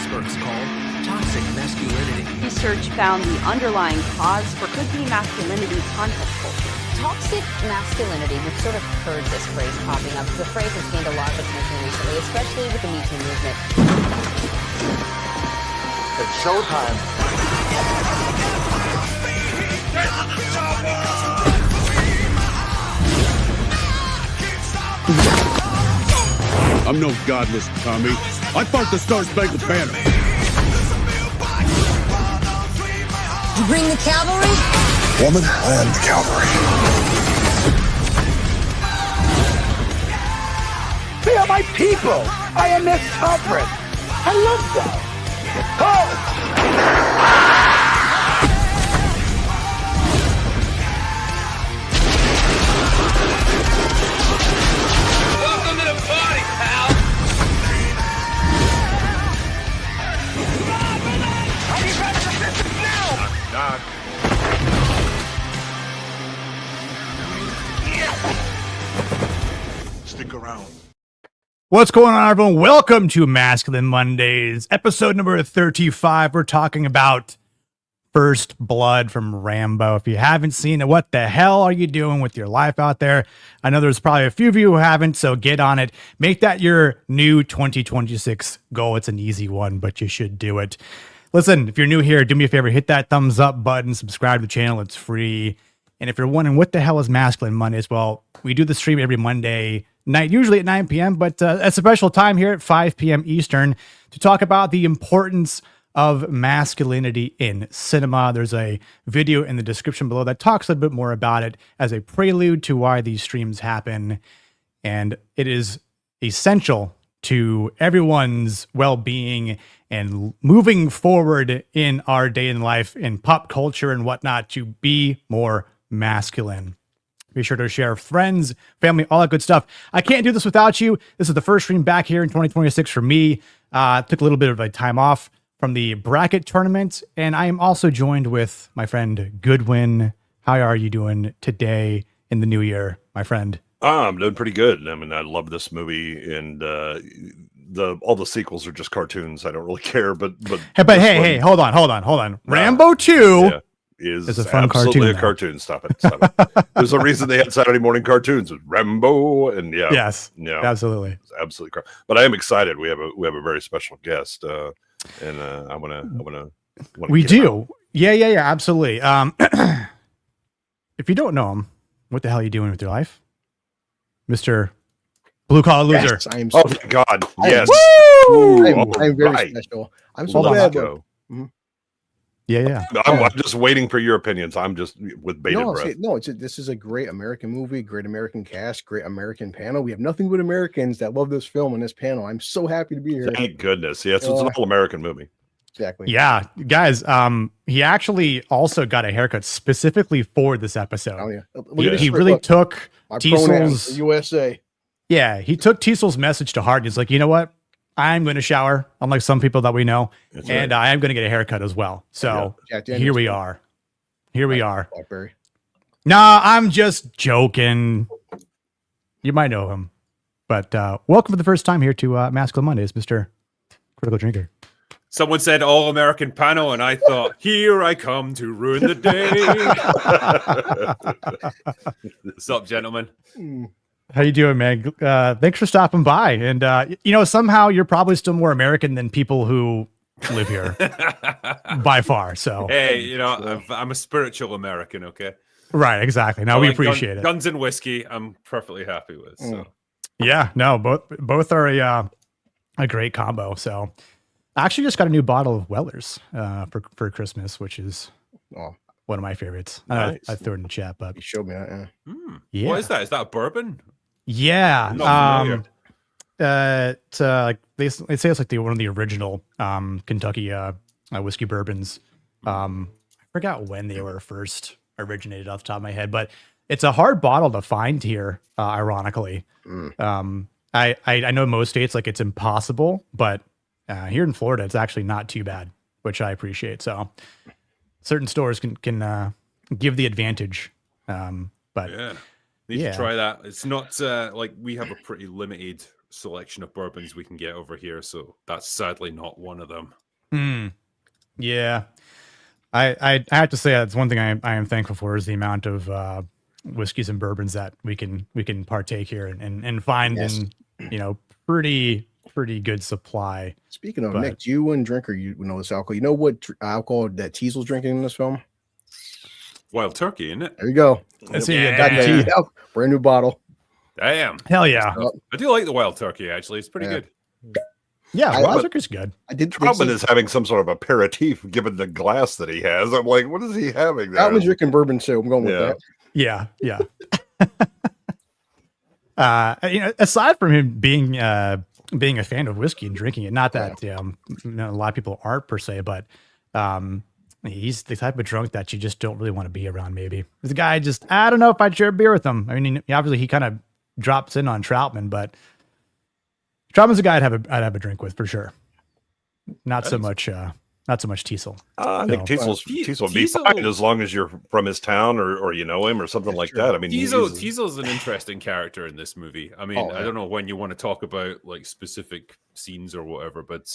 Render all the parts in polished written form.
experts call toxic masculinity. Research found the underlying cause for could-be masculinity context culture. Toxic masculinity, we've sort of heard this phrase popping up. The phrase has gained a lot of attention recently, especially with the Me Too movement. It's showtime. I'm no godless Tommy. I fought the Star-Spangled Banner. You bring the cavalry? Woman, I am the cavalry. They are my people. I am their sovereign. I love them. Welcome to the party, pal. Knock. Stick around. What's going on, everyone? Welcome to Masculine Mondays, episode number 35. We're talking about First Blood from Rambo. If you haven't seen it, what the hell are you doing with your life out there? I know there's probably a few of you who haven't, so get on it. Make that your new 2026 goal. It's an easy one, but you should do it. Listen, if you're new here, do me a favor, hit that thumbs up button, subscribe to the channel. It's free. And if you're wondering what the hell is Masculine Mondays, well, we do the stream every Monday night, usually at 9 p.m., but a special time here at 5 p.m. Eastern to talk about the importance of masculinity in cinema. There's a video in the description below that talks a little bit more about it as a prelude to why these streams happen. And it is essential to everyone's well-being and moving forward in our day in life, in pop culture and whatnot, to be more masculine. Be sure to share friends, family, all that good stuff. I can't do this without you. This is the first stream back here in 2026 for me. Took a little bit of a time off from the bracket tournament, and I am also joined with my friend Goodwin. How are you doing today in the new year, my friend? I'm doing pretty good. I mean, I love this movie, and all the sequels are just cartoons. I don't really care, but hey, hold on. Rambo 2 is a fun absolutely cartoon. A cartoon. Stop it. There's a reason they had Saturday morning cartoons with Rambo, and absolutely, it's absolutely crap. But I am excited. We have a very special guest, and I wanna. We do. Yeah, absolutely. If you don't know him, what the hell are you doing with your life, Mr. Blue Collar Loser? Yes, I am. Oh my God! Yes. I'm very special. I'm so glad. Yeah. I'm just waiting for your opinions. I'm just with bated breath. This is a great American movie, great American cast, great American panel. We have nothing but Americans that love this film and this panel. I'm so happy to be here. Thank goodness. Yes, it's an all-American movie. Exactly. Yeah, guys. He actually also got a haircut specifically for this episode. Oh yeah. He really took Tiesel's USA. Yeah, he took Tiesel's message to heart. He's like, you know what? I'm going to shower, unlike some people that we know, and I am going to get a haircut as well. So here we are. Blackberry. Nah, I'm just joking. You might know him, but welcome for the first time here to Masculine Mondays, Mr. Critical Drinker. Someone said all American panel, and I thought, here I come to ruin the day. What's up, gentlemen? How you doing, man? Thanks for stopping by. And, somehow you're probably still more American than people who live here by far. So, hey, I'm a spiritual American. Okay. Right. Exactly. No, we appreciate it. Guns and whiskey. I'm perfectly happy with. So. Yeah, no, both are a great combo. So I actually just got a new bottle of Weller's for Christmas, which is one of my favorites. Nice. I threw it in the chat, but You showed me that. yeah. What is that? Is that a bourbon? Yeah. Not It's they say it's like one of the original Kentucky whiskey bourbons. I forgot when they were first originated off the top of my head, but it's a hard bottle to find here, ironically. I know most states like it's impossible, but here in Florida it's actually not too bad, which I appreciate. So certain stores can give the advantage. But yeah. Need to try that. It's not like we have a pretty limited selection of bourbons we can get over here, so that's sadly not one of them. Yeah, I have to say that's one thing I am thankful for is the amount of whiskeys and bourbons that we can partake here and find in pretty good supply. Speaking of Nick, do you wouldn't drink or you know this alcohol? You know what alcohol that Teasel's drinking in this film? Wild turkey, isn't it? There you go. Let's see, Yep, brand new bottle. Damn. Hell yeah. I do like the wild turkey, actually. It's pretty good. Yeah, wild turkey's good. I did. Troutman is having some sort of aperitif given the glass that he has. I'm like, what is he having there? Troutman's drinking bourbon, so I'm going with that. Yeah. Aside from him being a fan of whiskey and drinking it, not that a lot of people aren't per se, but he's the type of drunk that you just don't really want to be around. Maybe the guy just, I don't know if I'd share a beer with him. I mean, obviously he kind of drops in on Troutman, but Troutman's a guy I'd have a drink with for sure. Not so much Teasel. I think Teasel would be fine as long as you're from his town or you know him or something like that. I mean, Teasel's an interesting character in this movie. I mean, I don't know when you want to talk about like specific scenes or whatever, but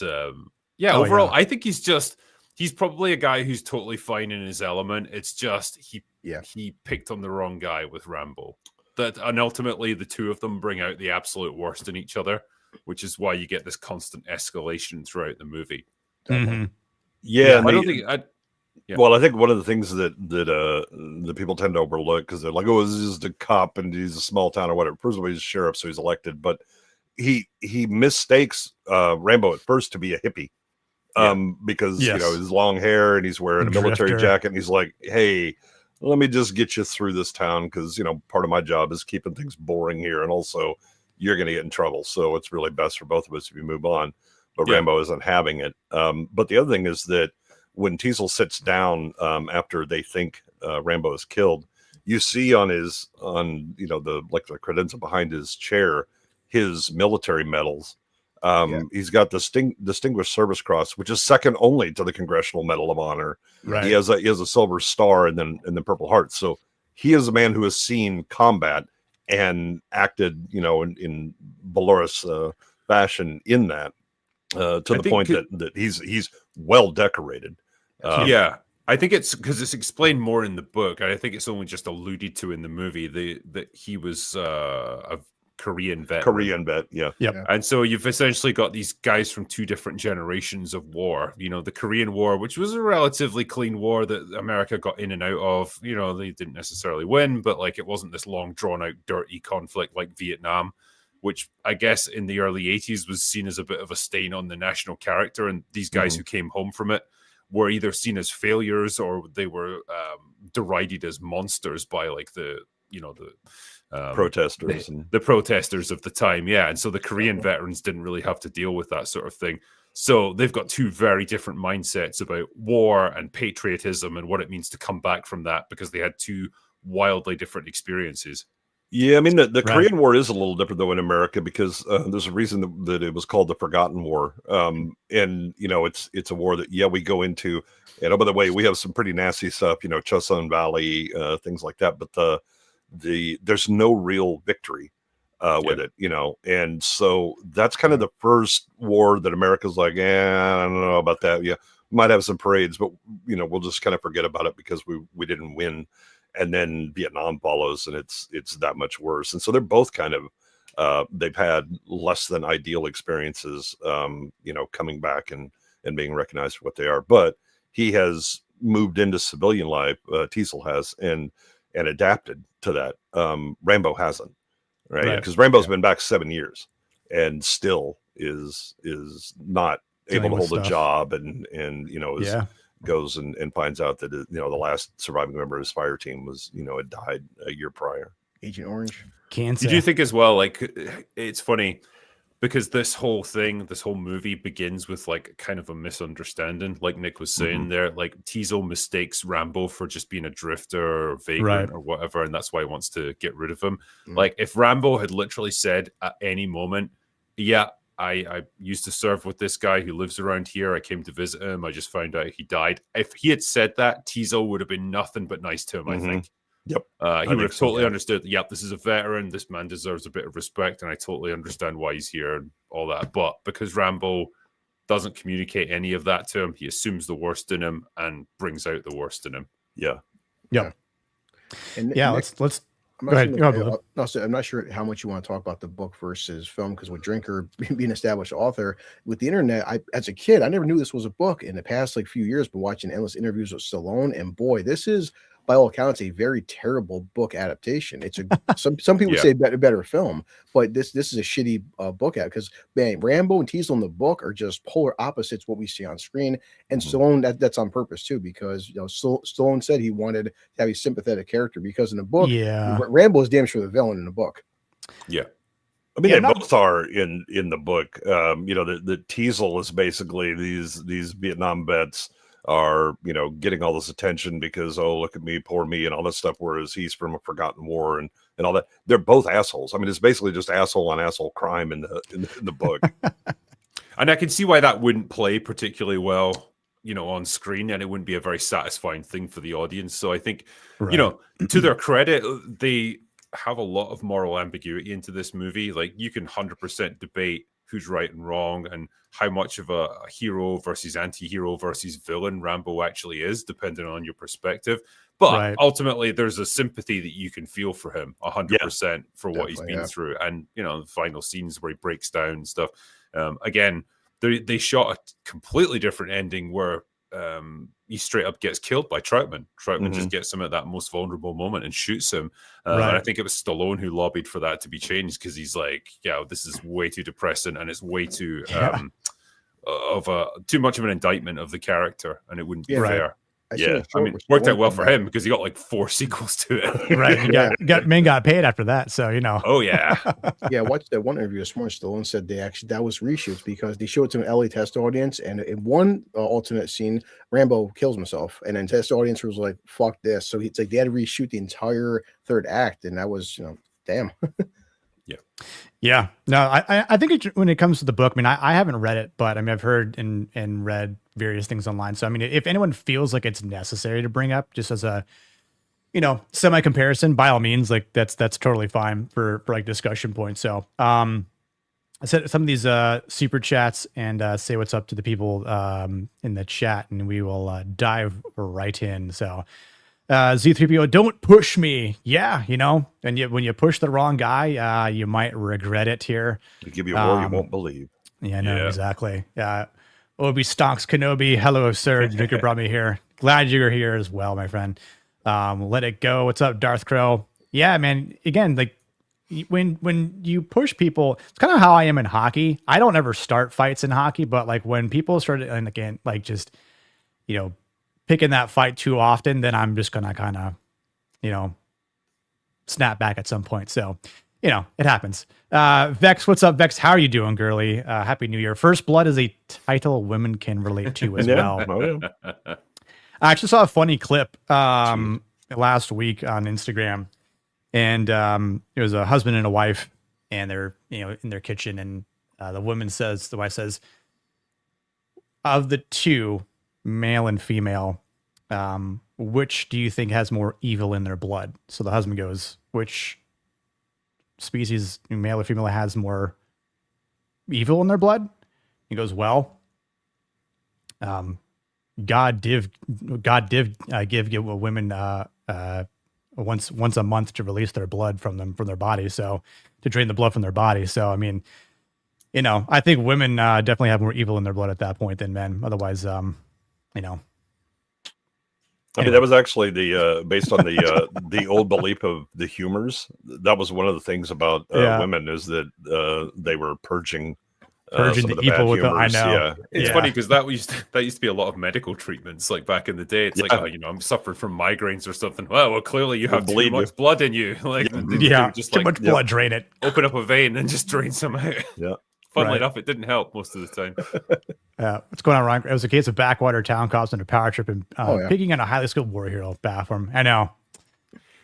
overall, I think he's probably a guy who's totally fine in his element. It's just he picked on the wrong guy with Rambo. And ultimately, the two of them bring out the absolute worst in each other, which is why you get this constant escalation throughout the movie. Mm-hmm. Yeah, I don't think. Well, I think one of the things that people tend to overlook because they're like, "Oh, this is the cop and he's a small town or whatever." First of all, he's a sheriff, so he's elected, but he mistakes Rambo at first to be a hippie, because his long hair and he's wearing a military jacket, and he's like, "Hey, let me just get you through this town because part of my job is keeping things boring here, and also you're going to get in trouble, so it's really best for both of us if you move on." But Rambo isn't having it. But the other thing is that when Teasel sits down after they think Rambo is killed, you see on the credenza behind his chair, his military medals. He's got the Distinguished Service Cross, which is second only to the Congressional Medal of Honor. Right. He has a Silver Star and then Purple Heart. So he is a man who has seen combat and acted, in valorous fashion in that. To the point that he's well decorated. I think it's because it's explained more in the book. I think it's only just alluded to in the movie that he was a Korean vet. Yeah. And so you've essentially got these guys from two different generations of war. The Korean War, which was a relatively clean war that America got in and out of. They didn't necessarily win, but like it wasn't this long, drawn out, dirty conflict like Vietnam, which I guess in the early 80s was seen as a bit of a stain on the national character. And these guys who came home from it were either seen as failures or they were derided as monsters by like the protesters. The protesters of the time. Yeah. And so the Korean veterans didn't really have to deal with that sort of thing. So they've got two very different mindsets about war and patriotism and what it means to come back from that because they had two wildly different experiences. Yeah, I mean, the Korean War is a little different, though, in America because there's a reason that it was called the Forgotten War. And, it's a war that, we go into. And, oh, by the way, we have some pretty nasty stuff, Chosun Valley, things like that. But there's no real victory with it, And so that's kind of the first war that America's like, I don't know about that. Yeah, we might have some parades, but, we'll just kind of forget about it because we didn't win. And then Vietnam follows, and it's that much worse. And so they're both kind of they've had less than ideal experiences, coming back and being recognized for what they are. But he has moved into civilian life. Teasel has and adapted to that. Rambo hasn't, right? Because Rambo's been back 7 years and still is not able to hold a job and goes and finds out that the last surviving member of his fire team was had died a year prior. Agent Orange. Cancer. Did you think as well? Like it's funny because this whole movie begins with like kind of a misunderstanding. Like Nick was saying there, like Teasel mistakes Rambo for just being a drifter or vagrant or whatever, and that's why he wants to get rid of him. Like if Rambo had literally said at any moment, I used to serve with this guy who lives around here. I came to visit him. I just found out he died. If he had said that, Teasel would have been nothing but nice to him, I think. Yep. He would have totally understood, yep, this is a veteran. This man deserves a bit of respect, and I totally understand why he's here and all that. But because Rambo doesn't communicate any of that to him, he assumes the worst in him and brings out the worst in him. Yeah. Yep. And yeah, Nick, let's I'm go ahead. I'm not sure how much you want to talk about the book versus film, because with Drinker being an established author, with the internet, as a kid, I never knew this was a book. In the past few years, been watching endless interviews with Stallone, and boy, this is by all accounts a very terrible book adaptation. It's some people say better film, but this is a shitty book because Rambo and Teasel in the book are just polar opposites what we see on screen, and Stallone that's on purpose too, because Stallone said he wanted to have a sympathetic character, because in the book, Rambo is damn sure the villain in the book. Yeah. I mean, they both are in the book. The Teasel is basically these Vietnam vets are getting all this attention because, oh, look at me, poor me, and all this stuff, whereas he's from a forgotten war and all that. They're both assholes. I mean, it's basically just asshole on asshole crime in the book. And I can see why that wouldn't play particularly well on screen, and it wouldn't be a very satisfying thing for the audience. So I think to their credit, they have a lot of moral ambiguity into this movie. Like, you can 100% debate who's right and wrong and how much of a hero versus anti-hero versus villain Rambo actually is, depending on your perspective. But ultimately, there's a sympathy that you can feel for him 100% for what he's been through. And, the final scenes where he breaks down and stuff. Again, they shot a completely different ending where he straight up gets killed by Troutman. Troutman just gets him at that most vulnerable moment and shoots him. And I think it was Stallone who lobbied for that to be changed, because he's like, this is way too depressing and it's way too too much of an indictment of the character, and it wouldn't be fair. I mean, it worked out well for him because he got like 4 sequels to it. Right. He got paid after that. So, Oh, yeah. I watched that one interview this morning. Stallone said that was reshoots because they showed it to an LA test audience. And in one alternate scene, Rambo kills himself. And then test audience was like, fuck this. So it's like they had to reshoot the entire third act. And that was, damn. Yeah. No, I think when it comes to the book, I mean, I haven't read it, but I mean, I've heard and read various things online. So, I mean, if anyone feels like it's necessary to bring up just as a, semi comparison, by all means, like that's totally fine for like discussion points. So, I said some of these super chats and say what's up to the people in the chat, and we will dive right in. So, Z3PO, don't push me. Yeah, and when you push the wrong guy, you might regret it here. They give you a war you won't believe. Yeah, no, exactly. Obi Stonks Kenobi, hello, sir. Drinker brought me here. Glad you're here as well, my friend. Let it go. What's up, Darth Crow? Yeah, man. Again, like when you push people, it's kind of how I am in hockey. I don't ever start fights in hockey, but like when people start, and again, like just picking that fight too often, then I'm just gonna kind of, snap back at some point. So, it happens. Vex, what's up, Vex? How are you doing, girly? Happy New Year. First Blood is a title women can relate to as well. I actually saw a funny clip last week on Instagram, and it was a husband and a wife, and they're in their kitchen, and the wife says, of the two, male and female, which do you think has more evil in their blood? So the husband goes, which species, male or female, has more evil in their blood? He goes, well, God did give women once a month to release their blood from their body, so to drain the blood from their body. So I mean, I think women definitely have more evil in their blood at that point than men. Otherwise, I mean, that was actually based on the old belief of the humors. That was one of the things about women, is that they were purging the evil with them. I know. Yeah. It's funny because that used to be a lot of medical treatments, like back in the day. It's like, I'm suffering from migraines or something. Well, clearly you have too much blood in you. Like, just too much blood, drain it. Open up a vein and just drain some out. Yeah. Funnily enough, it didn't help most of the time. What's going on, Ryan? It was a case of backwater town cops and a power trip and picking on a highly skilled war hero bathroom. I know.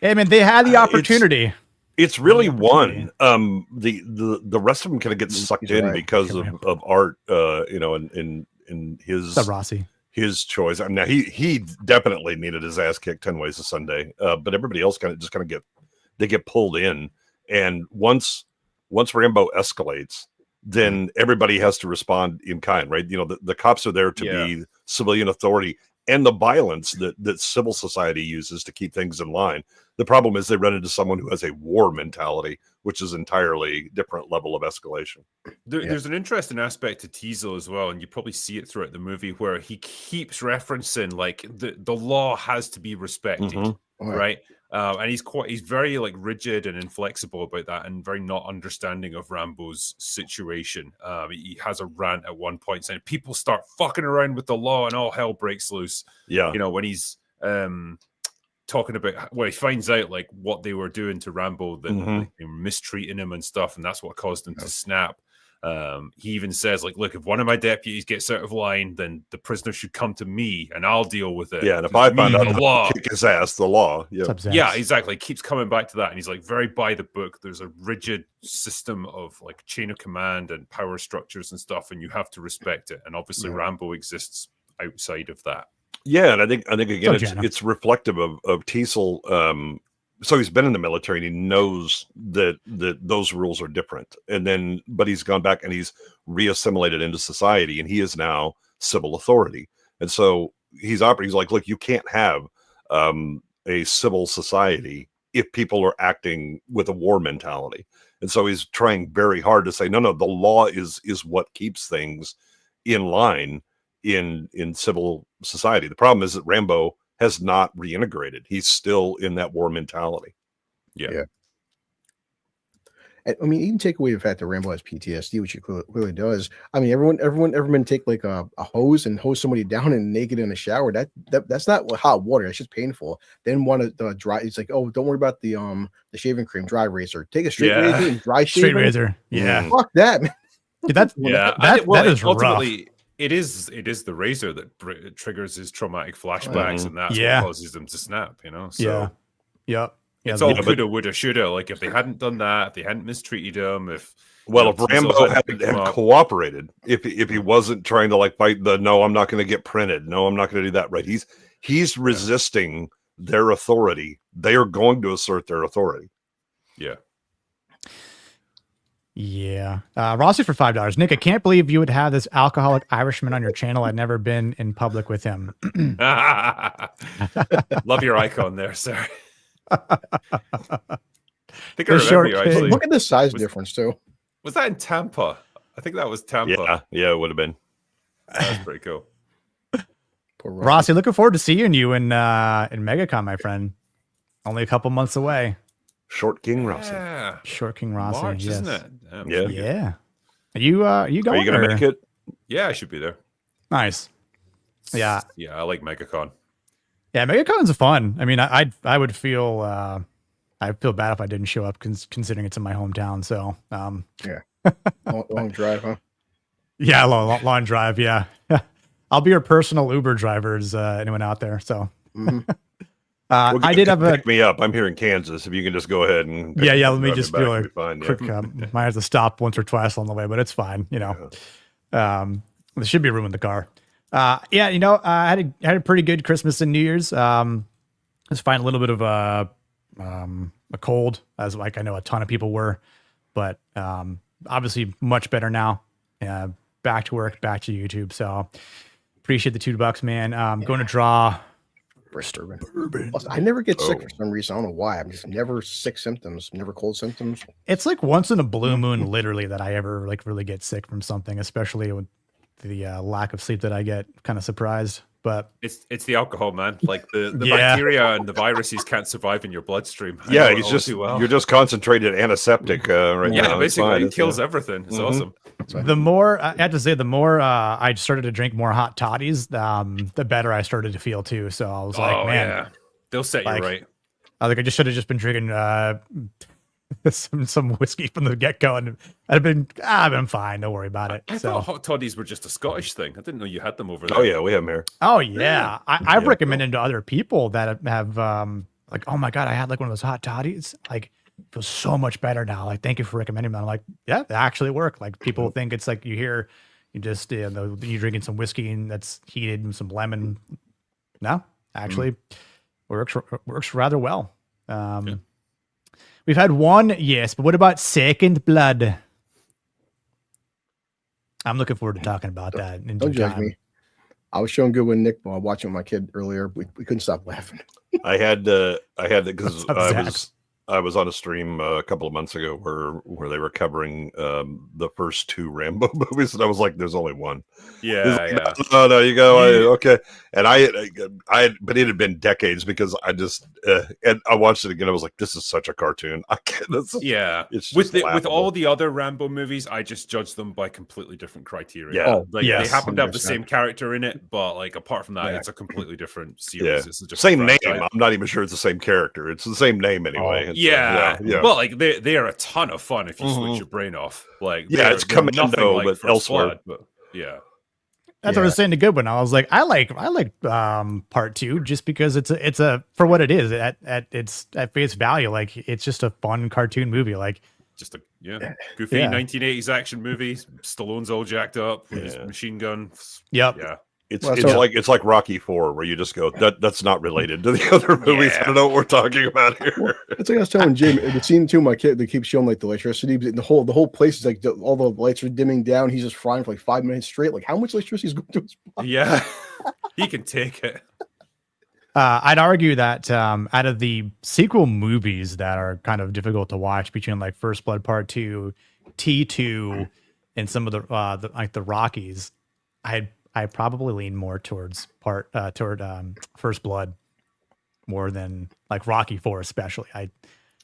I mean, they had the opportunity. It's really one. The rest of them kind of get sucked in because of art. In his Rossi. his choice. I mean, now he definitely needed his ass kicked 10 ways a Sunday, but everybody else kind of get pulled in, and once Rambo escalates, then everybody has to respond in kind, right? You know, the cops are there to be civilian authority, and the violence that civil society uses to keep things in line. The problem is they run into someone who has a war mentality, which is entirely different level of escalation. There's an interesting aspect to Teasel as well, and you probably see it throughout the movie, where he keeps referencing like the law has to be respected, right? And he's very like rigid and inflexible about that, and very not understanding of Rambo's situation. He has a rant at one point saying people start fucking around with the law and all hell breaks loose. Yeah, you know, when he's talking about, well, he finds out like what they were doing to Rambo, that like, they were mistreating him and stuff, and that's what caused him to snap. He even says, like, look, if one of my deputies gets out of line, then the prisoner should come to me and I'll deal with it. Yeah, and if I find out the law, kick his ass, the law. Yeah, exactly. He keeps coming back to that, and he's like very by the book. There's a rigid system of like chain of command and power structures and stuff, and you have to respect it. And obviously Rambo exists outside of that. Yeah, and I think again it's reflective of Teasel. So he's been in the military and he knows that those rules are different. But he's gone back and he's reassimilated into society, and he is now civil authority. And so he's like, look, you can't have a civil society if people are acting with a war mentality. And so he's trying very hard to say, no, the law is what keeps things in line in civil society. The problem is that Rambo has not reintegrated. He's still in that war mentality. Yeah. I mean, you can take away the fact that Rambo has PTSD, which he clearly does. I mean, everyone take like a hose and hose somebody down and naked in a shower. That's not hot water. That's just painful. Then want to dry. It's like, oh, don't worry about the shaving cream, dry razor. Take a straight razor and dry shave. Straight razor. Yeah. Fuck that, man. Dude, that is ultimately rough. It is the razor that triggers his traumatic flashbacks, and that's what causes him to snap. You know, so it's all coulda, woulda, shoulda. Like if they hadn't done that, if they hadn't mistreated him, if Rambo had cooperated, if he wasn't trying to like fight no, I'm not going to get printed. No, I'm not going to do that. Right? He's resisting their authority. They are going to assert their authority. Yeah. Yeah. Rossi for $5. Nick, I can't believe you would have this alcoholic Irishman on your channel. I'd never been in public with him. Love your icon there, sir. I think I remember you actually. Look at the size difference too. Was that in Tampa? I think that was Tampa. Yeah, it would have been. That's pretty cool. Rossi, looking forward to seeing you in MegaCon, my friend. Only a couple months away. Short King Rossi. Yeah. Short King Rossi, March, yes. isn't it? Yeah. Are you going? Are you gonna make it? Yeah, I should be there. Nice. Yeah. Yeah, I like MegaCon. Yeah, MegaCon's fun. I mean, I would feel I'd feel bad if I didn't show up, considering it's in my hometown. So long drive, huh? Yeah, long drive. Yeah, I'll be your personal Uber drivers. Anyone out there? So. I did have pick me up. I'm here in Kansas. If you can just go ahead and let me just do a quick. Might have to stop once or twice on the way, but it's fine. You know, there should be room in the car. You know, I had a pretty good Christmas and New Year's. Just find a little bit of a cold, as like I know a ton of people were, but obviously much better now. Back to work, back to YouTube. So appreciate the $2, man. Going to draw. Bourbon. I never get sick for some reason. I don't know why. I'm just never sick symptoms, never cold symptoms. It's like once in a blue moon, literally, that I ever like really get sick from something, especially with the lack of sleep that I get. Kind of surprised, but it's the alcohol, man. Like the bacteria and the viruses can't survive in your bloodstream. Yeah, you're just concentrated antiseptic right now. Yeah, basically, it kills everything. It's awesome. The more I have to say, the more I started to drink more hot toddies, the better I started to feel too. So I was like, man, they'll set you right. I think I just should have just been drinking some whiskey from the get go, and I've been fine. Don't worry about it. I thought hot toddies were just a Scottish thing. I didn't know you had them over there. Oh yeah, we have them here. Oh yeah, I've recommended to other people that have like, oh my god, I had like one of those hot toddies. Like, feels so much better now. Like, thank you for recommending them. I'm like, yeah, they actually work. Like, people think it's like you hear You just you're drinking some whiskey and that's heated and some lemon. No, actually, works rather well. We've had one, yes, but what about Second Blood? I'm looking forward to talking about that. Don't judge me. I was showing good with Nick while watching with my kid earlier. We couldn't stop laughing. I had because I was on a stream a couple of months ago where they were covering the first two Rambo movies, and I was like, "There's only one." Yeah, No, you go. Okay, and but it had been decades because I just and I watched it again. I was like, "This is such a cartoon." I can't. It's with all the other Rambo movies, I just judge them by completely different criteria. They happen to have the same character in it, but like apart from that, it's a completely different series. Yeah. It's a different same franchise. name. I'm not even sure it's the same character. It's the same name anyway. Yeah. Well, like they are a ton of fun if you switch your brain off. Like, it's Commando, like but elsewhere. But yeah. That's what I was saying. The good one. I was like, I like part 2 just because it's a for what it is at face value. Like it's just a fun cartoon movie. Like just a goofy 1980s action movie. Stallone's all jacked up with his machine gun. Yep. Yeah. It's like Rocky IV, where you just go, that's not related to the other movies. I don't know what we're talking about here. It's like I was telling Jim, the scene too. My kid, they keep showing like the electricity. The whole place is like all the lights are dimming down. He's just frying for like 5 minutes straight. Like how much electricity is going to his body? Yeah, he can take it. I'd argue that out of the sequel movies that are kind of difficult to watch, between like First Blood Part 2, T2, and some of the Rockies, I probably lean more towards First Blood more than like Rocky IV, especially.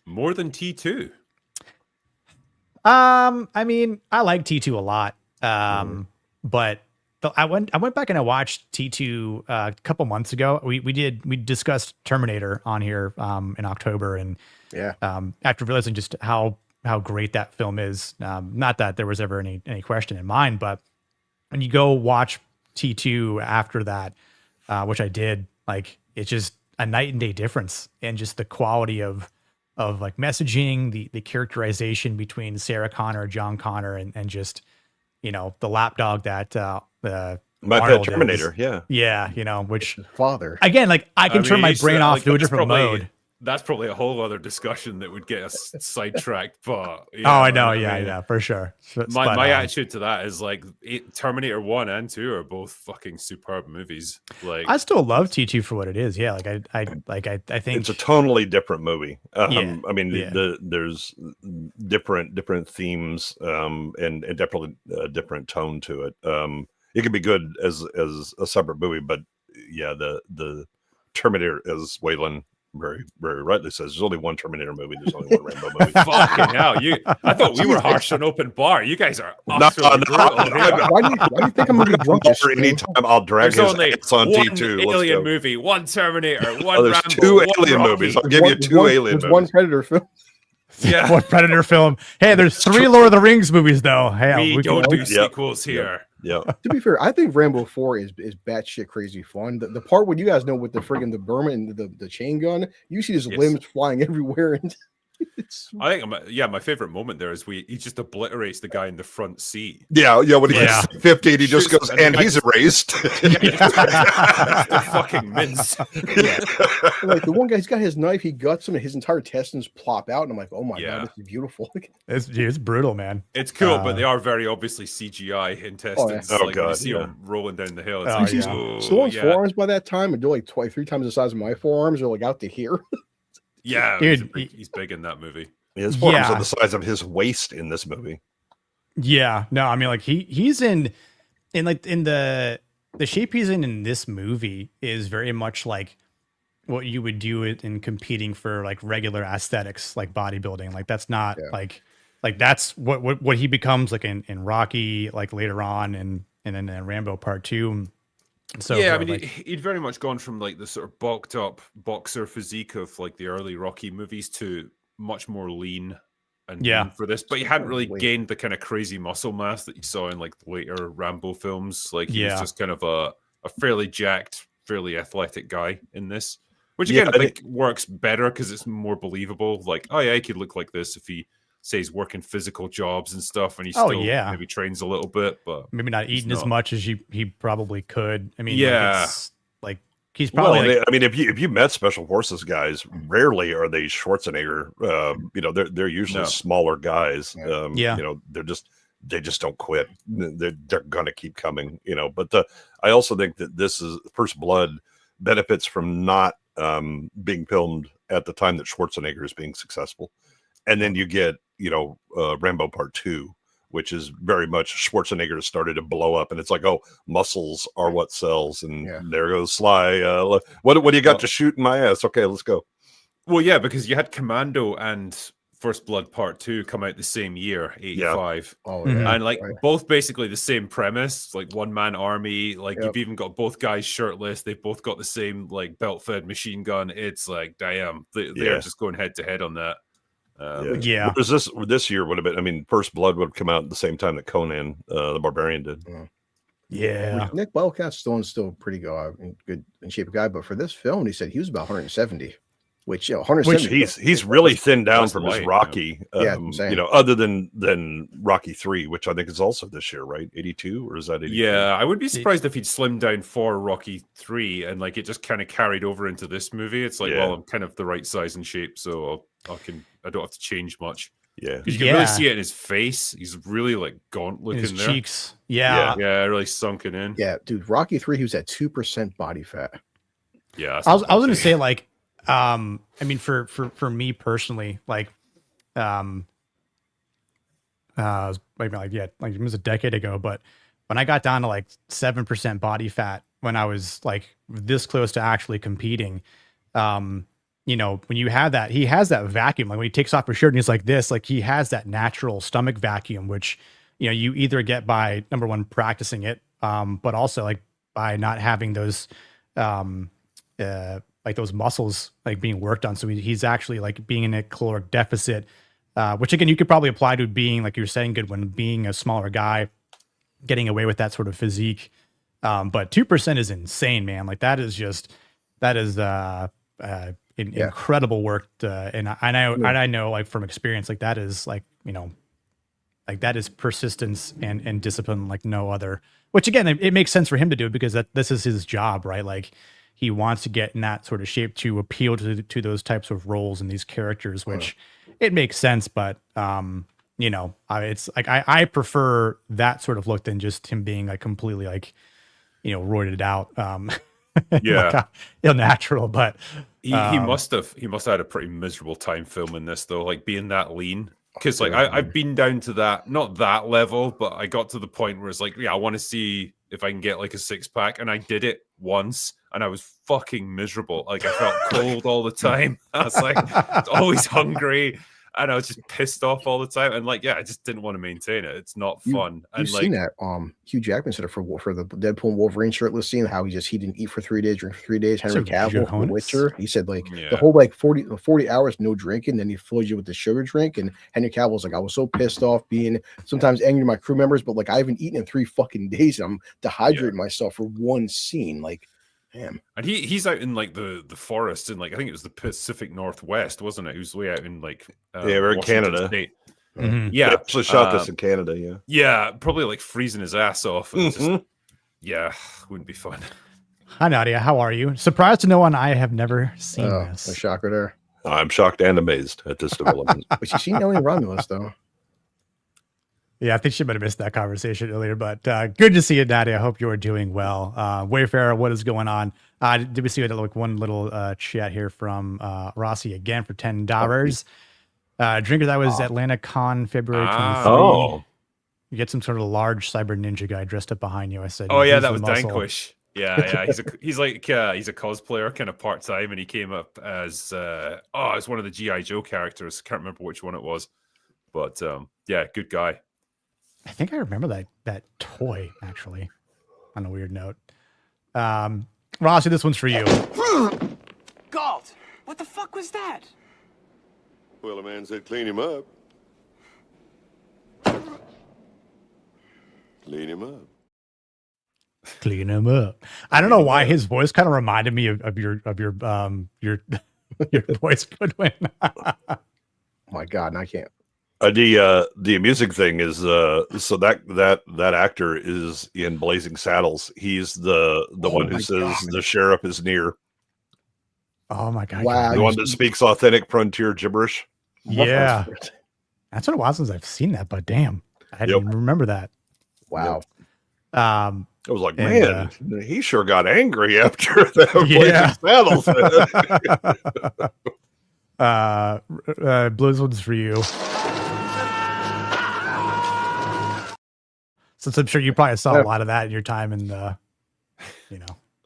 More than T2. I mean, I like T2 a lot. But I went back and I watched T2 a couple months ago. We discussed Terminator on here in October, and after realizing just how great that film is, not that there was ever any question in mind, but when you go watch T2 after that, which I did, like it's just a night and day difference, and just the quality of like messaging, the characterization between Sarah Connor, John Connor, and just the lapdog that my pet Terminator, which father again, like I can turn my brain off to a different mode. That's probably a whole other discussion that would get us sidetracked. But I know, for sure. My attitude to that is like Terminator 1 and 2 are both fucking superb movies. Like I still love T2 for what it is. Yeah, I think it's a totally different movie. I mean, there's different themes and definitely a different tone to it. It could be good as a separate movie, but the Terminator, as Waylon very, very rightly says, there's only one Terminator movie. There's only one Rambo movie. Fucking hell! I thought we were harsh on open bar. You guys are why do you think I'm going to be drunk? Anytime I'll drag his ass on T2. Alien movie, one Terminator, one there's Rambo, 2 one Alien Rocky. movies. I'll give you 2 Alien movies. One Predator film. Yeah, one Predator film. Hey, there's 3 Lord of the Rings movies though. Hey, we don't do sequels here. Yeah. To be fair, I think Rambo 4 is batshit crazy fun. The part where you guys know with the friggin' the Burma and the chain gun, you see his limbs flying everywhere, and I think my favorite moment there is he just obliterates the guy in the front seat. Yeah, when he gets 50, he just goes, and he's erased. They're fucking mince. Like the one guy's got his knife, he guts him, and his entire intestines plop out, and I'm like, oh my god, this is beautiful. It's brutal, man. It's cool, but they are very obviously CGI intestines. Oh like god, you see him rolling down the hill. Stallone's forearms by that time are like 3 times the size of my forearms, are like out to here. Yeah, dude, he's big in that movie. His forearms are the size of his waist in this movie. Yeah, no, I mean, like he's in the shape he's in this movie is very much like what you would do in competing for like regular aesthetics, like bodybuilding. Like that's not like that's what he becomes like in Rocky, like later on, and then in Rambo Part 2. So yeah, I mean, he'd very much gone from like the sort of bulked up boxer physique of like the early Rocky movies to much more lean and lean for this, but he hadn't really gained the kind of crazy muscle mass that you saw in like the later Rambo films. Like he was just kind of a fairly jacked, fairly athletic guy in this, which again I think works better because it's more believable. Like, oh yeah, he could look like this if he say he's working physical jobs and stuff, and he Oh, still yeah. maybe trains a little bit, but maybe not he's eating as not. much as he probably could. I mean, Yeah. like, it's like he's probably I mean, if you met special forces guys, rarely are they Schwarzenegger. You know, they're usually smaller guys. Yeah. You know, they just don't quit. They're gonna keep coming. You know, but I also think that this is First Blood benefits from not being filmed at the time that Schwarzenegger is being successful, and then you get Rambo Part 2, which is very much Schwarzenegger started to blow up, and it's like, oh, muscles are what sells, and there goes Sly. What do you got to shoot in my ass? Okay, let's go. Well, yeah, because you had Commando and First Blood Part 2 come out the same year, 85. Yeah. Oh, yeah. And like both basically the same premise, like one-man army. Like you've even got both guys shirtless. They've both got the same like belt-fed machine gun. It's like, damn, they're just going head-to-head on that. Whereas this year would have been, I mean, First Blood would have come out at the same time that Conan the Barbarian did. Yeah. Nick Wildcat still pretty good in shape guy, but for this film, he said he was about 170. Which 170. Which he's really thinned down from his Rocky. Other than Rocky 3, which I think is also this year, right? 82, or is that 82? Yeah, I would be surprised if he'd slimmed down for Rocky 3 and like it just kind of carried over into this movie. It's like, well, I'm kind of the right size and shape, so I don't have to change much. Yeah, you can really see it in his face. He's really like gaunt looking. His there. Cheeks, yeah, really sunken in. Yeah, dude, Rocky 3, he was at 2% body fat. Yeah, I was going to say like. I mean, for me personally, like, maybe like it was a decade ago, but when I got down to like 7% body fat, when I was like this close to actually competing, when you have that, he has that vacuum. Like when he takes off his shirt and he's like this, like he has that natural stomach vacuum, which you either get by number one practicing it, but also like by not having those, like those muscles like being worked on. So he's actually like being in a caloric deficit, which again, you could probably apply to being, like you were saying, good when being a smaller guy, getting away with that sort of physique. But 2% is insane, man. Like that is incredible work. And I know like from experience, like that is like, like that is persistence and discipline like no other, which again, it makes sense for him to do it because this is his job, right? Like, he wants to get in that sort of shape to appeal to those types of roles and these characters, which it makes sense. But, it's like, I prefer that sort of look than just him being like completely like, roided out. Like, unnatural, but he must have had a pretty miserable time filming this though, like being that lean. Because like I've been down to that, not that level, but I got to the point where it's like, I want to see if I can get like a 6-pack, and I did it once, and I was fucking miserable. Like I felt cold all the time. I was like always hungry, and I was just pissed off all the time. And like, I just didn't want to maintain it. It's not fun. You've seen that Hugh Jackman said it for the Deadpool and Wolverine shirtless scene, how he didn't eat for 3 days, drink for 3 days. Henry Cavill from Witcher, he said like the whole like 40 hours no drinking, then he fills you with the sugar drink. And Henry Cavill's like, I was so pissed off being sometimes angry at my crew members, but like I haven't eaten in 3 fucking days, and I'm dehydrating myself for one scene. Like, damn. And he's out in like the forest in like, I think it was the Pacific Northwest, wasn't it? He was way out in like we're in Canada. State. Mm-hmm. Yeah, they actually shot this in Canada. Yeah, probably like freezing his ass off. Wouldn't be fun. Hi Nadia, how are you? Surprised to know one I have never seen this. A shocker there. I'm shocked and amazed at this development. But you seen Ellie Romulus though. Yeah, I think she might have missed that conversation earlier, but good to see you, Nadia. I hope you're doing well. Wayfarer, what is going on? Did we see like one little chat here from Rossi again for $10? Drinker, that was Atlanta Con February 23. Oh, you get some sort of large cyber ninja guy dressed up behind you. I said, oh yeah, that was Danquish. Yeah. He's a cosplayer, kind of part time, and he came up as as one of the GI Joe characters. Can't remember which one it was, but good guy. I think I remember that toy actually. On a weird note, Rossi, this one's for you. Galt, what the fuck was that? Well, a man said clean him up. Clean him up. Clean him up. I don't know why his voice kind of reminded me of your your voice, Goodwin. Oh my God, I can't. The amusing thing is so that actor is in Blazing Saddles. He's the one who says the sheriff is near. Oh my god! Wow. The one that speaks authentic frontier gibberish. Yeah, that's what it was since I've seen that. But damn, I didn't even remember that. Wow. I was like, And, man, he sure got angry after that Blazing Saddles. Blues one's for you. Since I'm sure you probably saw a lot of that in your time in the,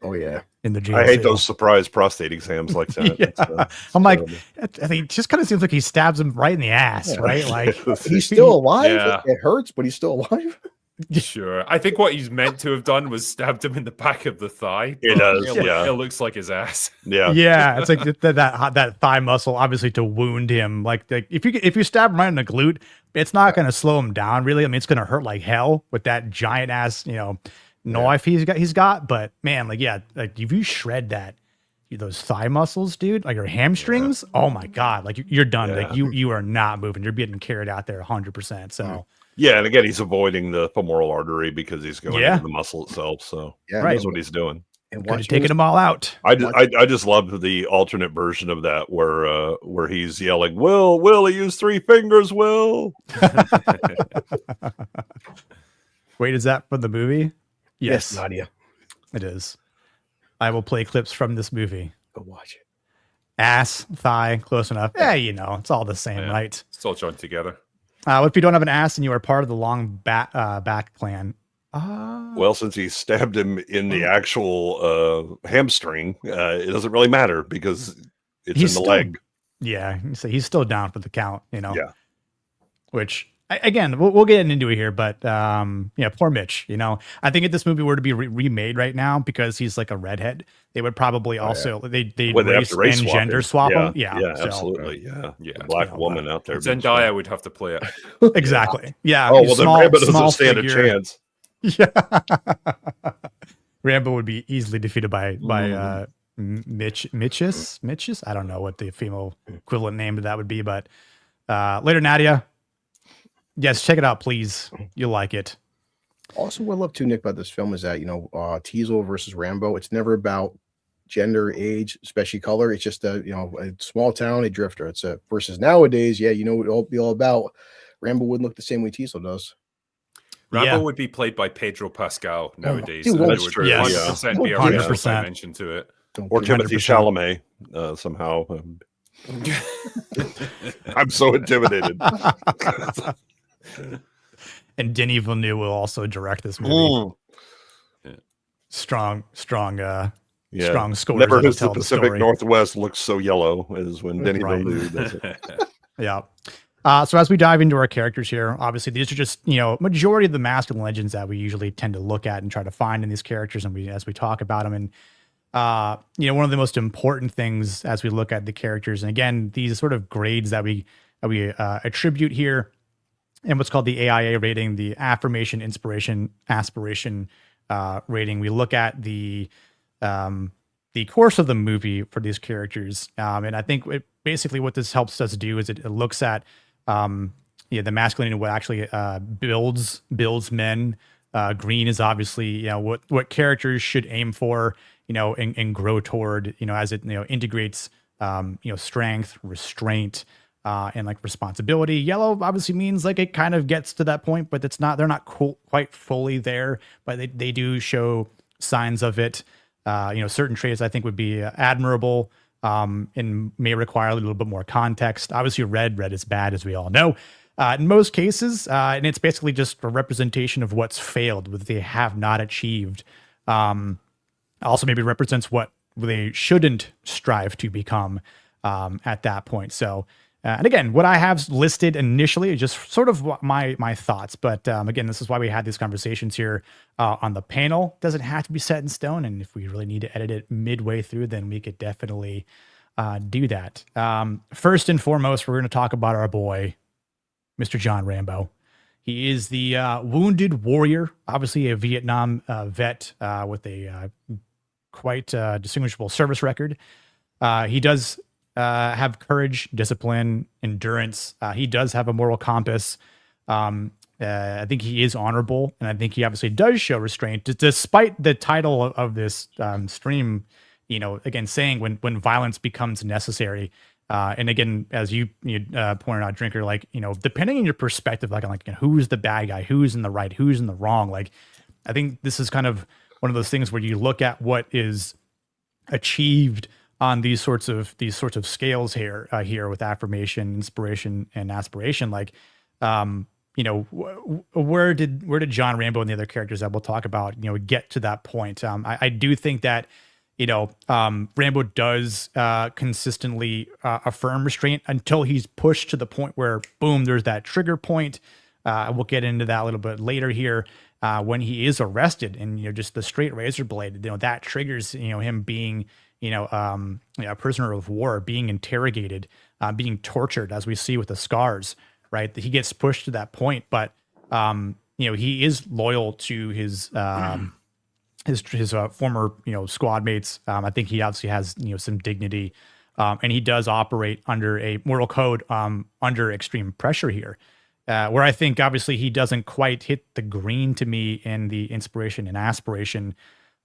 Oh yeah. in the GLC. I hate those surprise prostate exams like that. Yeah. I'm like, I think it just kind of seems like he stabs him right in the ass, right? Like he's still alive. Yeah. It hurts, but he's still alive. Sure. I think what he's meant to have done was stabbed him in the back of the thigh. It does, yeah. It looks like his ass. Yeah. Yeah, it's like that thigh muscle, obviously, to wound him. Like if you stab him right in the glute, it's not going to slow him down. Really, I mean, it's going to hurt like hell with that giant ass, knife he's got. But man, like if you shred those thigh muscles, dude, like your hamstrings, oh my god, like you're done. Yeah. Like you are not moving. You're getting carried out there 100%. So. Yeah, and again, he's avoiding the femoral artery because he's going into the muscle itself. So he knows what he's doing. And could have taken them all out. I just love the alternate version of that where he's yelling, Will, he used 3 fingers, Will. Wait, is that from the movie? Yes, Nadia. It is. I will play clips from this movie. Go watch it. Ass, thigh, close enough. Yeah, it's all the same, right? It's all joined together. What if you don't have an ass and you are part of the long back clan? Well, since he stabbed him in the actual hamstring, it doesn't really matter because it's in the leg. Yeah, so he's still down for the count, Yeah. Which, again, we'll get into it here, but poor Mitch. I think if this movie were to be remade right now, because he's like a redhead, they would probably also they'd race and gender swap him. Yeah, absolutely. Yeah, yeah. Black woman out there. Zendaya would have to play it. Exactly. Yeah. Oh well, then Rambo doesn't stand a chance. Yeah. Rambo would be easily defeated by Mitchus. I don't know what the female equivalent name to that would be, but later, Nadia. Yes, check it out, please. You'll like it. Also, what I love too, Nick, about this film is that Teasel versus Rambo. It's never about gender, age, especially color. It's just a small town, a drifter. It's a versus nowadays. Yeah, what it'll be all about. Rambo wouldn't look the same way Teasel does. Rambo would be played by Pedro Pascal nowadays. Dude, and that's would true. 100% be a 100%. dimension to it. Or Timothy 100%. Chalamet somehow. I'm so intimidated. And Denis Villeneuve will also direct this movie. Strong scores. Never has the Pacific Northwest looked so yellow as when Denis Right. Villeneuve does it. Yeah. So as we dive into our characters here, obviously these are just, majority of the masculine legends that we usually tend to look at and try to find in these characters as we talk about them. And, one of the most important things as we look at the characters, and again, these sort of grades that we attribute here and what's called the AIA rating, the affirmation, inspiration, aspiration rating. We look at the course of the movie for these characters. And I think basically what this helps us do is it looks at the masculine and what actually builds men. Green is obviously what characters should aim for, and grow toward, as it integrates strength, restraint, and like responsibility. Yellow obviously means like it kind of gets to that point, but they're not quite fully there, but they do show signs of it. Certain traits I think would be admirable, and may require a little bit more context. Obviously red is bad, as we all know, in most cases. And it's basically just a representation of what's failed, what they have not achieved. Also maybe represents what they shouldn't strive to become, at that point. So, and again, what I have listed initially is just sort of my thoughts. But again, this is why we had these conversations here on the panel. Doesn't have to be set in stone. And if we really need to edit it midway through, then we could definitely do that. First and foremost, we're going to talk about our boy, Mr. John Rambo. He is the wounded warrior, obviously a Vietnam vet with a quite distinguishable service record. He does have courage, discipline, endurance. He does have a moral compass. I think he is honorable, and I think he obviously does show restraint, despite the title of this stream. Again, saying when violence becomes necessary. And again, as you pointed out, Drinker, depending on your perspective, who's the bad guy, who's in the right, who's in the wrong. I think this is kind of one of those things where you look at what is achieved on these sorts of scales here with affirmation, inspiration, and aspiration. Where did John Rambo and the other characters that we'll talk about, get to that point? I do think that, Rambo does consistently affirm restraint until he's pushed to the point where, boom, there's that trigger point. We'll get into that a little bit later here when he is arrested, and just the straight razor blade, that triggers him being a prisoner of war, being interrogated, being tortured, as we see with the scars. Right, he gets pushed to that point, but he is loyal to his former squad mates. I think he obviously has some dignity, and he does operate under a moral code under extreme pressure here, where I think obviously he doesn't quite hit the green to me in the inspiration and aspiration,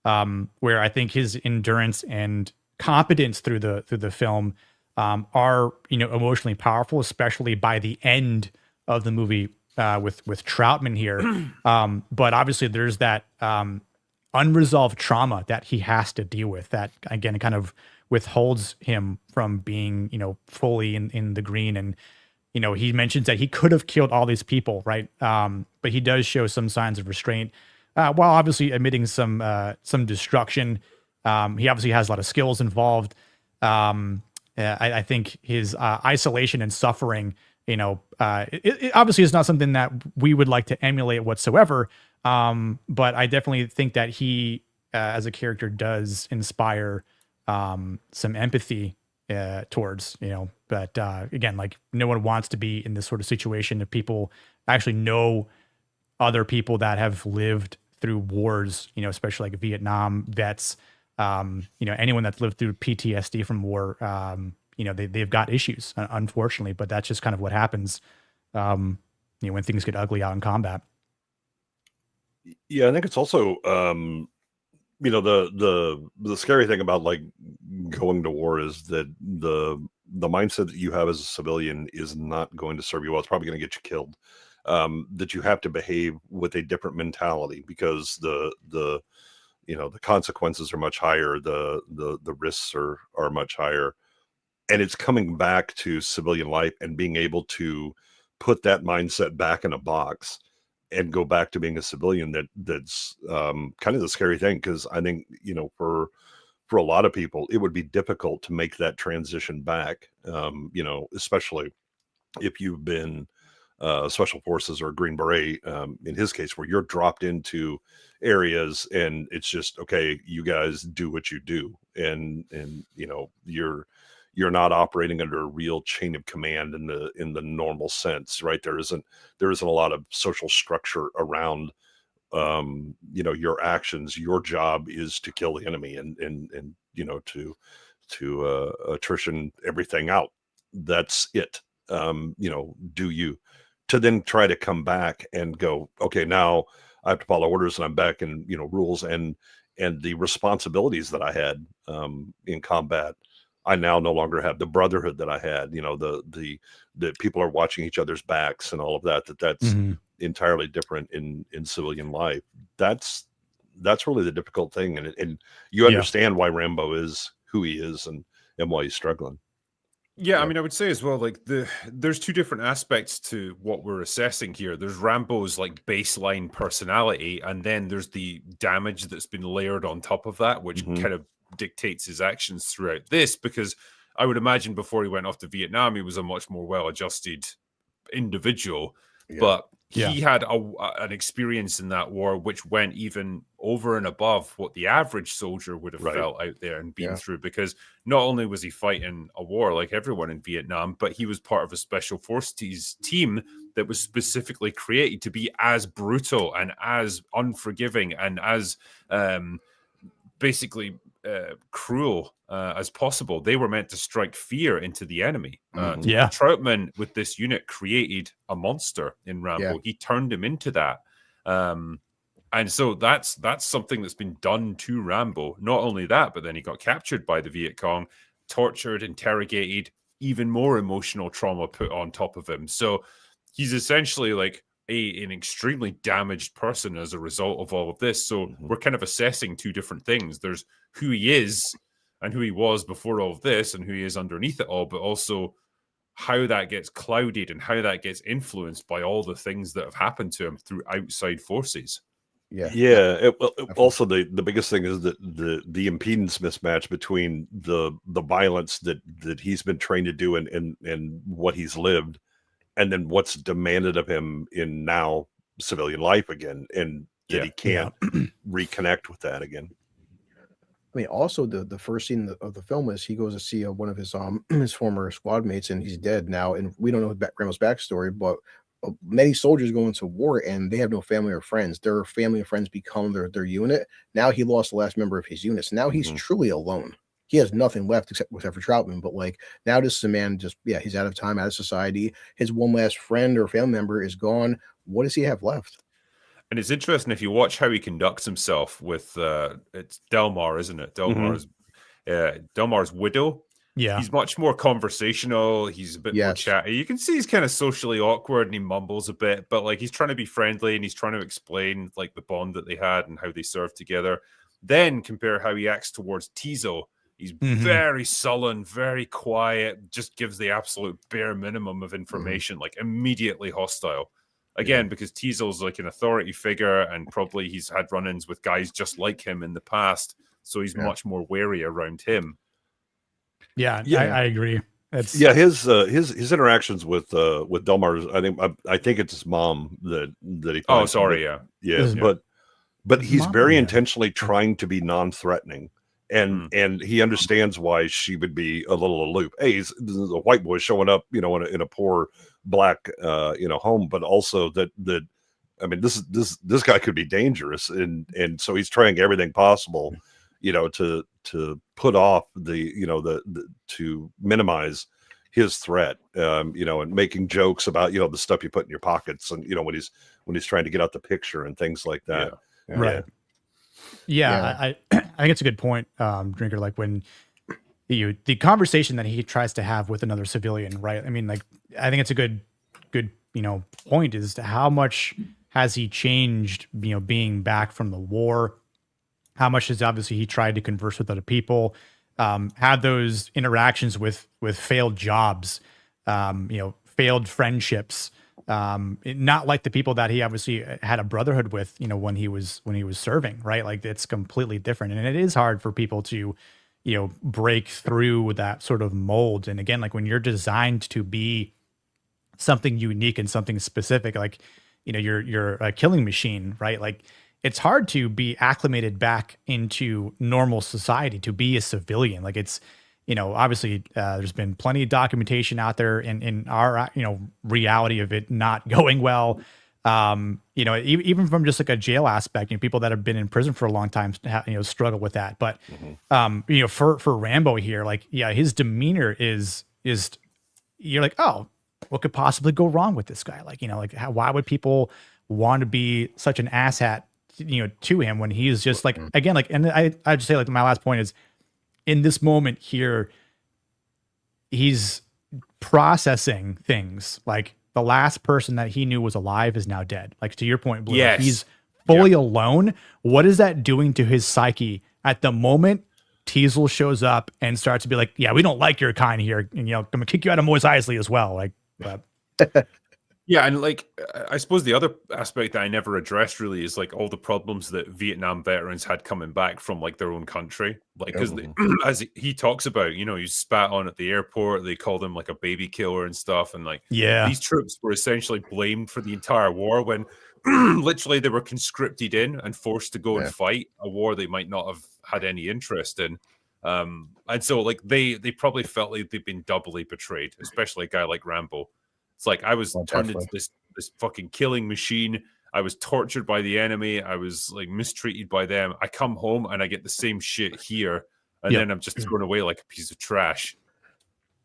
where I think his endurance and competence through the film are emotionally powerful, especially by the end of the movie with Troutman here. But obviously there's that unresolved trauma that he has to deal with that, again, kind of withholds him from being fully in the green. And he mentions that he could have killed all these people, right? But he does show some signs of restraint, while obviously admitting some destruction. He obviously has a lot of skills involved. I think his isolation and suffering, it obviously is not something that we would like to emulate whatsoever. But I definitely think that he, as a character, does inspire some empathy towards, but again, no one wants to be in this sort of situation. If people actually know other people that have lived through wars, especially Vietnam vets, anyone that's lived through PTSD from war, they've got issues, unfortunately, but that's just kind of what happens, when things get ugly out in combat. Yeah, I think it's also, the scary thing about going to war is that the mindset that you have as a civilian is not going to serve you well. It's probably going to get you killed. That you have to behave with a different mentality because the consequences are much higher, the risks are much higher, and it's coming back to civilian life and being able to put that mindset back in a box and go back to being a civilian. That's kind of the scary thing, because I think for a lot of people it would be difficult to make that transition back, especially if you've been special forces or Green Beret, in his case, where you're dropped into areas and it's just, okay, you guys do what you do. And you're not operating under a real chain of command in the normal sense, right? There isn't a lot of social structure around, your actions. Your job is to kill the enemy and to attrition everything out. That's it. Do you, to then try to come back and go, okay, now I have to follow orders and I'm back in, rules and the responsibilities that I had in combat. I now no longer have the brotherhood that I had, the people are watching each other's backs and all of that, that's entirely different in civilian life. That's really the difficult thing. And you understand why Rambo is who he is and why he's struggling. Yeah, I mean, I would say as well, there's two different aspects to what we're assessing here. There's Rambo's baseline personality, and then there's the damage that's been layered on top of that, which kind of dictates his actions throughout this. Because I would imagine before he went off to Vietnam, he was a much more well-adjusted individual, but he had an experience in that war which went even over and above what the average soldier would have felt out there and been through, because not only was he fighting a war like everyone in Vietnam, but he was part of a special forces team that was specifically created to be as brutal and as unforgiving and as basically cruel as possible. They were meant to strike fear into the enemy. Yeah. Troutman with this unit created a monster in Rambo. Yeah. He turned him into that. And so that's something that's been done to Rambo. Not only that, but then he got captured by the Viet Cong, tortured, interrogated, even more emotional trauma put on top of him. So he's essentially like an extremely damaged person as a result of all of this. So we're kind of assessing two different things. There's who he is and who he was before all of this and who he is underneath it all, but also how that gets clouded and how that gets influenced by all the things that have happened to him through outside forces. Also, the biggest thing is that the impedance mismatch between the violence that he's been trained to do and what he's lived, and then what's demanded of him in now civilian life again, and that he can't reconnect with that again. I mean, also the first scene of the film is he goes to see one of his his former squad mates, and he's dead now, and we don't know Rambo's backstory, but many soldiers go into war and they have no family or friends. Their family and friends become their unit. Now he lost the last member of his unit, so now he's truly alone. He has nothing left except for Troutman. But like now, this is a man he's out of time, out of society. His one last friend or family member is gone. What does he have left? And it's interesting if you watch how he conducts himself with it's Delmar, isn't it? Delmar's widow. Yeah, he's much more conversational. He's a bit more chatty. You can see he's kind of socially awkward and he mumbles a bit, but like he's trying to be friendly and he's trying to explain like the bond that they had and how they served together. Then compare how he acts towards Tizo. He's very sullen, very quiet, just gives the absolute bare minimum of information, like immediately hostile. Again, because Tizo's like an authority figure and probably he's had run-ins with guys just like him in the past. So he's much more wary around him. Yeah, I agree. His interactions with Delmar's, I think it's his mom that he. Oh, sorry, but he's very intentionally trying to be non-threatening, and he understands why she would be a little aloof. Hey, he's a white boy showing up, in a poor black home, but also that I mean, this guy could be dangerous, and so he's trying everything possible, to put off to minimize his threat, and making jokes about, the stuff you put in your pockets and, when he's trying to get out the picture and things like that. Right. Yeah. I think it's a good point, Drinker, like when the conversation that he tries to have with another civilian, right? I mean, like, I think it's a good, point is to how much has he changed, being back from the war. How much has obviously he tried to converse with other people, had those interactions with failed jobs, failed friendships, not like the people that he obviously had a brotherhood with, when he was serving, right? Like it's completely different. And it is hard for people to, break through that sort of mold. And again, like when you're designed to be something unique and something specific, like, you're a killing machine, right? Like, it's hard to be acclimated back into normal society, to be a civilian. Like it's, obviously there's been plenty of documentation out there in our, reality of it not going well. Even from just like a jail aspect, people that have been in prison for a long time, struggle with that. But, for Rambo here, like, his demeanor is you're like, oh, what could possibly go wrong with this guy? Like, why would people want to be such an asshat, to him when he is just like, again, like, and I just say, like, my last point is in this moment here, he's processing things like the last person that he knew was alive is now dead. Like, to your point, Blue, he's fully alone. What is that doing to his psyche at the moment Teasel shows up and starts to be like, yeah, we don't like your kind here. And, I'm gonna kick you out of Mos Eisley as well. Like, yeah, and like I suppose the other aspect that I never addressed really is like all the problems that Vietnam veterans had coming back from like their own country. Like, because as he talks about, he spat on at the airport, they called him like a baby killer and stuff, and like these troops were essentially blamed for the entire war when literally they were conscripted in and forced to go and fight a war they might not have had any interest in. And so like they probably felt like they've been doubly betrayed, especially a guy like Rambo. It's like I was turned into this fucking killing machine. I was tortured by the enemy. I was like mistreated by them. I come home and I get the same shit here. and then I'm just thrown away like a piece of trash.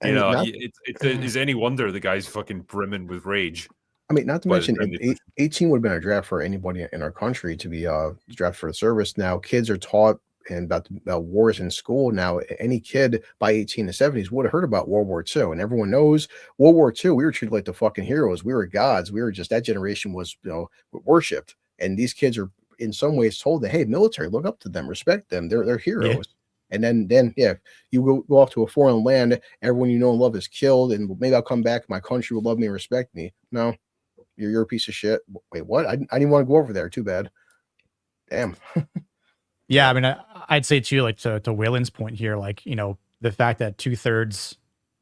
You And know, not, is any wonder the guy's fucking brimming with rage. I mean, not to By the mention, time they push 18 would have been a draft for anybody in our country to be drafted for the service. Now, kids are taught about wars in school. Now, any kid by 18 to 70s would have heard about World War II, and everyone knows World War II. We were treated like the fucking heroes. We were gods. We were just that generation was worshipped. And these kids are in some ways told that, hey, military, look up to them, respect them. They're heroes. And then you go off to a foreign land, everyone you know and love is killed, and maybe I'll come back, my country will love me and respect me. No, you're a piece of shit. Wait, what? I didn't want to go over there. Too bad. Damn. Yeah, I mean, I'd say too, like to Waylon's point here, like, the fact that 2/3,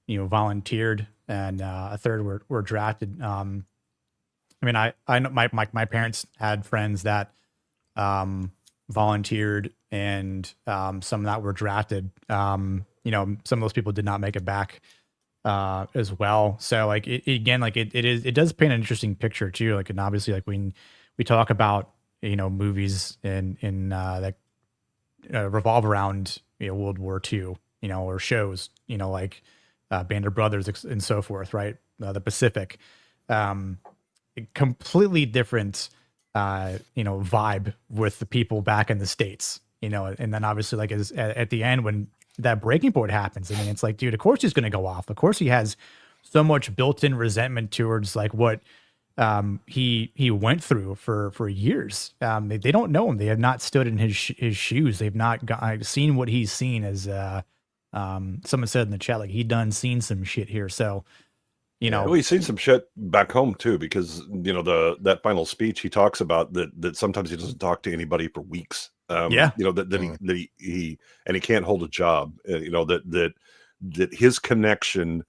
volunteered and a third were drafted. I mean, I know my parents had friends that volunteered and some that were drafted. Some of those people did not make it back as well. So like it does paint an interesting picture too. Like, and obviously like when we talk about movies in that revolve around World War II, or shows like Band of Brothers and so forth, right? The Pacific, completely different vibe with the people back in the States, and then obviously like at the end when that breaking point happens, I mean, it's like, dude, of course he's going to go off. Of course he has so much built-in resentment towards like what he went through for years. They don't know him. They have not stood in his shoes. They've not seen what he's seen. As someone said in the chat, like he done seen some shit here. So, well, he's seen some shit back home too, because that final speech he talks about that sometimes he doesn't talk to anybody for weeks. That he can't hold a job. That his connection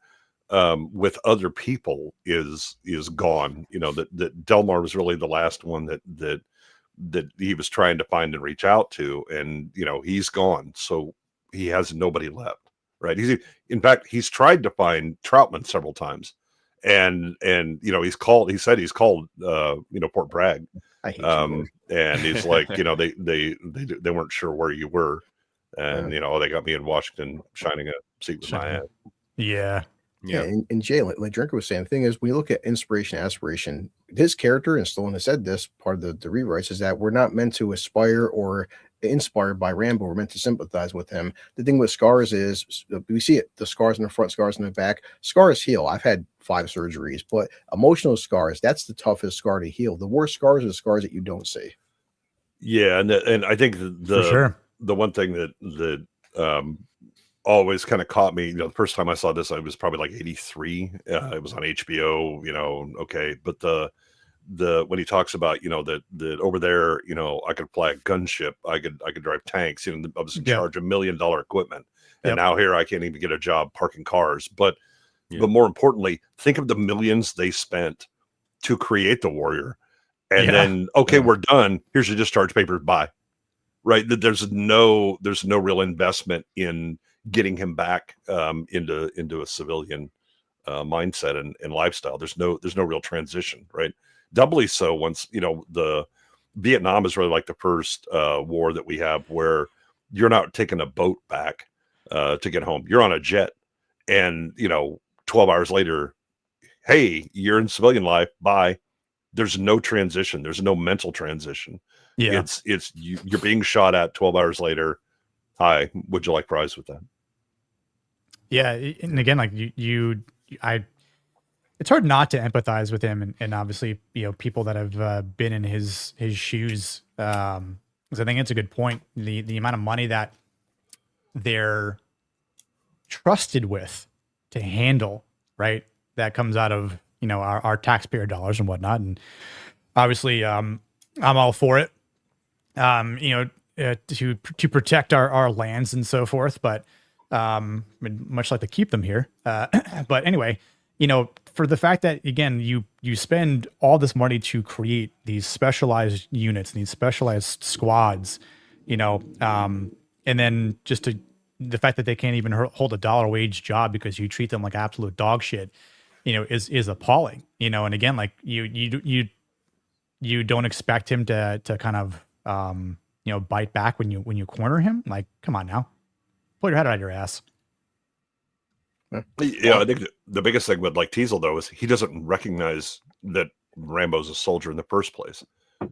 with other people is gone. That Delmar was really the last one that he was trying to find and reach out to, and he's gone, so he has nobody left. Right? He's tried to find Troutman several times, and he said he's called Port Bragg. I hate you, and he's like, they weren't sure where you were, and they got me in Washington shining a seat with my hand. Yeah. And Jay, like Drinker was saying, the thing is, when you look at inspiration, aspiration, his character, and Stallone has said this, part of the rewrites, is that we're not meant to aspire or inspired by Rambo. We're meant to sympathize with him. The thing with scars is, we see it, the scars in the front, scars in the back. Scars heal. I've had 5 surgeries, but emotional scars, that's the toughest scar to heal. The worst scars are the scars that you don't see. Yeah, and I think the one thing that always kind of caught me, the first time I saw this, I was probably like 83. It was on HBO, okay. But the when he talks about, that over there, I could fly a gunship, I could drive tanks, I was in charge of $1 million equipment. And now here I can't even get a job parking cars. But more importantly, think of the millions they spent to create the Warrior. And then, we're done. Here's your discharge papers. Bye. Right. There's no real investment in getting him back into a civilian mindset and lifestyle. There's no real transition, right? Doubly so once the Vietnam is really like the first war that we have where you're not taking a boat back to get home. You're on a jet, and 12 hours later, hey, you're in civilian life. Bye. There's no transition. There's no mental transition. Yeah, it's you're being shot at 12 hours later. Hi, would you like fries with that? Yeah, and again, like it's hard not to empathize with him, and obviously, people that have been in his shoes. Because I think it's a good point. The amount of money that they're trusted with to handle, right? That comes out of our taxpayer dollars and whatnot, and obviously, I'm all for it. To protect our lands and so forth, but much like to keep them here. But anyway, for the fact that, again, you spend all this money to create these specialized units, these specialized squads, and then just the fact that they can't even hold a dollar wage job because you treat them like absolute dog shit, is appalling. And again, like you don't expect him to kind of bite back when you corner him. Like, come on now. pull your head out of your ass. Yeah, I think the biggest thing with like Teasel though is he doesn't recognize that Rambo's a soldier in the first place,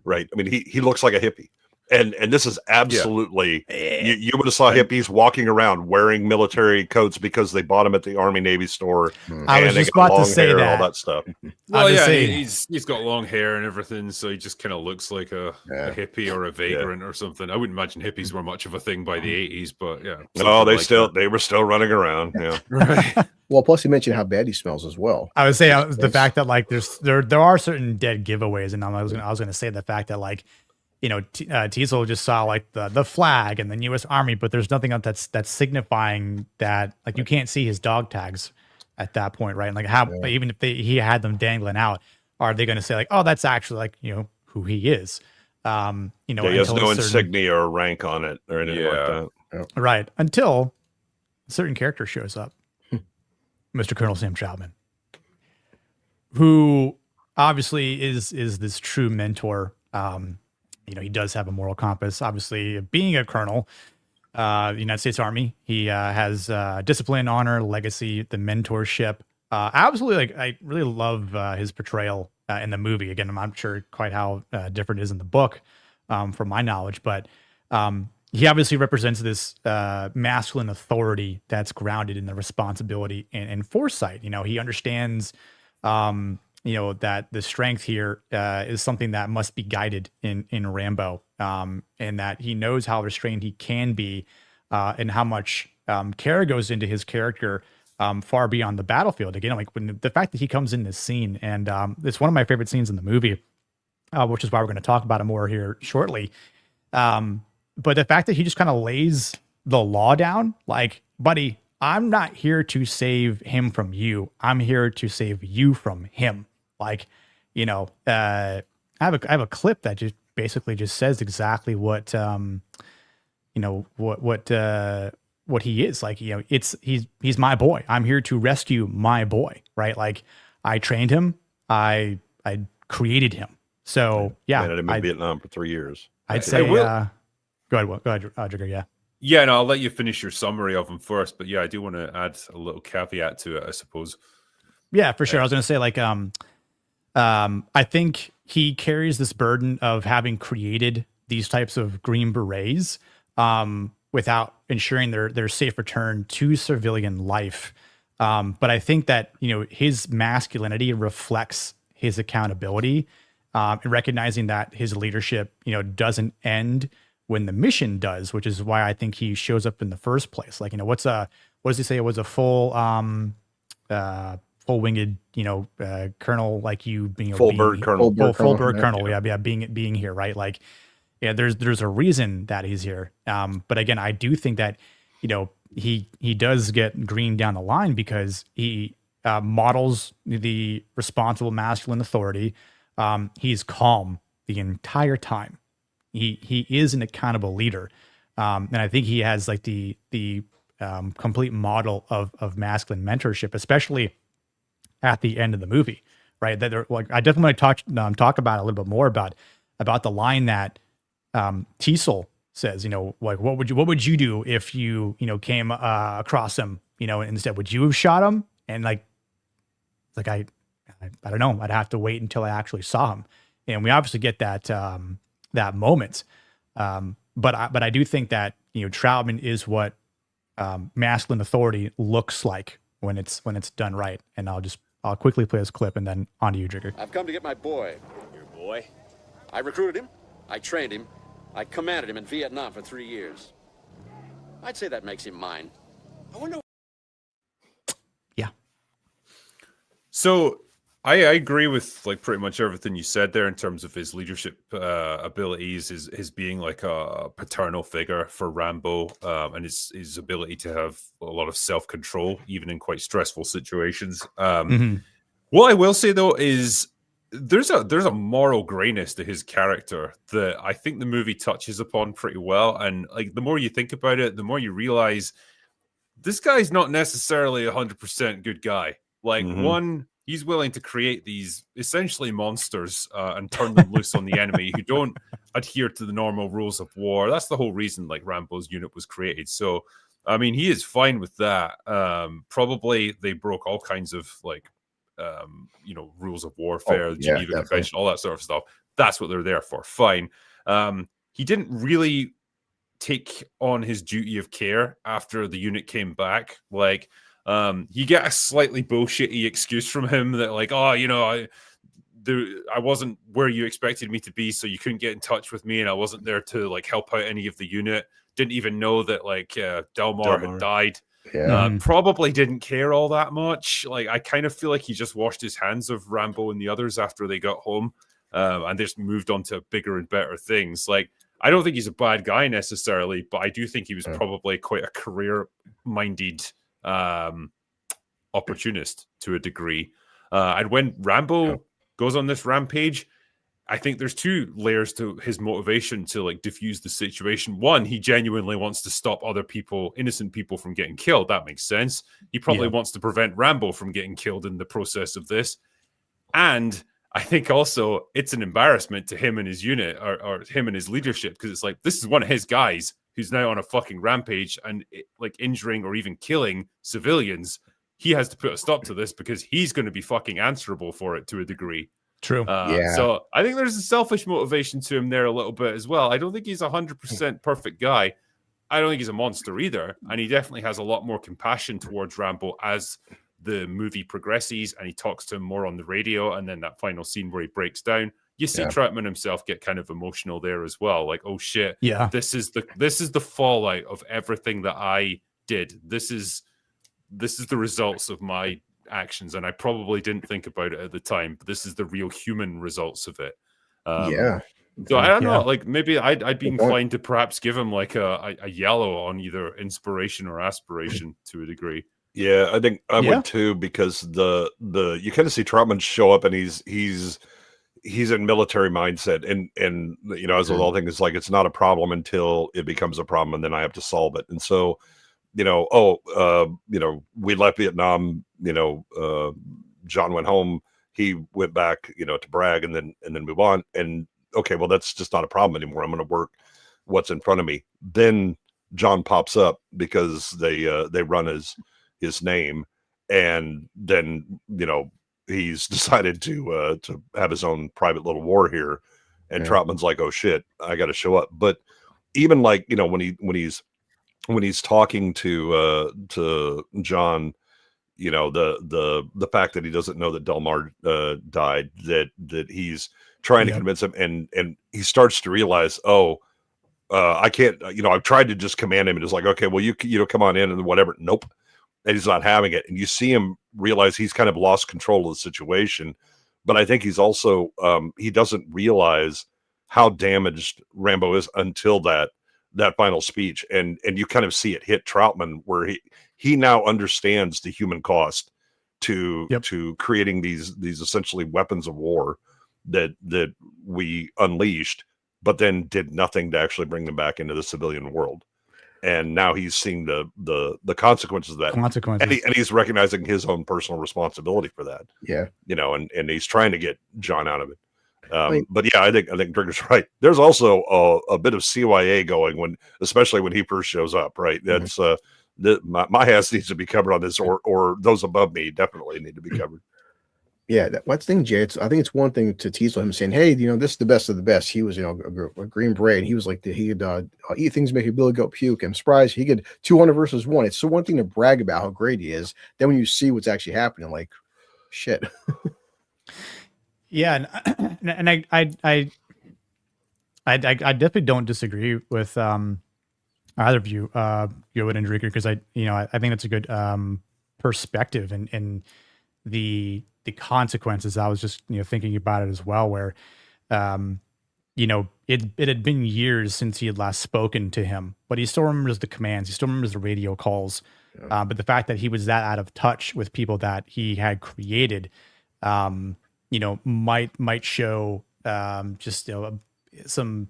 right? I mean, he looks like a hippie, and this is absolutely you would have saw hippies walking around wearing military coats because they bought them at the Army Navy store. I was just about to say that. All that stuff. Well, yeah, he's got long hair and everything, so he just kind of looks like a hippie or a vagrant or something. I wouldn't imagine hippies were much of a thing by the 80s, but yeah. No, they were still running around. Yeah, right. Well, plus you mentioned how bad he smells as well. I would say the fact that like there are certain dead giveaways, and I was gonna say the fact that like, you know, Teasel just saw like the flag and the U.S. Army, but there's nothing else that's signifying that, like, you can't see his dog tags at that point, right? And like how even if he had them dangling out, are they going to say like, oh, that's actually like, you know, who he is? You know, he has no insignia or rank on it or anything like that. Right, until a certain character shows up, Mr. Colonel Sam Troutman, who obviously is this true mentor. You know, he does have a moral compass. Obviously, being a colonel, the United States Army, he has discipline, honor, legacy, the mentorship. Absolutely, like, I really love his portrayal in the movie. Again, I'm not sure quite how different it is in the book, from my knowledge, but he obviously represents this masculine authority that's grounded in the responsibility and foresight. You know, he understands, you know, that the strength here is something that must be guided in Rambo, and that he knows how restrained he can be, and how much care goes into his character far beyond the battlefield. Again, like when the fact that he comes in this scene, and it's one of my favorite scenes in the movie, which is why we're going to talk about it more here shortly. But the fact that he just kind of lays the law down, like, buddy, I'm not here to save him from you. I'm here to save you from him. Like, you know, I have a clip that just basically just says exactly what, you know, what he is. Like, you know, he's my boy. I'm here to rescue my boy, right? Like, I trained him. I created him. So yeah, I've been in Vietnam for 3 years. I'd say, go ahead, Jigger. Yeah. Yeah, no, I'll let you finish your summary of him first, but yeah, I do want to add a little caveat to it, I suppose. Yeah, for sure. I was going to say, like, I think he carries this burden of having created these types of Green Berets, without ensuring their safe return to civilian life. But I think that, you know, his masculinity reflects his accountability, and recognizing that his leadership, you know, doesn't end when the mission does, which is why I think he shows up in the first place. Like, you know, what does he say? It was a full winged, you know, colonel, like you being full bird colonel, yeah, being here, right? Like, yeah, there's a reason that he's here. But again, I do think that, you know, he does get green down the line because he models the responsible masculine authority. He's calm the entire time. He is an accountable leader, and I think he has like the complete model of masculine mentorship, especially at the end of the movie, right? That they're like, I definitely want to talk about a little bit more about the line that Teasel says. You know, like, what would you do if you came across him? You know, instead, would you have shot him? And like I don't know. I'd have to wait until I actually saw him, and we obviously get that moment. But I do think that, you know, Troutman is what masculine authority looks like when it's done right. And I'll quickly play this clip and then on to you, Jigger. I've come to get my boy. Your boy? I recruited him. I trained him. I commanded him in Vietnam for 3 years. I'd say that makes him mine. I wonder. Yeah. So I agree with like pretty much everything you said there in terms of his leadership abilities, his being like a paternal figure for Rambo, and his ability to have a lot of self-control, even in quite stressful situations. What I will say though is there's a moral grayness to his character that I think the movie touches upon pretty well. And like the more you think about it, the more you realize this guy's not necessarily 100% good guy. Like one, he's willing to create these essentially monsters and turn them loose on the enemy who don't adhere to the normal rules of war. That's the whole reason like Rambo's unit was created. So I mean, he is fine with that. Probably they broke all kinds of like, rules of warfare, Oh, yeah, Geneva definitely. Convention, all that sort of stuff. That's what they're there for. Fine. He didn't really take on his duty of care after the unit came back. Like, you get a slightly bullshitty excuse from him that like, oh, I wasn't where you expected me to be, so you couldn't get in touch with me, and I wasn't there to like help out any of the unit. Didn't even know that like Delmar had died. Yeah. Probably didn't care all that much. Like, I kind of feel like he just washed his hands of Rambo and the others after they got home, and just moved on to bigger and better things. Like, I don't think he's a bad guy necessarily, but I do think he was probably quite a career-minded opportunist to a degree. And when Rambo goes on this rampage, I think there's two layers to his motivation to like diffuse the situation. One, he genuinely wants to stop other people, innocent people, from getting killed. That makes sense. He probably wants to prevent Rambo from getting killed in the process of this. And I think also it's an embarrassment to him and his unit, or him and his leadership, because it's like, this is one of his guys who's now on a fucking rampage and like injuring or even killing civilians. He has to put a stop to this because he's going to be fucking answerable for it to a degree. True. So I think there's a selfish motivation to him there a little bit as well. I don't think he's 100% perfect guy. I don't think he's a monster either. And he definitely has a lot more compassion towards Rambo as the movie progresses, and he talks to him more on the radio. And then that final scene where he breaks down, you see Troutman himself get kind of emotional there as well. Like, oh shit, this is the fallout of everything that I did. This is the results of my actions, and I probably didn't think about it at the time, but this is the real human results of it. So I don't know, like maybe I'd be inclined to perhaps give him like a yellow on either inspiration or aspiration to a degree. Yeah, I think I would too, because the you kind of see Troutman show up and he's in military mindset, and as with all things, it's like it's not a problem until it becomes a problem, and then I have to solve it. And so we left Vietnam, John went home, he went back, to brag and then move on. And okay, well, that's just not a problem anymore. I'm going to work what's in front of me. Then John pops up because they run his name. And then, he's decided to have his own private little war here. And Troutman's like, oh shit, I got to show up. But even like, when he's talking to John, the fact that he doesn't know that Delmar died, that he's trying to convince him, and he starts to realize, I can't, I've tried to just command him, and it's like, okay, well, you come on in and whatever. Nope. And he's not having it. And you see him realize he's kind of lost control of the situation. But I think he's also, he doesn't realize how damaged Rambo is until that final speech, and you kind of see it hit Troutman, where he now understands the human cost to creating these essentially weapons of war that we unleashed, but then did nothing to actually bring them back into the civilian world. And now he's seeing the consequences of that. And he's recognizing his own personal responsibility for that. Yeah. And he's trying to get John out of it. But yeah, I think Drinker's right. There's also a bit of CYA going especially when he first shows up, right? That's my ass needs to be covered on this, or those above me definitely need to be covered. Yeah, that's the thing, Jay. I think it's one thing to tease him saying, "Hey, this is the best of the best." He was, a Green Beret, and he was like, he could eat things, make a Billy Goat puke. I'm surprised he could 200 versus 1. It's so one thing to brag about how great he is. Then when you see what's actually happening, like, shit. Yeah, and I definitely don't disagree with either of you, Yoda and Drinker, because I think that's a good perspective and the consequences. I was just thinking about it as well, where it had been years since he had last spoken to him, but he still remembers the commands, he still remembers the radio calls. But the fact that he was that out of touch with people that he had created, might show just some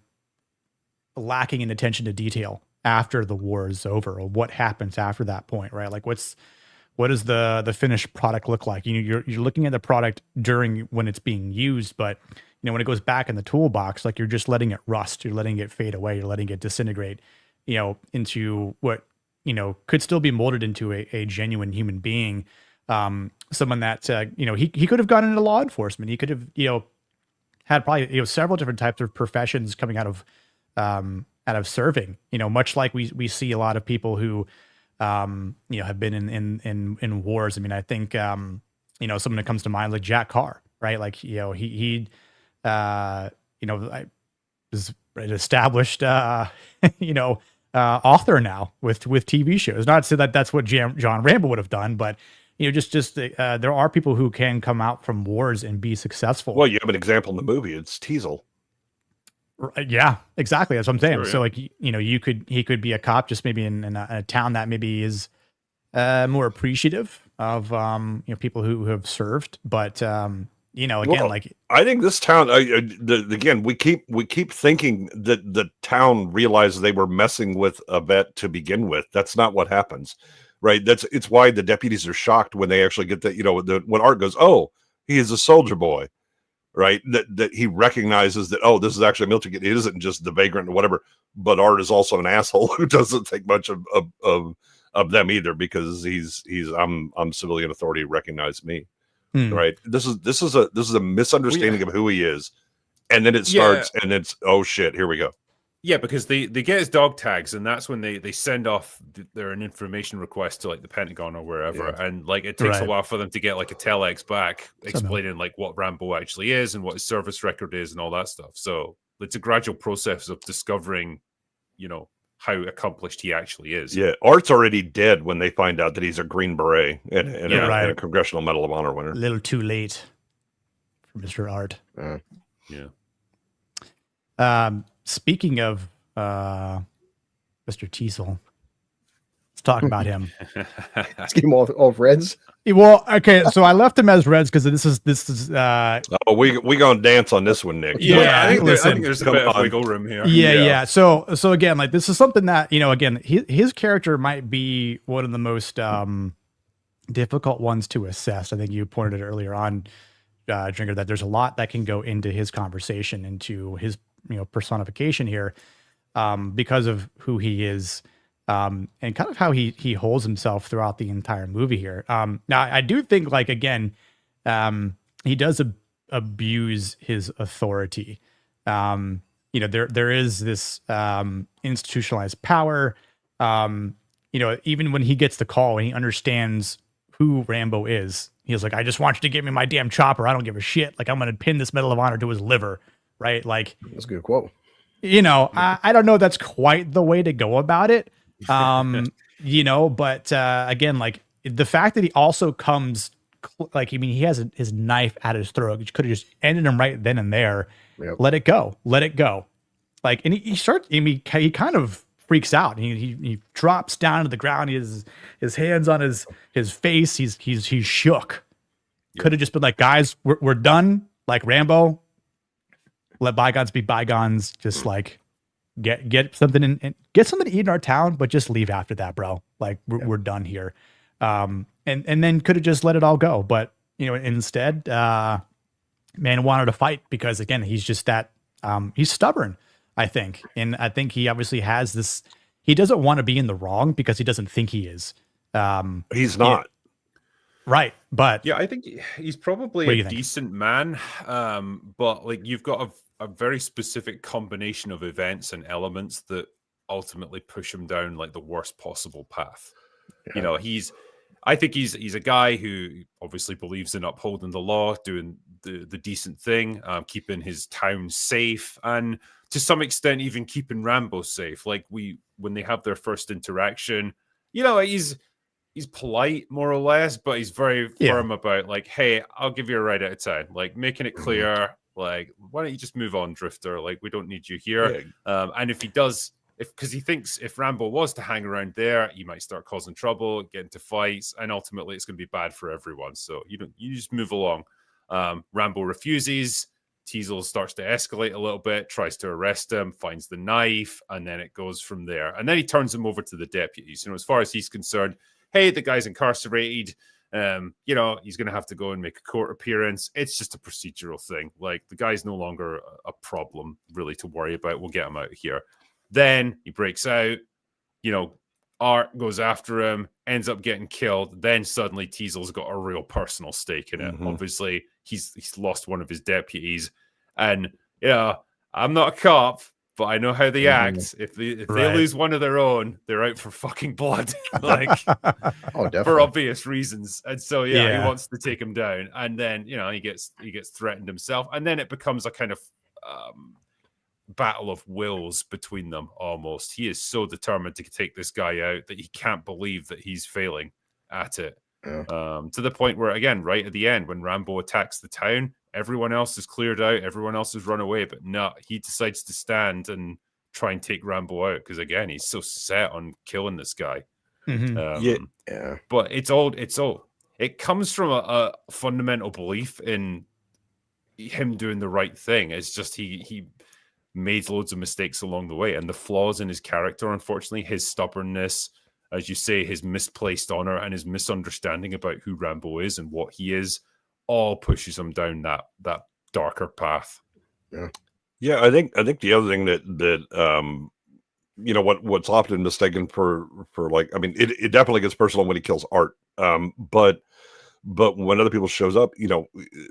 lacking in attention to detail after the war is over, or what happens after that point, right? Like what does the finished product look like? You're looking at the product during when it's being used, but when it goes back in the toolbox, like you're just letting it rust, you're letting it fade away, you're letting it disintegrate, into what could still be molded into a genuine human being. Someone that, he could have gone into law enforcement. He could have, had probably, several different types of professions coming out of serving, much like we see a lot of people who, have been in wars. I mean, I think, someone that comes to mind, like Jack Carr, right? Like, he is an established, author now with TV shows. Not to say that that's what John Rambo would have done, but there are people who can come out from wars and be successful. Well, you have an example in the movie. It's Teasel. Yeah, exactly. That's what I'm saying. Sure, so like, he could be a cop just maybe in a town that maybe is more appreciative of, people who have served. But, again, Well, like, I think this town, again, we keep thinking that the town realized they were messing with a vet to begin with. That's not what happens, right? It's why the deputies are shocked when they actually get that, when Art goes, oh, he is a soldier boy, right? That he recognizes that, oh, this is actually a military kid. It isn't just the vagrant or whatever, but Art is also an asshole who doesn't think much of them either, because I'm civilian authority, recognize me. Right. This is a misunderstanding of who he is. And then it starts and it's, oh shit, here we go. Yeah, because they get his dog tags, and that's when they send off an information request to like the Pentagon or wherever, and like it takes a while for them to get like a telex back explaining like what Rambo actually is and what his service record is and all that stuff. So it's a gradual process of discovering, how accomplished he actually is. Yeah, Art's already dead when they find out that he's a Green Beret and a Congressional Medal of Honor winner. A little too late for Mr. Art. Yeah. Speaking of Mr. Teasel, let's talk about him. Let's get him off Reds. Well, okay, so I left him as Reds because this is. We gonna dance on this one, Nick. Yeah, I think there's a bit of wiggle room here. Yeah. So again, like this is something that again, his character might be one of the most difficult ones to assess. I think you pointed it earlier on, Drinker, that there's a lot that can go into his conversation, into his personification here, because of who he is. And kind of how he holds himself throughout the entire movie here. Now I do think, like, again, he does abuse his authority. There is this institutionalized power. Even when he gets the call and he understands who Rambo is, he's like, I just want you to give me my damn chopper. I don't give a shit. Like, I'm going to pin this Medal of Honor to his liver. Right. Like, that's a good quote. I don't know if that's quite the way to go about it. But again, like the fact that he also comes, he has his knife at his throat. He could have just ended him right then and there. Yep. Let it go. Like, and he starts, he kind of freaks out. He drops down to the ground. He has his hands on his face. He's shook. Yep. Could have just been like, guys, we're done. Like Rambo, let bygones be bygones. Just like, get something and get something to eat in our town, but just leave after that, bro. Like we're done here. And then could have just let it all go. But, instead, man wanted to fight because, again, he's just that, he's stubborn, I think. And I think he obviously has this, he doesn't want to be in the wrong because he doesn't think he is. He's not. Right. But yeah, I think he's probably a decent man. But like, you've got a very specific combination of events and elements that ultimately push him down like the worst possible path. Yeah. I think he's a guy who obviously believes in upholding the law, doing the decent thing, keeping his town safe, and to some extent even keeping Rambo safe. Like when they have their first interaction, he's polite more or less, but he's very firm about like, hey, I'll give you a ride out of town, like making it clear, like, why don't you just move on, Drifter? Like, we don't need you here. Yeah. And if he does, because he thinks if Rambo was to hang around there, he might start causing trouble, get into fights, and ultimately it's going to be bad for everyone. So you just move along. Rambo refuses. Teasel starts to escalate a little bit, tries to arrest him, finds the knife, and then it goes from there. And then he turns him over to the deputies. As far as he's concerned, hey, the guy's incarcerated. He's going to have to go and make a court appearance. It's just a procedural thing. Like, the guy's no longer a problem really to worry about. We'll get him out of here. Then he breaks out, Art goes after him, ends up getting killed. Then suddenly Teasel's got a real personal stake in it. Obviously, he's lost one of his deputies, and I'm not a cop, but I know how they act. If they lose one of their own, they're out for fucking blood, like for obvious reasons. And so he wants to take him down, and then he gets threatened himself, and then it becomes a kind of battle of wills between them. Almost, he is so determined to take this guy out that he can't believe that he's failing at it. To the point where, again, right at the end, when Rambo attacks the town, everyone else is cleared out, everyone else has run away, but no, he decides to stand and try and take Rambo out because, again, he's so set on killing this guy. But it comes from a fundamental belief in him doing the right thing. It's just he made loads of mistakes along the way, and the flaws in his character, unfortunately, his stubbornness, as you say, his misplaced honor and his misunderstanding about who Rambo is and what he is, all pushes him down that darker path. I think the other thing that what's often mistaken for like, I mean, it definitely gets personal when he kills Art, but when other people shows up,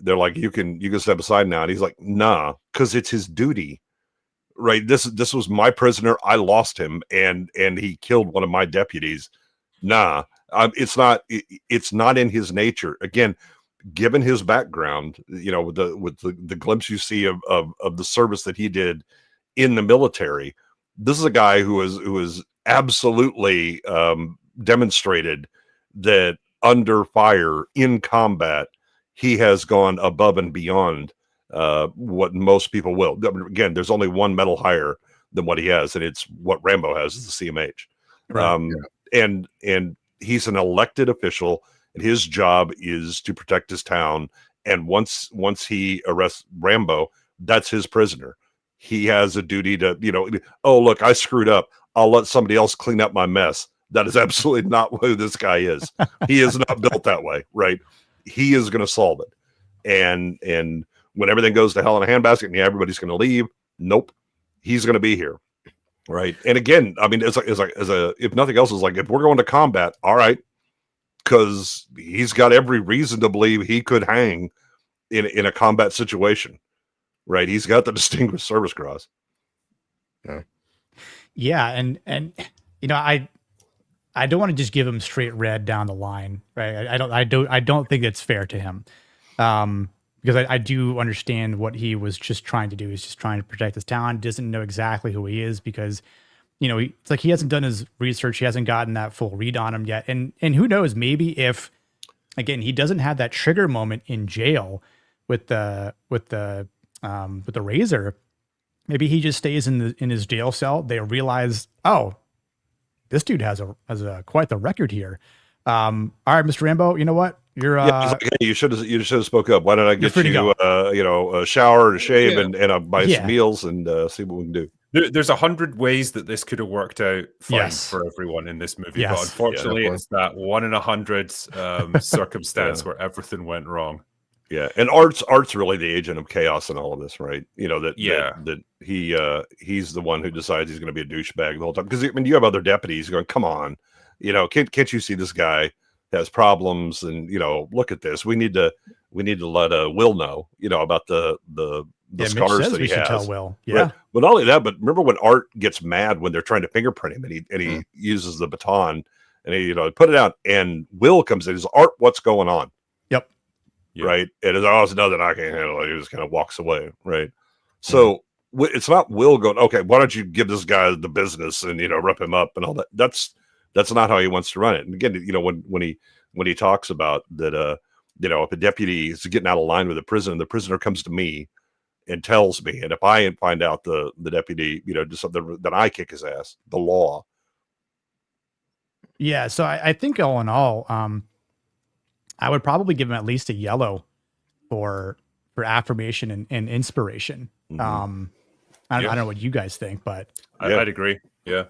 they're like, you can step aside now, and he's like, nah, because it's his duty. Right, this was my prisoner. I lost him, and he killed one of my deputies. Nah, it's not in his nature. Again, given his background, with the glimpse you see of the service that he did in the military, this is a guy who is absolutely demonstrated that under fire in combat, he has gone above and beyond what most people will. Again, there's only one medal higher than what he has, and it's what Rambo has, is the CMH. And he's an elected official, and his job is to protect his town. And once he arrests Rambo, that's his prisoner. He has a duty to, oh, look, I screwed up, I'll let somebody else clean up my mess. That is absolutely not who this guy is. He is not built that way, right? He is going to solve it. And when everything goes to hell in a handbasket and everybody's going to leave, nope, he's going to be here, right? And again, I mean, it's like if nothing else, is like, if we're going to combat, all right, because he's got every reason to believe he could hang in a combat situation, right? He's got the Distinguished Service Cross. Yeah, and I don't want to just give him straight red down the line, right? I don't think it's fair to him. Because I do understand what he was just trying to do. He's just trying to protect his town. Doesn't know exactly who he is because, it's like he hasn't done his research. He hasn't gotten that full read on him yet. And who knows? Maybe if, again, he doesn't have that trigger moment in jail with the razor, maybe he just stays in his jail cell. They realize, oh, this dude has quite the record here. All right, Mr. Rambo, you know what? You're like, hey, you should have spoke up. Why don't I get you a shower and a shave and buy some meals and see what we can do. There's 100 ways that this could have worked out fine for everyone in this movie, but unfortunately, it's that 1 in 100 circumstance where everything went wrong. Yeah, and Art's really the agent of chaos in all of this, right? That he's the one who decides he's going to be a douchebag the whole time. Because I mean, you have other deputies going, "Come on, can't you see this guy has problems? And look at this. We need to let Will know, about the scars that he has." Tell Will. Right? But not only that, but remember when Art gets mad when they're trying to fingerprint him, and he uses the baton, and he put it out, and Will comes in. He's, Art, what's going on? Yep. Right. And it's nothing, I can't handle it. He just kind of walks away. Right. So it's not Will going, okay, why don't you give this guy the business and rip him up and all that. That's not how he wants to run it. And again, when he talks about that, if a deputy is getting out of line with the prisoner comes to me and tells me, and if I find out the deputy, do something, then I kick his ass. The law. Yeah. So I think all in all, I would probably give him at least a yellow for affirmation and inspiration. I don't know what you guys think, but I'd agree. Yeah.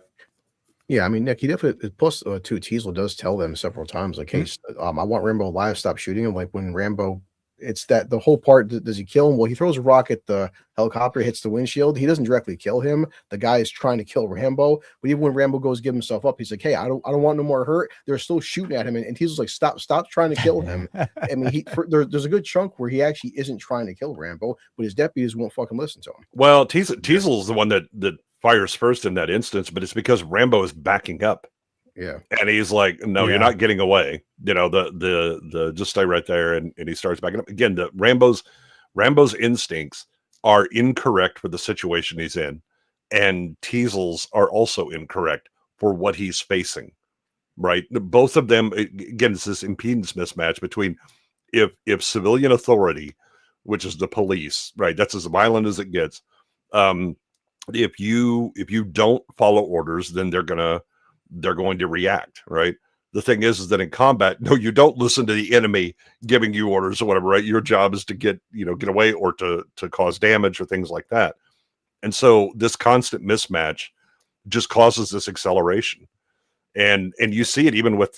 Yeah, I mean, Nick, he definitely, plus Teasel does tell them several times, like, hey, I want Rambo alive, stop shooting him. Like when Rambo It's that the whole part. Does he kill him? Well, he throws a rock at the helicopter, hits the windshield. He doesn't directly kill him. The guy is trying to kill Rambo, but even when Rambo goes to give himself up, he's like, "Hey, I don't want no more hurt." They're still shooting at him, and he's like, "Stop trying to kill him." I mean, there's a good chunk where he actually isn't trying to kill Rambo, but his deputies won't fucking listen to him. Well, Teasel is the one that fires first in that instance, but it's because Rambo is backing up. Yeah. And he's like, "No, you're not getting away." You know, the just stay right there, and he starts backing up. Again, the Rambo's instincts are incorrect for the situation he's in, and Teasel's are also incorrect for what he's facing. Right? Both of them, again, it's this impedance mismatch between if civilian authority, which is the police, right? That's as violent as it gets. If you don't follow orders, then they're going to react, right? The thing is that in combat, no, you don't listen to the enemy giving you orders or whatever, right? Your job is to get away or to cause damage or things like that. And so this constant mismatch just causes this acceleration. And you see it even with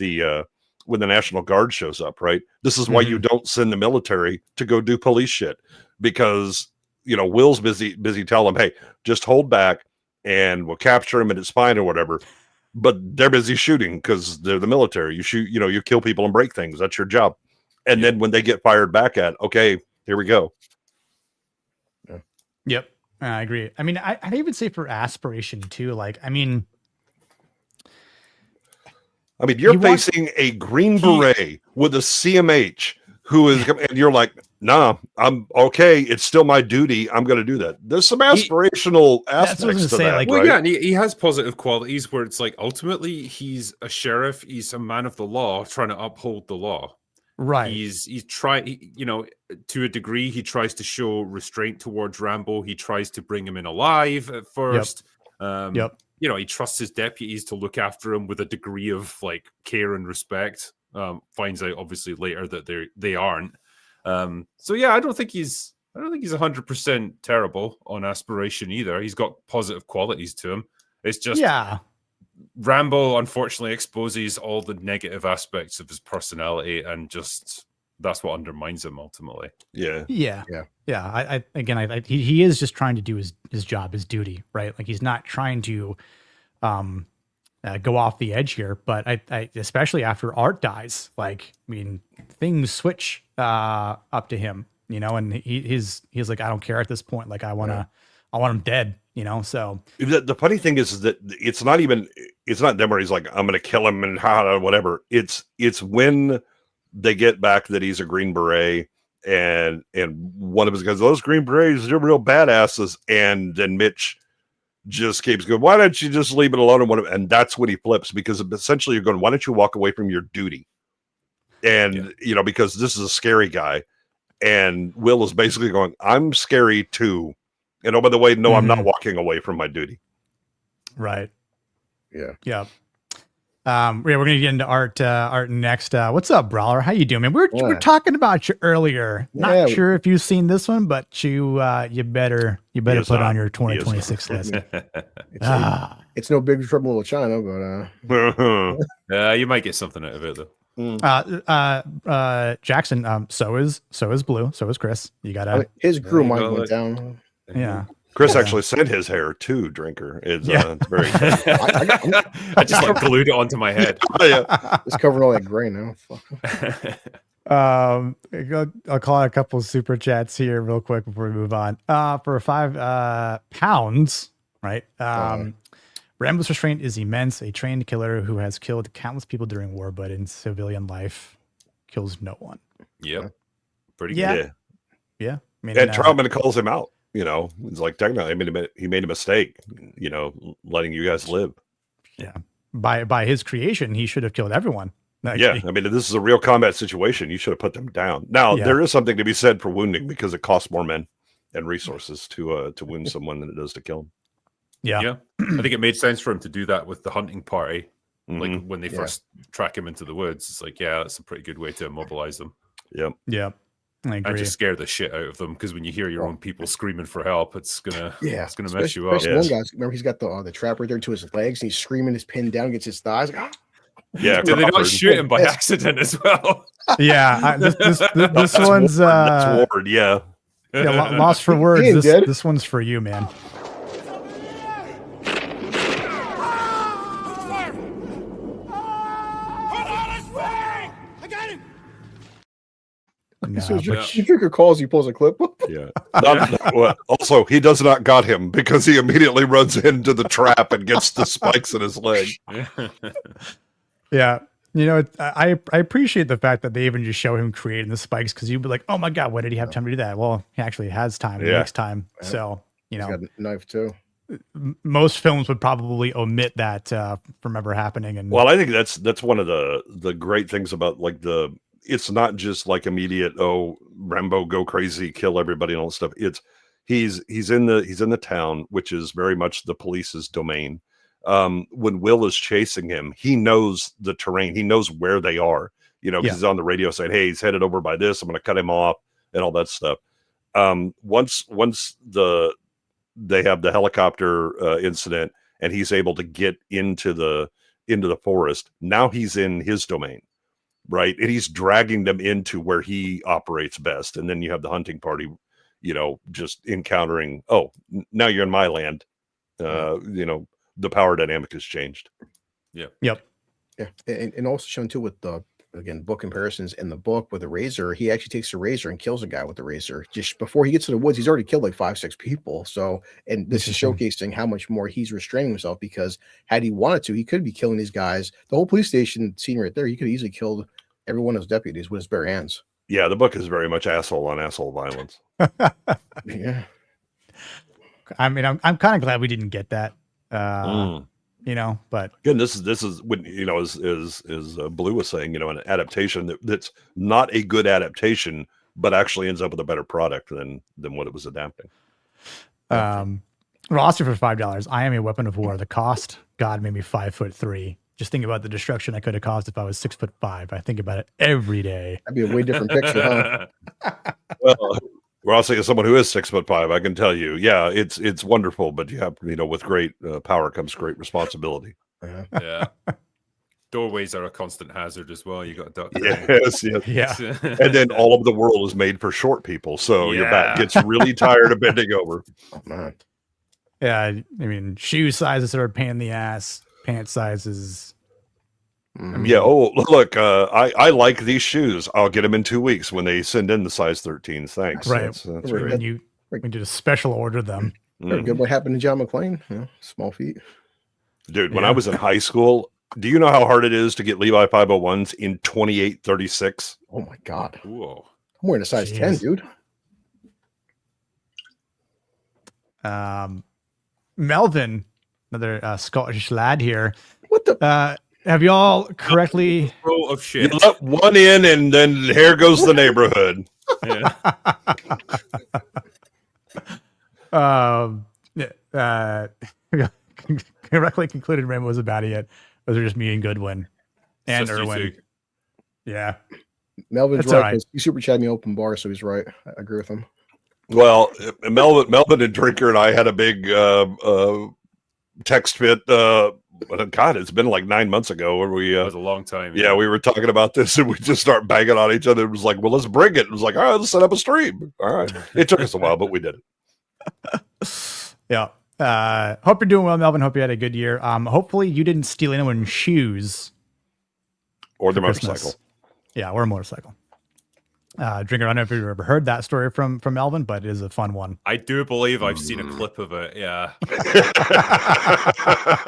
when the National Guard shows up, right? This is why you don't send the military to go do police shit, because Will's busy telling them, "Hey, just hold back and we'll capture him and it's fine," or whatever. But they're busy shooting because they're the military. You shoot, you kill people and break things. That's your job. And then when they get fired back at, okay, here we go. Yeah. Yep. I agree. I mean, I'd even say for aspiration too. Like, I mean, you're facing a Green Beret with a CMH who is, and you're like, "Nah, I'm okay. It's still my duty. I'm going to do that." There's some aspirational aspects to that. Like, well, right? yeah, and he has positive qualities where it's like ultimately he's a sheriff. He's a man of the law trying to uphold the law. Right. He's trying, to a degree, he tries to show restraint towards Rambo. He tries to bring him in alive at first. Yep. He trusts his deputies to look after him with a degree of like care and respect. Finds out obviously later that they aren't. So yeah, I don't think he's 100% terrible on aspiration either. He's got positive qualities to him. It's just Rambo unfortunately exposes all the negative aspects of his personality, and just that's what undermines him ultimately. Yeah. He is just trying to do his job, his duty, right? Like he's not trying to go off the edge here, but I especially after Art dies, like, I mean, things switch up to him, and he's like, "I don't care at this point. Like I want him dead," so the funny thing is that it's not them where he's like, "I'm going to kill him," and whatever. It's when they get back that he's a Green Beret, and one of his guys, "Those Green Berets, they're real badasses," and then Mitch just keeps going, "Why don't you just leave it alone?" And that's when he flips, because essentially you're going, "Why don't you walk away from your duty?" And because this is a scary guy, and Will is basically going, "I'm scary too, and oh, by the way, no, I'm not walking away from my duty." Right. Yeah. We're gonna get into Art next. What's up, Brawler? How you doing, man? We're talking about you earlier. Not sure if you've seen this one, but you better put on your 2026 list. It's no Big Trouble in Little China, but you might get something out of it though. Jackson. So is Blue. So is Chris. You gotta. His crew might went down. Yeah. Chris actually sent his hair to Drinker. It's very. I just like glued it onto my head. It's covering all that gray now. I'll call out a couple of super chats here real quick before we move on. For £5, right? Rambo's restraint is immense. A trained killer who has killed countless people during war, but in civilian life kills no one. Yep. Pretty good. Yeah. I mean, and Troutman calls him out. It's like, technically, he made a mistake, letting you guys live. Yeah. By his creation, he should have killed everyone. Yeah. I mean, this is a real combat situation. You should have put them down. Now, there is something to be said for wounding, because it costs more men and resources to wound someone than it does to kill them. Yeah. I think it made sense for him to do that with the hunting party. Like when they first track him into the woods, it's like, that's a pretty good way to immobilize them. Yep. Yeah. I agree. And just scare the shit out of them, because when you hear your own people screaming for help, it's gonna mess you up. One guy, remember, he's got the trap right there to his legs, and he's screaming, his pinned down, gets his thighs. Like, Yeah, Did they not Crawford. shoot him by accident as well? Yeah, this That's one's Ward. That's Ward, yeah. lost for words. Ian did. This one's for you, man. No, So but- your drinker calls, he pulls a clip. Yeah. Also, he does not got him because he immediately runs into the trap and gets the spikes in his leg. Yeah. You know, I appreciate the fact that they even just show him creating the spikes, because you'd be like, oh my God, when did he have time to do that? Well, he actually has time. He makes time. So, you know, He's got a knife too. Most films would probably omit that from ever happening. And Well, I think that's one of the great things about like it's not just like immediate, oh, Rambo go crazy, kill everybody and all that stuff. It's he's in the town, which is very much the police's domain. When Will is chasing him, he knows the terrain, he knows where they are, you know, because he's on the radio saying, hey, he's headed over by this, I'm gonna cut him off and all that stuff. Once they have the helicopter incident and he's able to get into the forest, now he's in his domain. Right. And he's dragging them into where he operates best. And then you have the hunting party, you know, just encountering, oh, now you're in my land. You know, the power dynamic has changed. Yeah. Yep. Yeah. And also shown too with the, again, book comparisons in the book with the razor, he actually takes the razor and kills a guy with the razor. Just before he gets to the woods, he's already killed like 5-6 people. So, and this is showcasing how much more he's restraining himself, because had he wanted to, he could be killing these guys. The whole police station scene right there, he could have easily killed every one of his deputies with his bare hands. Yeah, the book is very much asshole on asshole violence. Yeah. I mean, I'm kind of glad we didn't get that. You know, but again, this is when, you know, as Blue was saying, you know, an adaptation that's not a good adaptation, but actually ends up with a better product than what it was adapting. Roster for $5. I am a weapon of war. The cost, God made me 5'3". Just think about the destruction I could have caused if I was 6'5". I think about it every day. That'd be a way different picture, huh? Well, Ross, as someone who is 6'5", I can tell you, yeah, it's wonderful, but you have, you know, with great power comes great responsibility. Yeah. Doorways are a constant hazard as well. You got to duck. Yes. Yeah. And then all of the world is made for short people, so your back gets really tired of bending over. Oh, man. Yeah, I mean, shoe sizes are a pain in the ass. Pant sizes. Yeah. Oh, look, I like these shoes. I'll get them in 2 weeks when they send in the size 13s. Thanks. Right. That's When great. you did a special order them. Very good. What happened to John McClane? Yeah, small feet. Dude, when I was in high school, do you know how hard it is to get Levi 501s in 28-36? Oh my God. Whoa. I'm wearing a size 10, dude. Melvin, another Scottish lad here. What the? Have you all correctly? Row of shit. You let one in, and then here goes the neighborhood. Correctly concluded Rambo was a baddie yet. Those are just me and Goodwin and Just you Irwin. two. Yeah. Melvin's That's all right. right. 'Cause He super chatted me open bar, so he's right. I agree with him. Well, Melvin and Drinker and I had a big text fit. God, it's been like 9 months ago where we. That was a long time. Yeah, we were talking about this, and we just start banging on each other. It was like, well, let's bring it. It was like, all right, let's set up a stream. All right. It took us a while, but we did it. Yeah. Hope you're doing well, Melvin. Hope you had a good year. Hopefully you didn't steal anyone's shoes. Or the for Christmas. motorcycle. Yeah, or a motorcycle. Drinker, I don't know if you've ever heard that story from Melvin, but it is a fun one. I do believe I've seen a clip of it. Yeah.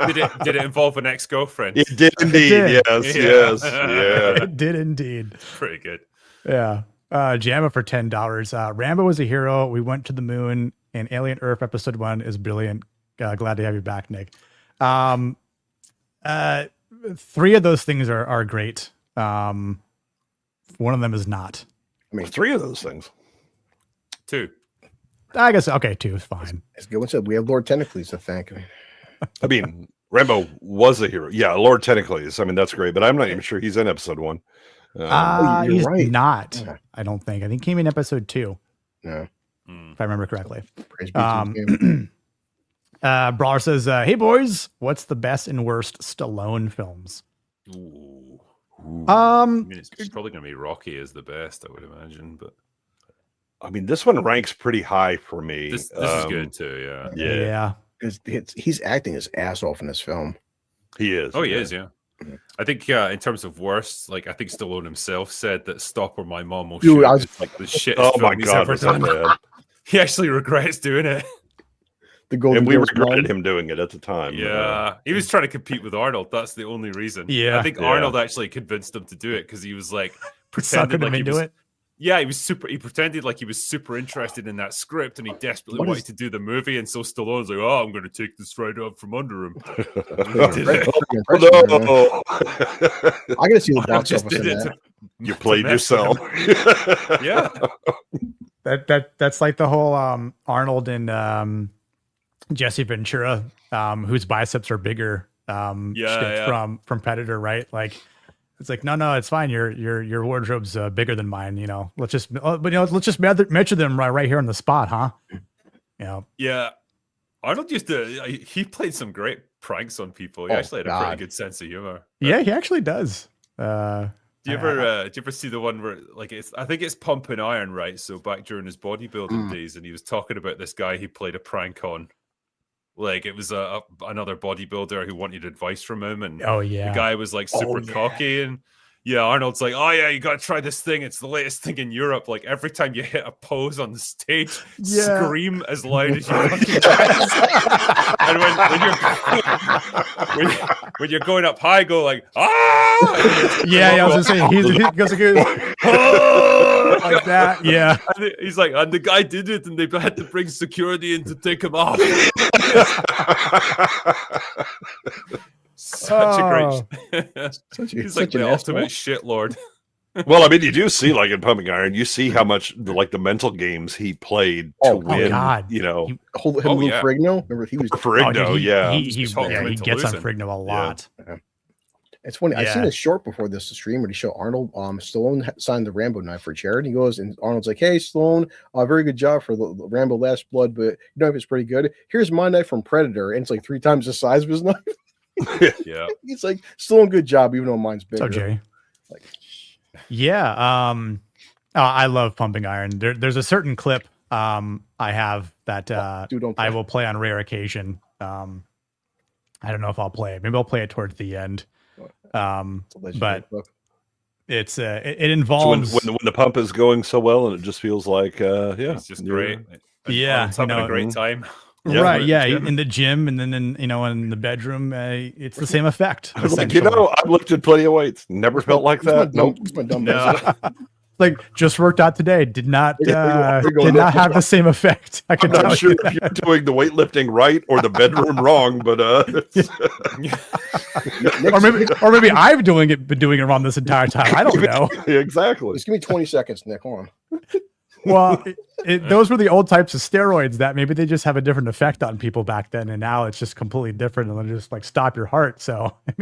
did it involve an ex-girlfriend? It did indeed. It did. Yes. Yeah. It did indeed. Pretty good. Yeah. Jamma for $10. Rambo was a hero. We went to the moon, and Alien Earth episode 1 is brilliant. Glad to have you back, Nick. 3 of those things are great. One of them is not. I mean, 3 of those things. 2. I guess, okay, 2 is fine. As good one said, we have Lord Tentacles to thank. I mean, Rambo was a hero. Yeah, Lord Tentacles. I mean, that's great, but I'm not even sure he's in episode 1. you're He's right. not. Yeah. I don't think. I think he came in episode 2, No. if I remember correctly. Praise be to the game. Brawler says, hey boys, what's the best and worst Stallone films? Ooh. I mean, it's probably going to be Rocky is the best, I would imagine. But I mean, this one ranks pretty high for me. This is good too. Yeah. Because he's acting his ass off in this film. He is. Oh, he is. Yeah. I think in terms of worst, like I think Stallone himself said that "Stop or My Mom Will Shoot" is like the shit. Oh my god, was that bad? He actually regrets doing it. And we regretted him doing it at the time. Yeah, he was trying to compete with Arnold. That's the only reason. Yeah, I think Arnold actually convinced him to do it because he was like pretending like he was. It. Yeah, he pretended like he was super interested in that script and he desperately wanted to do the movie. And so Stallone's like, "Oh, I'm going to take this right up from under him." No. I gotta see the box office in that. You played yourself. Yeah, that's like the whole Arnold and Jesse Ventura, whose biceps are bigger. Shtick from Predator, right? Like. It's like, no, it's fine. Your wardrobe's bigger than mine. You know, let's just measure them right here on the spot, huh? You know. Yeah. Arnold he played some great pranks on people. He actually had a pretty good sense of humor. Yeah, he actually does. Do you ever see the one where like I think it's Pump and Iron, right? So back during his bodybuilding days, and he was talking about this guy he played a prank on. Like it was another bodybuilder who wanted advice from him, and the guy was like super cocky, and Arnold's like, "Oh yeah, you got to try this thing. It's the latest thing in Europe. Like every time you hit a pose on the stage, scream as loud as you fucking can. And when you're going up high, go like ah." I was gonna say he goes like, oh, like that. Yeah, and he's like, and the guy did it, and they had to bring security in to take him off. Such a great. He's like the ultimate shit lord. Well, I mean, you do see like in Pumping Iron, you see how much like the mental games he played to win. God. You know, Ferrigno. Remember he was Ferrigno. He gets on Ferrigno a lot. Yeah. It's funny. I've seen a short before this stream where he showed Arnold. Stallone signed the Rambo knife for charity. He goes and Arnold's like, "Hey, Stallone, very good job for the Rambo Last Blood, but you know if it's pretty good. Here's my knife from Predator, and it's like 3 times the size of his knife." Yeah, he's like, "Stallone, good job, even though mine's bigger." So Jay, I love Pumping Iron. There's a certain clip I have that I will play on rare occasion. I don't know if I'll play it. Maybe I'll play it towards the end. But it's it involves when the pump is going so well, and it just feels like it's just great. It's having a great time. Right, in the gym, and then in the bedroom, it's the same effect. Like, I've lifted plenty of weights, never felt like that. Nope. Like just worked out today, did not have the same effect. I'm not sure if you're doing the weightlifting right or the bedroom wrong, but or maybe I've been doing it wrong this entire time. I don't know. Exactly. Just give me 20 seconds, Nick. Hold on. Well, those were the old types of steroids that maybe they just have a different effect on people back then, and now it's just completely different, and they just like stop your heart. So I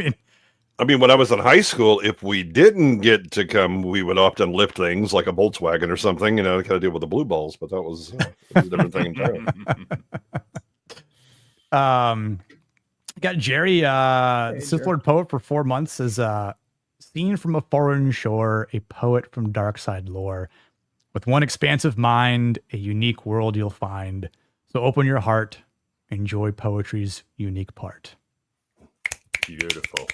mean, when I was in high school, if we didn't get to come, we would often lift things like a Volkswagen or something, kind of deal with the blue balls, but that was a different thing entirely. Got Jerry, Sith Lord poet for 4 months, is seen from a foreign shore, a poet from dark side lore. With one expansive mind, a unique world you'll find. So open your heart, enjoy poetry's unique part. Beautiful.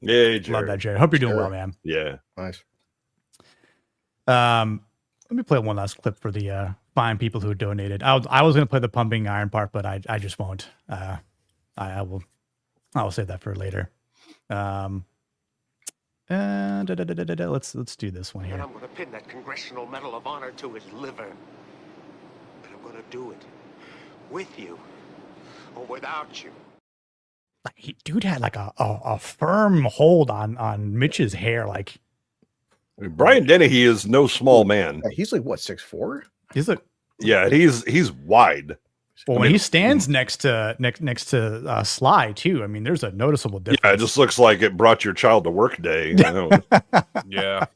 Yeah, Jerry. Love that, Jerry. Hope you're doing well, man. Yeah, nice. Let me play one last clip for the fine people who donated. I was going to play the Pumping Iron part, but I just won't. I'll save that for later. Let's do this one here. And I'm going to pin that Congressional Medal of Honor to his liver. And I'm going to do it with you or without you. Dude had like a firm hold on Mitch's hair. Like Brian Dennehy is no small man. He's like what, 6'4"? He's like he's wide. Well, when he stands next to Sly too, I mean, there's a noticeable difference. Yeah, it just looks like it brought your child to work day. Yeah.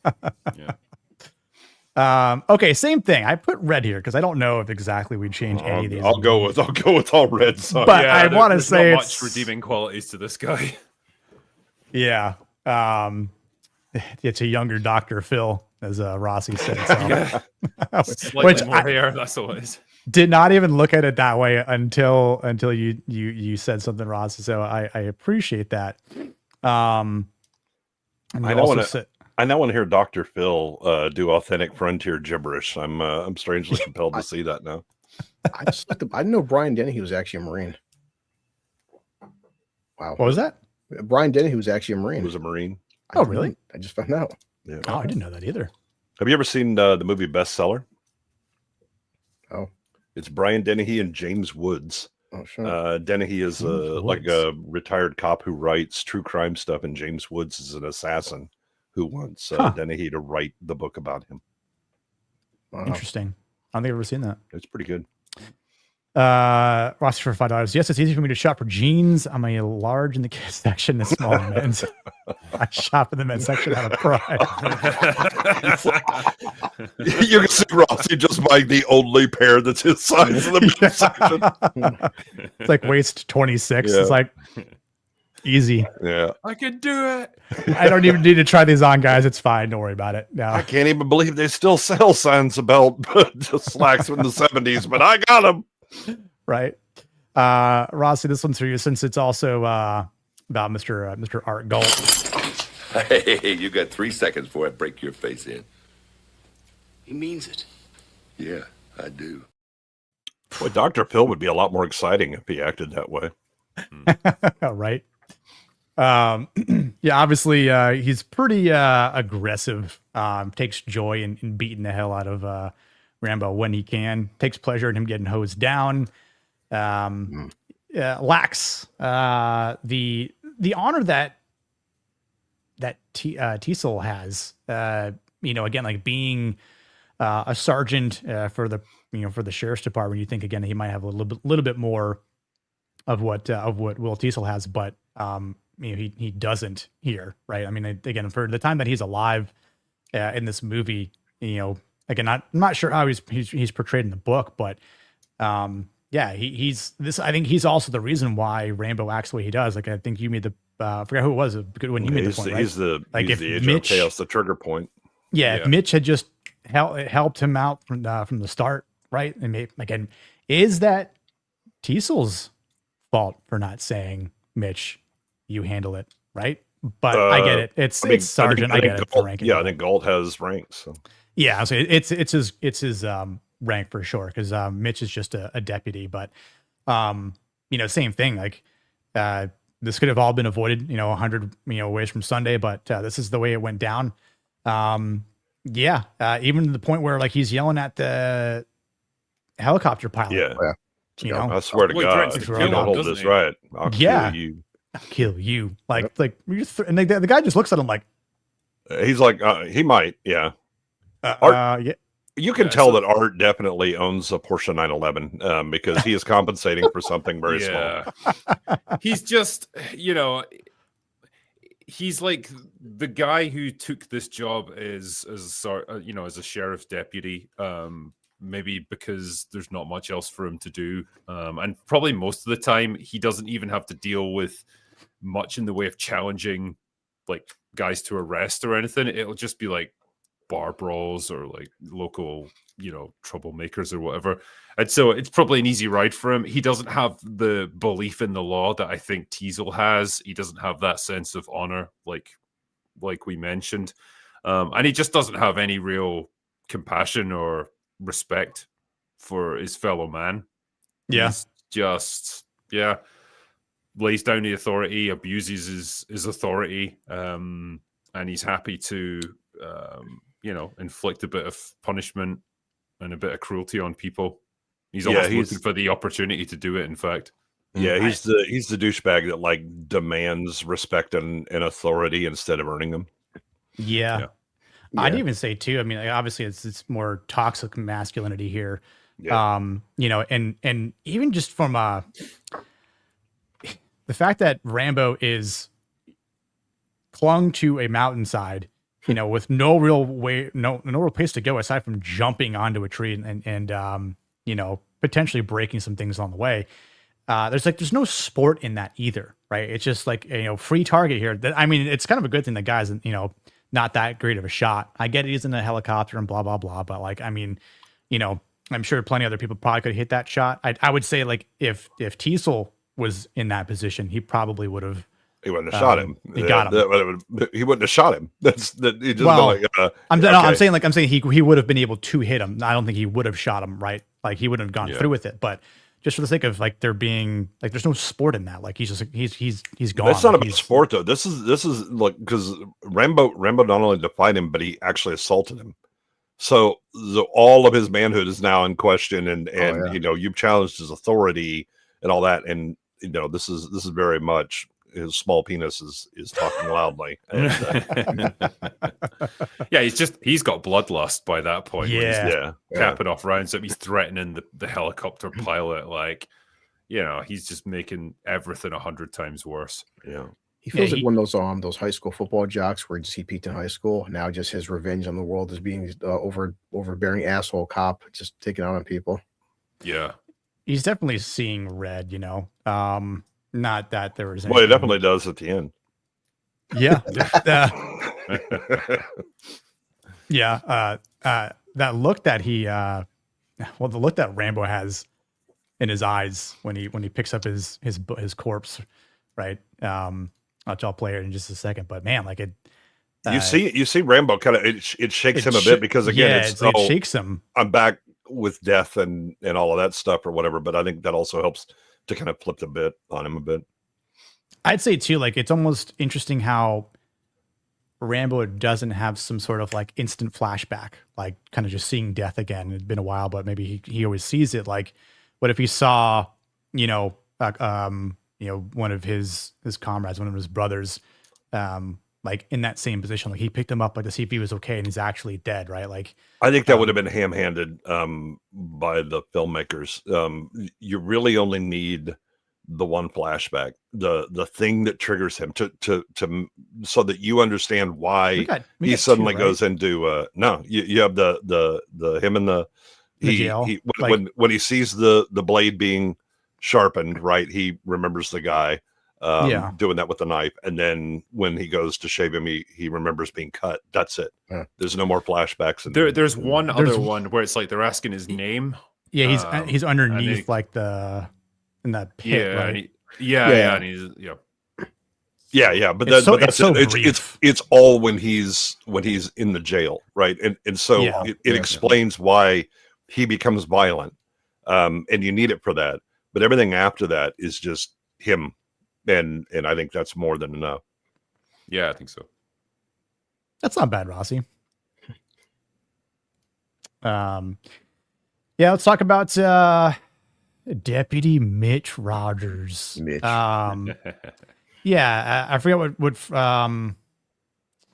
Okay, same thing. I put red here because I don't know if exactly we change any of these. I'll go with all red. But I want to say not much redeeming qualities to this guy. Yeah, It's a younger Dr. Phil, as Rossi said. So. Slightly more hair. That's all it is. Did not even look at it that way until you said something, Rossi. So I appreciate that. And I now want to hear Dr. Phil do authentic frontier gibberish. I'm strangely compelled to see that now. I just looked up, I didn't know Brian Dennehy was actually a Marine. Wow. What was that? Brian Dennehy was actually a Marine. He was a Marine. Oh, really? I just found out. Yeah. Oh, I didn't know that either. Have you ever seen the movie Bestseller? Oh. It's Brian Dennehy and James Woods. Oh, sure. Dennehy is like a retired cop who writes true crime stuff, and James Woods is an assassin who wants Dennehy to write the book about him. Wow. Interesting. I don't think I've ever seen that. It's pretty good. Ross for $5. Yes, it's easy for me to shop for jeans. I'm a large in the kids section and small in men's. I shop in the men's section out of pride. You can see Rossi just buying the only pair that's his size in the men's section. It's like waist 26. Yeah. It's like easy. Yeah. I can do it. I don't even need to try these on, guys. It's fine. Don't worry about it. No. I can't even believe they still sell Sansa just slacks from the 70s, but I got them. Right. Rossi, this one's for you since it's also about Mr. Art Galt. Hey, you got 3 seconds before I break your face in. He means it. Yeah, I do. Boy, Dr. Phil would be a lot more exciting if he acted that way. Right. Yeah, obviously he's pretty aggressive. Takes joy in beating the hell out of Rambo when he can. Takes pleasure in him getting hosed down. Lacks the honor that Teasel has. Again, like being a sergeant for the sheriff's department. You think again he might have a little bit more of what Will Teasel has, but he doesn't here, right? I mean, again, for the time that he's alive in this movie, again, I'm not sure how he's portrayed in the book, but he's this. I think he's also the reason why Rambo acts the way he does. Like I think you made the I forgot who it was when you made the point. Right? He's the agent Mitch, of chaos, the trigger point. Yeah, if Mitch had just helped him out from the start, right? And again, is that Teasel's fault for not saying, Mitch, you handle it, right? But I get it. It's sergeant. I get it. Galt, ranking. I think Galt has ranks. So. Yeah, so it's his rank for sure because Mitch is just a deputy. But same thing. Like this could have all been avoided. 100 ways from Sunday, but this is the way it went down. Even to the point where like he's yelling at the helicopter pilot. Yeah. I swear to God, if you don't hold this right, I'll kill you. I'll kill you. And the guy just looks at him like he's like he might. Yeah. Art, you can tell that Art definitely owns a Porsche 911 because he is compensating for something very small. He's just, he's like the guy who took this job as a sheriff's deputy. Maybe because there's not much else for him to do. And probably most of the time he doesn't even have to deal with much in the way of challenging like guys to arrest or anything. It'll just be like bar brawls or like local, troublemakers or whatever. And so it's probably an easy ride for him. He doesn't have the belief in the law that I think Teasel has. He doesn't have that sense of honor like we mentioned. And he just doesn't have any real compassion or respect for his fellow man. He's just lays down the authority, abuses his authority, and he's happy to inflict a bit of punishment and a bit of cruelty on people. He's almost looking for the opportunity to do it, in fact. Yeah, he's the douchebag that like demands respect and authority instead of earning them. Yeah. I'd even say too, I mean, obviously it's more toxic masculinity here. Yeah. And even just from the fact that Rambo is clung to a mountainside, with no real way, no real place to go aside from jumping onto a tree and potentially breaking some things on the way. there's no sport in that either, right? It's just like, free target here. I mean, it's kind of a good thing that guy's, not that great of a shot. I get he's in a helicopter and blah, blah, blah. But like, I mean, I'm sure plenty of other people probably could hit that shot. I would say like if Teasel was in that position, he probably would have. He wouldn't have shot him. He got him. He wouldn't have shot him. He just I'm saying he would have been able to hit him. I don't think he would have shot him, right? Like he wouldn't have gone through with it. But just for the sake of like there being like there's no sport in that. Like he's gone. That's not about sport though. This is like because Rambo not only defied him, but he actually assaulted him. So all of his manhood is now in question, and you've challenged his authority and all that, and this is very much his small penis is talking loudly. And, yeah, he's got bloodlust by that point. Yeah, he's capping off rounds up. He's threatening the helicopter pilot. Like, he's just making everything 100 times worse. Yeah. He feels like one of those high school football jocks where he peaked in high school. Now just his revenge on the world is being overbearing asshole cop, just taking out on people. Yeah, he's definitely seeing red. Not that there was. Well, he definitely does at the end. Yeah. That look that he, the look that Rambo has in his eyes when he picks up his corpse, right? I'll play it in just a second, but man, like it. You see Rambo kind of it shakes him a bit because again, it shakes him. I'm back with death and all of that stuff or whatever, but I think that also helps to kind of flip the bit on him a bit. I'd say too, like it's almost interesting how Rambo doesn't have some sort of like instant flashback, like kind of just seeing death again. It's been a while, but maybe he always sees it. Like, what if he saw, one of his comrades, one of his brothers, like in that same position, like he picked him up like to see if he was okay, and he's actually dead, right? Like, I think that would have been ham-handed by the filmmakers. You really only need the one flashback, the thing that triggers him to so that you understand why he suddenly goes into you have the him and the jail. When he sees the blade being sharpened, right, he remembers the guy doing that with the knife, and then when he goes to shave him, he remembers being cut. That's it. There's no more flashbacks. There's other one where it's like they're asking his name. Yeah, he's underneath like in that pit, right? And he's but that's so it's all when he's in the jail, right? And so it explains why he becomes violent, and you need it for that. But everything after that is just him, and I think that's more than enough. Yeah, I think so. That's not bad, Rossi. Let's talk about Deputy Mitch Rogers. I forget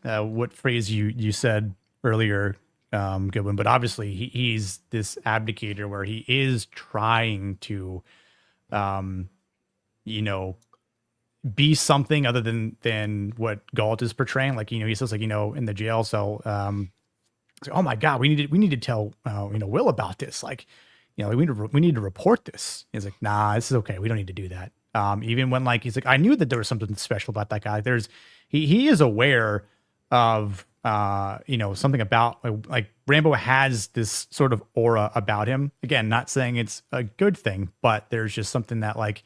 what phrase you said earlier, Goodwin, but obviously he's this abdicator where he is trying to, be something other than what Galt is portraying. Like, he says like, in the jail cell, oh my God, we need to tell, Will about this. Like, we need to report this. He's like, nah, this is okay. We don't need to do that. Even when like, he's like, I knew that there was something special about that guy. He is aware of, something about like Rambo has this sort of aura about him. Again, not saying it's a good thing, but there's just something that like,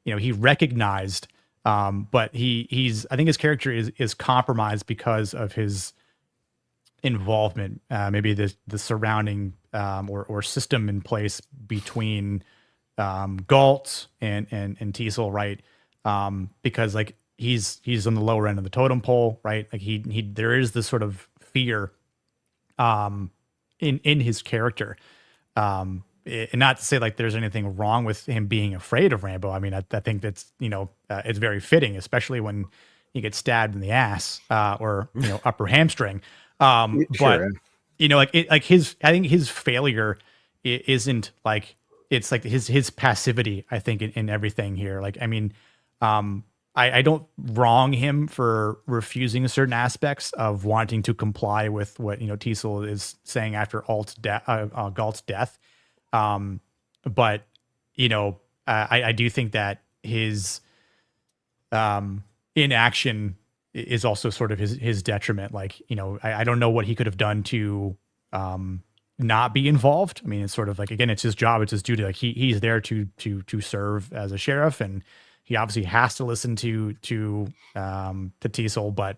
he recognized, but I think his character is compromised because of his involvement, maybe the surrounding or system in place between Galt and Teasel, right? Because like he's on the lower end of the totem pole, right? Like there is this sort of fear in his character. And not to say like there's anything wrong with him being afraid of Rambo. I mean, I think that's it's very fitting, especially when he gets stabbed in the ass or upper hamstring. But I think his failure isn't like, it's like his passivity, I think, in everything here. Like, I mean, I don't wrong him for refusing certain aspects of wanting to comply with what, Teasel is saying after Galt's death. But, I do think that his inaction is also sort of his detriment. Like, you know, I don't know what he could have done to not be involved. I mean, it's sort of like, again, it's his job, it's his duty. Like he's there to serve as a sheriff, and he obviously has to listen to Teasel, but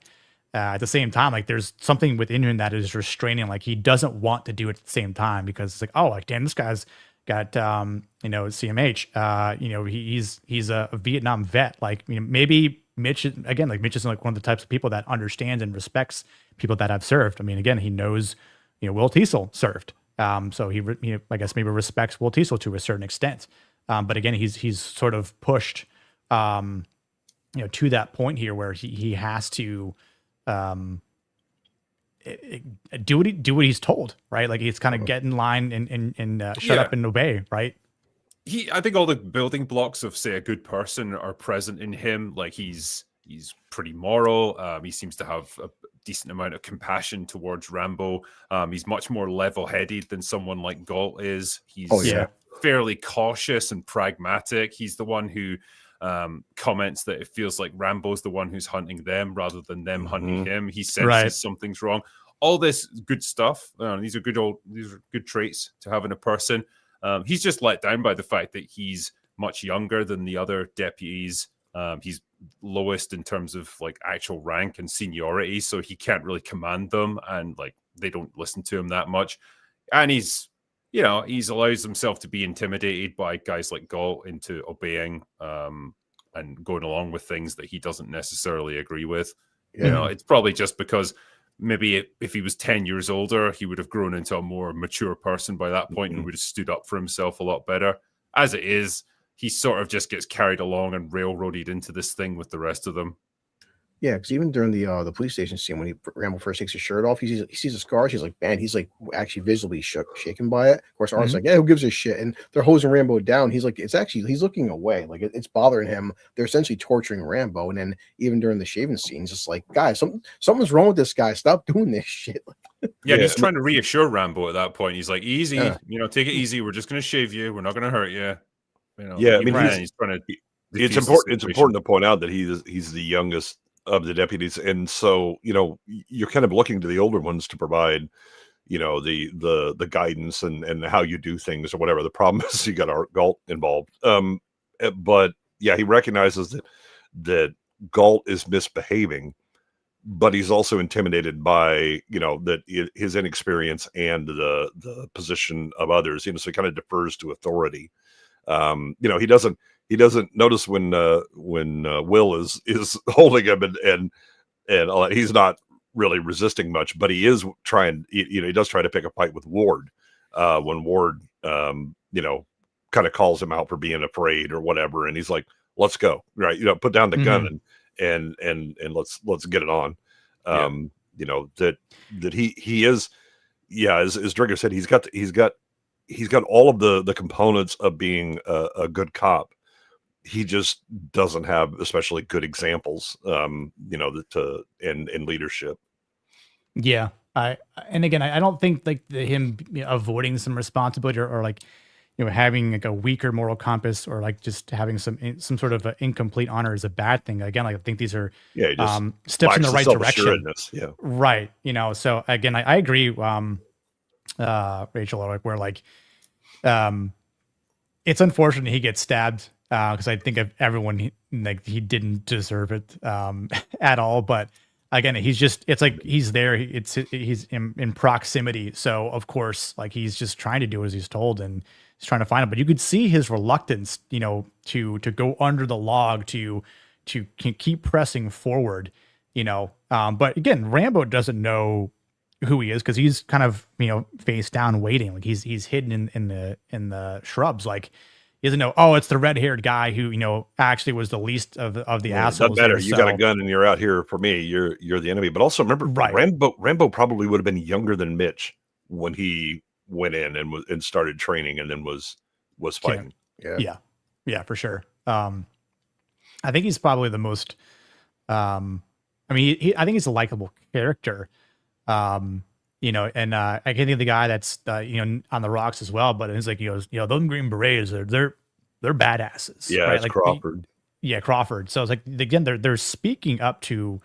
at the same time, like there's something within him that is restraining. Like he doesn't want to do it at the same time, because it's like, oh, like damn, this guy's got CMH. He's a Vietnam vet. Like, you know, maybe Mitch isn't like one of the types of people that understands and respects people that have served. I mean, again, he knows, you know, Will Teasel served. So he I guess maybe respects Will Teasel to a certain extent. But again, he's sort of pushed, to that point here where he has to do what he's told, right? Like he's kind of get in line and shut up and obey, right? I think all the building blocks of, say, a good person are present in him. Like he's pretty moral. He seems to have a decent amount of compassion towards Rambo. He's much more level-headed than someone like Galt is. He's fairly cautious and pragmatic. He's the one who comments that it feels like Rambo's the one who's hunting them rather than them hunting him. He senses something's wrong. All this good stuff. These are good traits to have in a person. He's just let down by the fact that he's much younger than the other deputies. He's lowest in terms of like actual rank and seniority, so he can't really command them, and like they don't listen to him that much. And he's allows himself to be intimidated by guys like Galt into obeying and going along with things that he doesn't necessarily agree with. Yeah. You know, it's probably just because maybe if he was 10 years older, he would have grown into a more mature person by that point and would have stood up for himself a lot better. As it is, he sort of just gets carried along and railroaded into this thing with the rest of them. Yeah, because even during the police station scene, when Rambo first takes his shirt off, he sees the scars. He's like, man, he's like actually visibly shaken by it. Of course, Art's like, yeah, who gives a shit? And they're hosing Rambo down. He's like, he's looking away. Like it's bothering him. They're essentially torturing Rambo. And then even during the shaving scene, he's just like, guys, something's wrong with this guy. Stop doing this shit. Yeah, he's trying to reassure Rambo at that point. He's like, easy, take it easy. We're just going to shave you. We're not going to hurt you. I mean, he's trying to. It's important to point out that he's the youngest of the deputies, and so you're kind of looking to the older ones to provide the guidance and how you do things or whatever. The problem is you got Art Galt involved, but yeah, he recognizes that Galt is misbehaving, but he's also intimidated by his inexperience and the position of others. So he kind of defers to authority. He doesn't notice when Will is holding him and all that. He's not really resisting much, but he is trying. He does try to pick a fight with Ward when Ward kind of calls him out for being afraid or whatever, and he's like, "Let's go, right? Put down the gun and let's get it on." That he is, as Drigger said, he's got all of the components of being a good cop. He just doesn't have especially good examples, in leadership. Yeah. I don't think like him avoiding some responsibility or like, having like a weaker moral compass or like just having some sort of incomplete honor is a bad thing. Again, like, I think these are steps in the right direction. Yeah. Right. So again, I agree. Rachel, like where like, it's unfortunate he gets stabbed. Because I think of everyone, he didn't deserve it at all. But again, it's like he's there. He's in proximity. So of course, like he's just trying to do as he's told and he's trying to find him. But you could see his reluctance, to go under the log to keep pressing forward, But again, Rambo doesn't know who he is because he's kind of face down waiting. Like he's hidden in the shrubs. Like, he doesn't know, it's the red-haired guy who, actually was the least of the assholes. Better. You got a gun and you're out here for me. You're the enemy. But also remember, Rambo probably would have been younger than Mitch when he went in and started training and then was fighting. Yeah, for sure. I think he's probably the most. I think he's a likable character. And I can think of the guy that's on the rocks as well, but it's like he goes, those Green Berets they're they're badasses. Yeah, right? it's Like Crawford. Yeah, Crawford. So it's like again, they're speaking up to,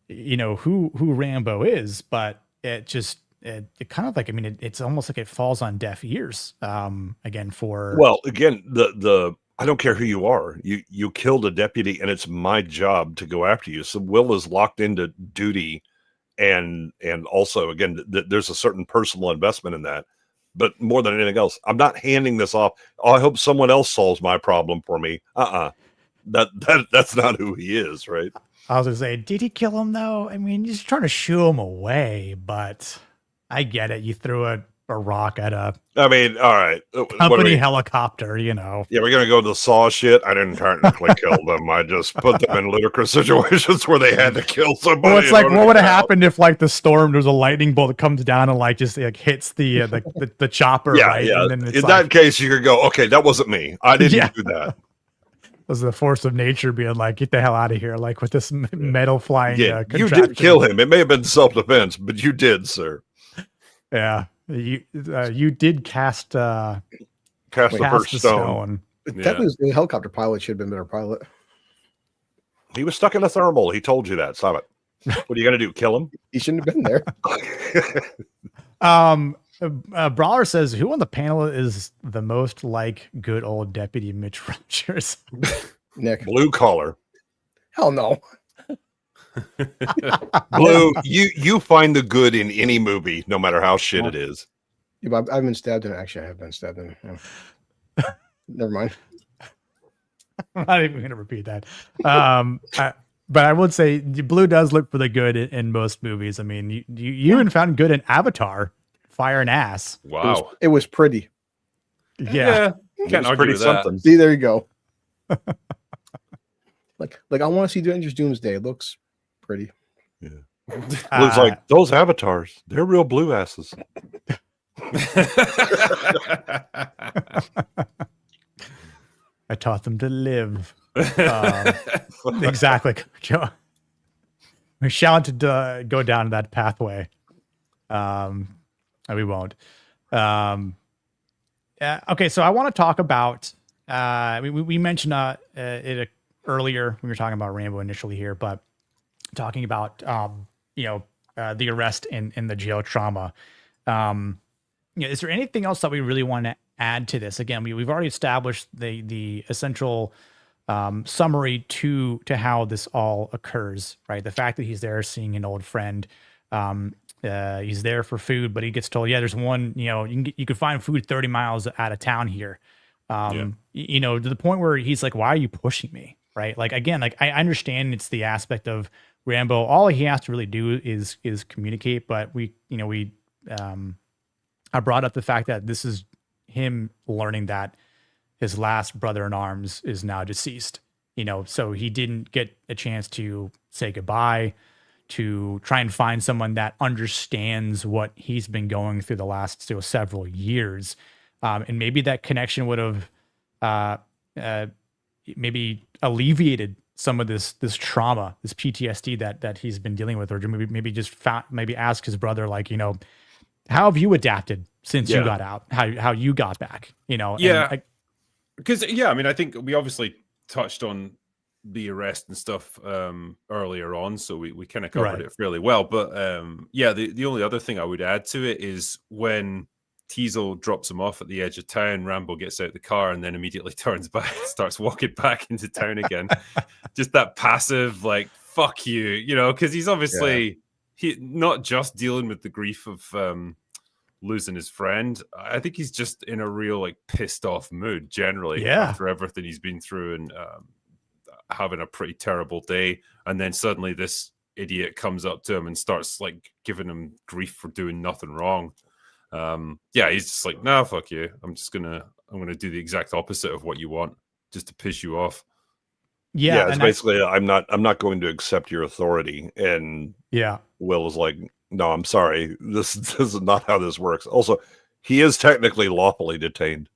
who Rambo is, but it just it kind of like, I mean, it's almost like it falls on deaf ears. Again, for Well, again, the I don't care who you are. You killed a deputy, and it's my job to go after you. So Will is locked into duty, and also again, there's a certain personal investment in that. But more than anything else, I'm not handing this off. Oh, I hope someone else solves my problem for me. That's not who he is, right? I was gonna say, did he kill him though? I mean, he's trying to shoo him away, but I get it. You threw a rock at a I mean, all right, company helicopter, Yeah, we're gonna go to the Saw shit. I didn't technically kill them. I just put them in ludicrous situations where they had to kill somebody. Well, it's like, what would have happened if like the storm, there's a lightning bolt that comes down and like just like hits the chopper, Yeah, right? yeah. And then it's In like, that case, you could go, okay, that wasn't me. I didn't Yeah. do that. was the force of nature being like, get the hell out of here, like with this metal flying. Yeah, you did kill him. It may have been self-defense, but you did, sir. Yeah, you did cast the first stone. Technically, the helicopter pilot should have been a better pilot. He was stuck in a thermal. He told you that. Stop it. What are you gonna do? Kill him? He shouldn't have been there. Brawler says, who on the panel is the most like good old Deputy Mitch Rogers? Nick. Blue collar. Hell no. Blue, you find the good in any movie, no matter how shit it is. Yeah, but I've been stabbed in it. Actually, I have been stabbed in it. Yeah. Never mind. I'm not even going to repeat that. But I would say Blue does look for the good in most movies. I mean, you even found good in Avatar, Fire and Ass. Wow. It was pretty. Yeah. Can't argue with that. See, there you go. like I want to see Avengers Doomsday. It looks pretty. Yeah. Blue's like, those avatars, they're real blue asses. I taught them to live. Exactly. We shall to go down that pathway. And we won't. Okay, so I want to talk about. We mentioned it earlier when we were talking about Rambo initially here, but talking about the arrest and the jail trauma. Is there anything else that we really want to add to this? Again, we've already established the essential summary to how this all occurs, right? The fact that he's there seeing an old friend. He's there for food, but he gets told, yeah, there's one, you can find food 30 miles out of town here. To the point where he's like, why are you pushing me? Right. Like, again, like I understand it's the aspect of Rambo. All he has to really do is communicate. But I brought up the fact that this is him learning that his last brother in arms is now deceased, so he didn't get a chance to say goodbye, to try and find someone that understands what he's been going through the last several years. And maybe that connection would have maybe alleviated some of this trauma, this PTSD that he's been dealing with, or maybe just ask his brother, like, how have you adapted since you got out? How you got back? Yeah, because I mean, I think we obviously touched on the arrest and stuff earlier on, so we kind of covered it fairly well. But the only other thing I would add to it is when Teasel drops him off at the edge of town, Rambo gets out the car and then immediately turns back and starts walking back into town again. Just that passive, like, fuck you, because he's obviously he not just dealing with the grief of losing his friend. I think he's just in a real, like, pissed off mood generally after everything he's been through and having a pretty terrible day. And then suddenly this idiot comes up to him and starts, like, giving him grief for doing nothing wrong. He's just like, nah, fuck you. I'm gonna do the exact opposite of what you want, just to piss you off. Yeah, it's basically I'm not going to accept your authority. And Will is like, no, I'm sorry. This is not how this works. Also, he is technically lawfully detained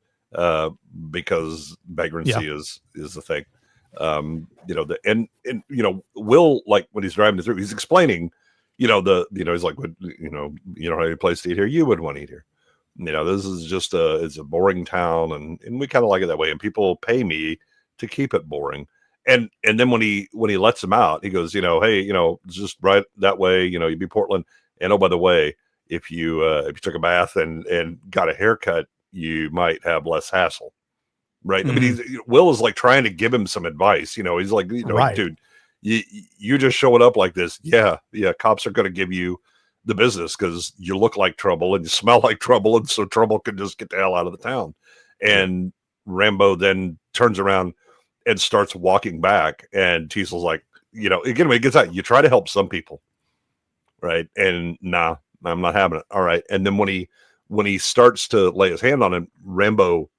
because vagrancy is the thing. Will, like, when he's driving through, he's explaining, he's like, you don't have any place to eat here. You wouldn't want to eat here. You know, this is just it's a boring town, and we kind of like it that way. And people pay me to keep it boring. And then when he lets him out, he goes, you know, hey, you know, just right that way, you know, you'd be Portland. And oh, by the way, if you took a bath and got a haircut, you might have less hassle. Right. Mm-hmm. I mean, Will is like trying to give him some advice. You know, he's like, you know, Right. dude, you just showing up like this. Yeah. Cops are going to give you the business because you look like trouble and you smell like trouble. And so trouble can just get the hell out of the town. And Rambo then turns around and starts walking back. And Teasel's like, you know, again, when he gets out, you try to help some people. Right. And nah, I'm not having it. All right. And then when he starts to lay his hand on him, Rambo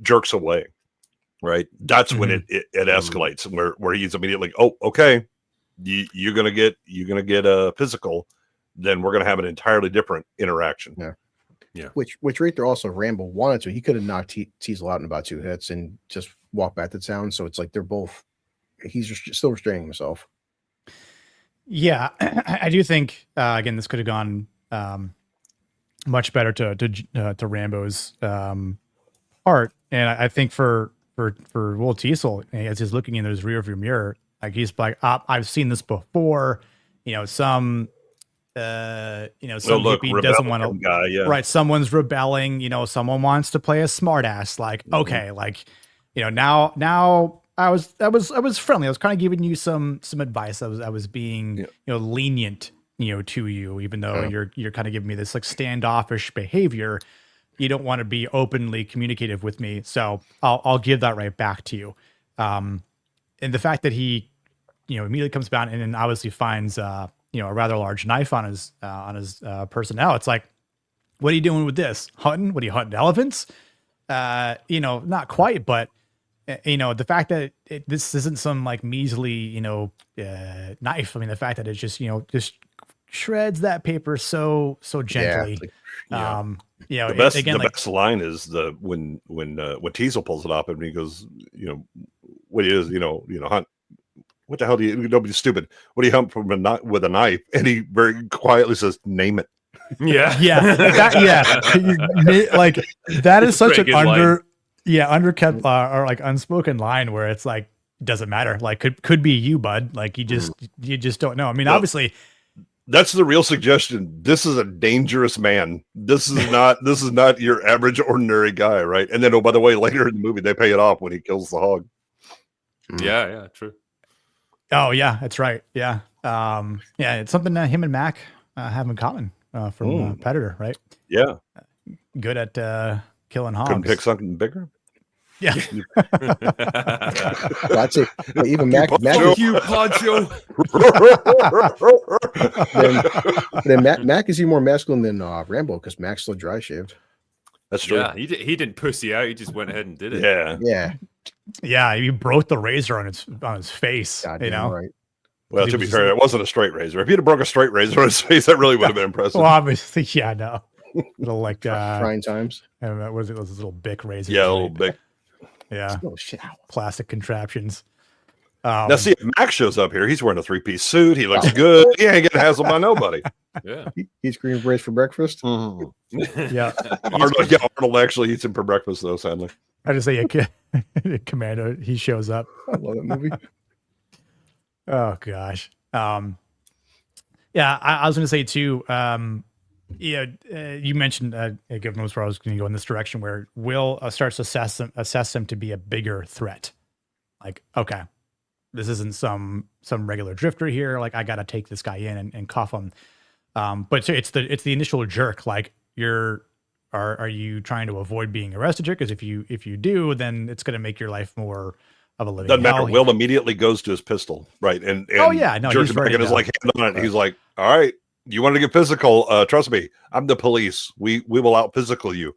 jerks away. Right. That's when it escalates, where he's immediately, oh, okay, you're gonna get physical, then we're gonna have an entirely different interaction. Yeah. Which right there also Rambo wanted to. He could have knocked Teasel out in about 2 hits and just walked back to town. So it's like they're both. He's just still restraining himself. Yeah, I do think again this could have gone much better to Rambo's part, and I think for Will Teasel, as he's looking in his rearview mirror, like he's like, I've seen this before. You know, some hippie doesn't want to, right? Someone's rebelling. You know, someone wants to play a smartass. Like, okay, like, you know, now. I was friendly. I was kind of giving you some advice. I was being you know, lenient, you know, to you, even though you're kind of giving me this like standoffish behavior. You don't want to be openly communicative with me, so I'll give that right back to you. And the fact that he, you know, immediately comes down and then obviously finds you know, a rather large knife on his personnel. It's like, what are you doing with this? Hunting? What are you hunting? Elephants? You know, not quite, but. You know, the fact that this isn't some like measly, you know, knife. I mean, the fact that it just, you know, just shreds that paper so gently. Yeah, you know, the best line is when Teasel pulls it up and he goes, you know, what is, you know, hunt. What the hell do you? Nobody's stupid. What do you hunt with a knife? And he very quietly says, "Name it." Yeah, like that is such an underkept or like unspoken line where it's like, doesn't matter. Like could be you, bud. Like you just don't know. I mean, obviously that's the real suggestion. This is a dangerous man. This is not your average ordinary guy. Right. And then, oh, by the way, later in the movie, they pay it off when he kills the hog. Yeah. True. Oh yeah, that's right. Yeah. Yeah. It's something that him and Mac have in common from Predator. Right. Yeah. Good at, killing hogs. Couldn't pick something bigger. Yeah. That's it. Even Mac you, Poncho. then Mac is even more masculine than Rambo because Mac's still dry shaved. That's true. Yeah, he didn't pussy out. He just went ahead and did it. Yeah. He broke the razor on his face. God, you know, right. Well, to be fair, it wasn't a straight razor. If he'd have broke a straight razor on his face, that really would have been impressive. Well, obviously, yeah, no. Little like trying times. What was it? Those little Bic razors. Yeah, a little Bic. Yeah. Oh shit! Plastic contraptions. Now, see, if Max shows up here, he's wearing a 3-piece suit. He looks good. He ain't getting hassled by nobody. Yeah. He's green berets for breakfast. Yeah. Arnold actually eats him for breakfast, though. Sadly, I just say Commando. He shows up. I love that movie. Oh gosh. Yeah, I was going to say too. You mentioned, given where I was going to go in this direction, where Will starts to assess him to be a bigger threat. Like, okay, this isn't some regular drifter here. Like, I got to take this guy in and cuff him. But it's the initial jerk. Like, are you trying to avoid being arrested here? Because if you do, then it's going to make your life more of a living doesn't hell. matter. Will immediately goes to his pistol, right? And oh yeah, no, jerks back and is like hand on it. He's like, all right. You want to get physical? Trust me, I'm the police. We will out physical you.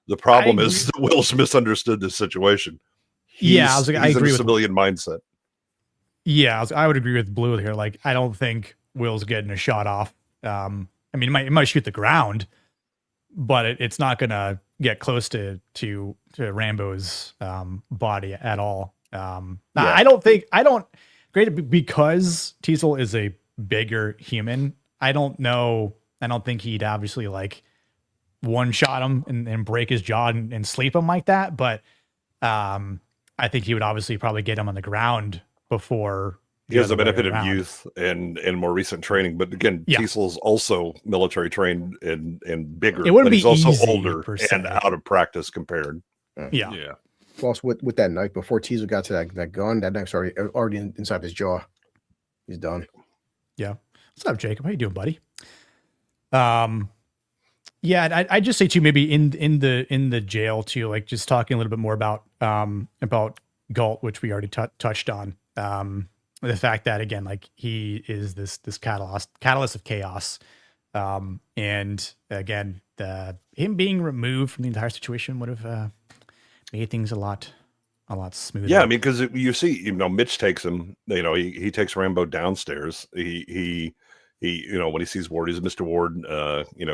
The problem is that Will's misunderstood this situation. I agree with with civilian mindset. Yeah, I would agree with Blue here. Like, I don't think Will's getting a shot off. I mean, it might shoot the ground, but it's not gonna get close to Rambo's body at all. I don't because Teasel is a bigger human. I don't think he'd obviously like one shot him and break his jaw and sleep him like that. But I think he would obviously probably get him on the ground before. He has the benefit of youth and more recent training, but again, Tiesel's also military trained and bigger. It wouldn't but he's be also easy, older per and se. out of practice compared. Yeah. Plus, with that knife, before Teasel got to that gun, that knife's already inside his jaw. He's done. Yeah. What's up, Jacob? How you doing, buddy? Yeah, I just say too, maybe in the jail too, like just talking a little bit more about Galt, which we already touched on. The fact that again, like he is this catalyst of chaos, and again, him being removed from the entire situation would have made things a lot smoother. Yeah, I mean, because you see, Mitch takes him. He takes Rambo downstairs. He when he sees Ward, he's Mr. Ward.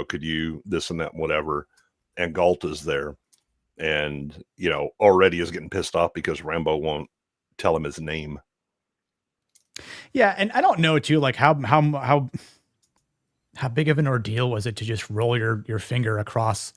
Could you this and that and whatever? And Galt is there, and already is getting pissed off because Rambo won't tell him his name. Yeah, and I don't know too, like how big of an ordeal was it to just roll your finger across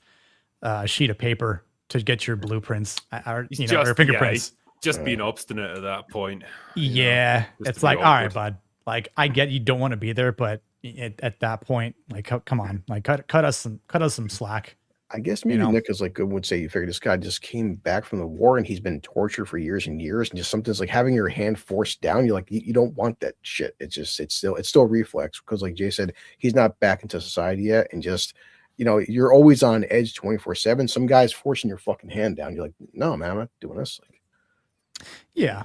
a sheet of paper to get your blueprints or your fingerprints? Just being obstinate at that point. Yeah, it's like, all right, bud. Like, I get you don't want to be there, but at that point, like, come on, like, cut us some slack. I guess maybe Nick is like would say you figure this guy just came back from the war and he's been tortured for years and years, and just something's like having your hand forced down. You're like, you don't want that shit. It's still reflex because, like Jay said, he's not back into society yet, and just you're always on edge 24/7. Some guy's forcing your fucking hand down. You're like, no, man, I'm not doing this. Yeah.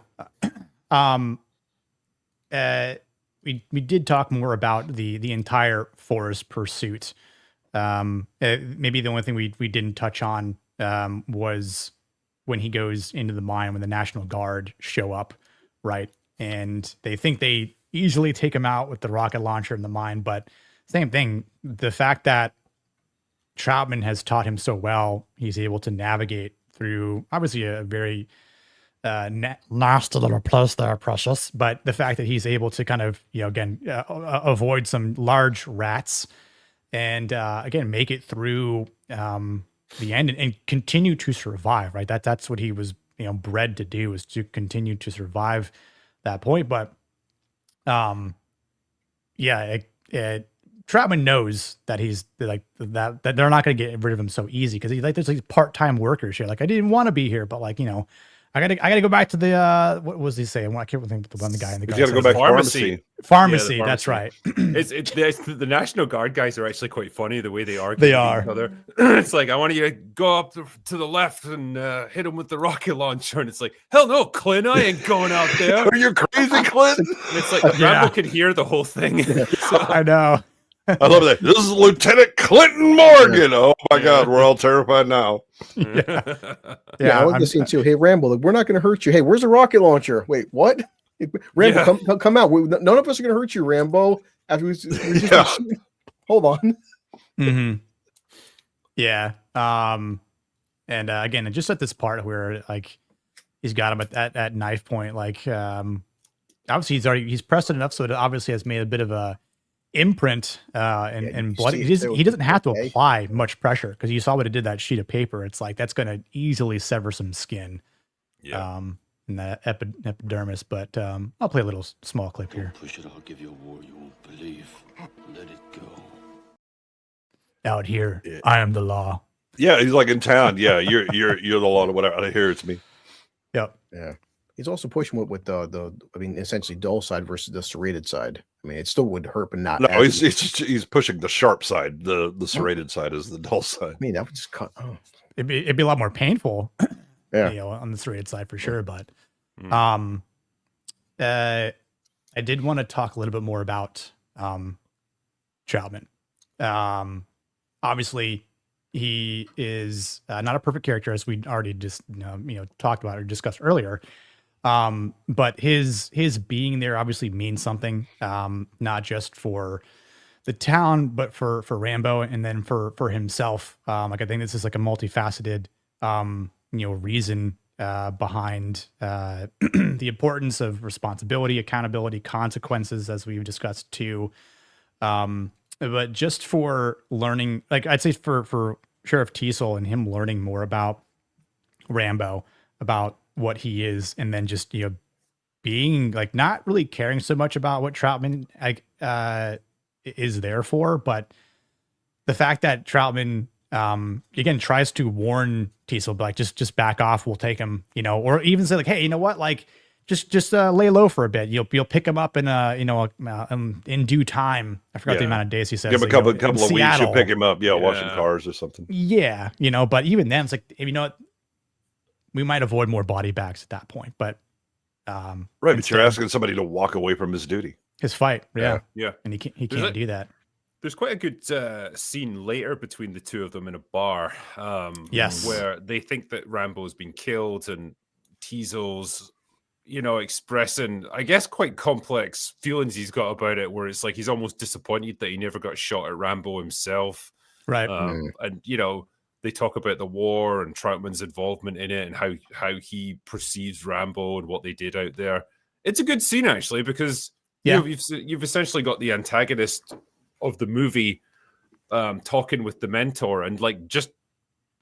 We did talk more about the entire forest pursuit. Maybe the only thing we didn't touch on was when he goes into the mine, when the National Guard show up, right? And they think they easily take him out with the rocket launcher in the mine, but same thing. The fact that Troutman has taught him so well, he's able to navigate through obviously a very nasty little place there, Precious. But the fact that he's able to kind of, avoid some large rats and again, make it through the end and continue to survive, right? That's what he was, bred to do, is to continue to survive that point. But Troutman knows that he's like that they're not going to get rid of him so easy, because he's like, there's like part-time workers here. Like, I didn't want to be here, but like, I gotta go back to the what was he saying? I can't think of the guy in the. You gotta go back to pharmacy. Pharmacy. That's right. it's the National Guard guys are actually quite funny the way they argue. They with are. Each other. It's like, I want you to go up to the left and hit him with the rocket launcher, and it's like, hell no, Clint, I ain't going out there. Are you crazy, Clint? And it's like Rambo can hear the whole thing. So, I know. I love that. This is Lieutenant Clinton Morgan. Oh my God, we're all terrified now. Yeah, I love the scene too. Hey, Rambo, like, we're not going to hurt you. Hey, where's the rocket launcher? Wait, what? Rambo, come out. None of us are going to hurt you, Rambo. After we just hold on. Mm-hmm. Yeah. And again, just at this part where like he's got him at knife point, like obviously he's pressed it enough, so it obviously has made a bit of a imprint and blood. He doesn't have to apply much pressure, because you saw what it did, that sheet of paper. It's like that's going to easily sever some skin in the epidermis. But I'll play a little small clip here. Push it, I'll give you a war you won't believe. Let it go. Out here, I am the law. Yeah, he's like in town. Yeah, you're the law or whatever. I hear it's me. Yep. Yeah. He's also pushing with the essentially dull side versus the serrated side. I mean, it still would hurt, but not. No, he's pushing the sharp side. The serrated side is the dull side. I mean, that would just cut. Oh. It'd be a lot more painful, yeah, on the serrated side for sure. But I did want to talk a little bit more about Troutman. Obviously, he is not a perfect character, as we already just talked about or discussed earlier. But his being there obviously means something, not just for the town, but for Rambo, and then for himself. Like, I think this is like a multifaceted, reason behind the importance of responsibility, accountability, consequences, as we've discussed too. But just for learning, like I'd say for Sheriff Teasel and him learning more about Rambo, about what he is, and then just, being like not really caring so much about what Troutman is there for, but the fact that Troutman again tries to warn Teasel, like just back off, we'll take him, or even say like, hey, you know what, like just lay low for a bit. You'll pick him up in in due time. I forgot the amount of days he says. Give him a couple of weeks, you'll pick him up. Yeah, washing cars or something. Yeah, but even then, it's like, what, we might avoid more body bags at that point. But right, but you're asking somebody to walk away from his duty, his fight. Yeah, and he can't do that. There's quite a good scene later between the two of them in a bar. Yes, where they think that Rambo's been killed, and Teasel's expressing, I guess, quite complex feelings he's got about it, where it's like he's almost disappointed that he never got shot at Rambo himself. Right. And, they talk about the war and Troutman's involvement in it and how he perceives Rambo and what they did out there. It's a good scene, actually, because you've essentially got the antagonist of the movie talking with the mentor and like just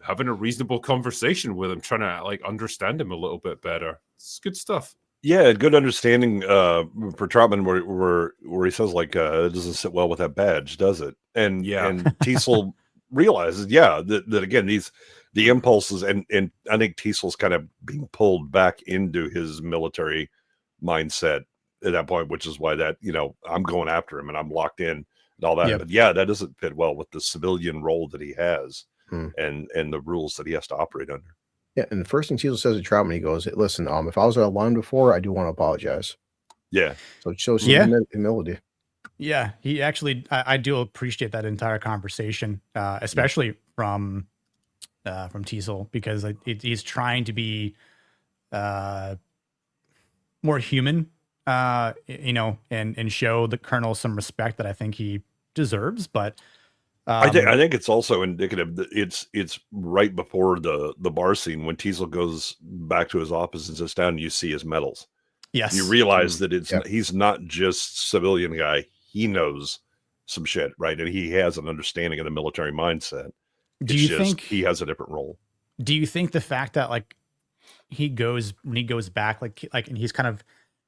having a reasonable conversation with him, trying to like understand him a little bit better. It's good stuff. Yeah, good understanding for Troutman where he says like it doesn't sit well with that badge, does it? And Teasel realizes, that again the impulses and I think Teasel's kind of being pulled back into his military mindset at that point, which is why that I'm going after him and I'm locked in and all that. Yep. But that doesn't fit well with the civilian role that he has and the rules that he has to operate under. Yeah, and the first thing Teasel says to Troutman, he goes, "Listen, if I was out of line before, I do want to apologize." Yeah, so it shows some humility. Yeah, he actually, I do appreciate that entire conversation, especially from Teasel, because he's trying to be more human, and show the Colonel some respect that I think he deserves. But I think it's also indicative that it's right before the bar scene when Teasel goes back to his office and sits down, and you see his medals. Yes, you realize that he's not just civilian guy. He knows some shit, right? And he has an understanding of the military mindset. Do you think he has a different role? Do you think the fact that like when he goes back, like and he's kind of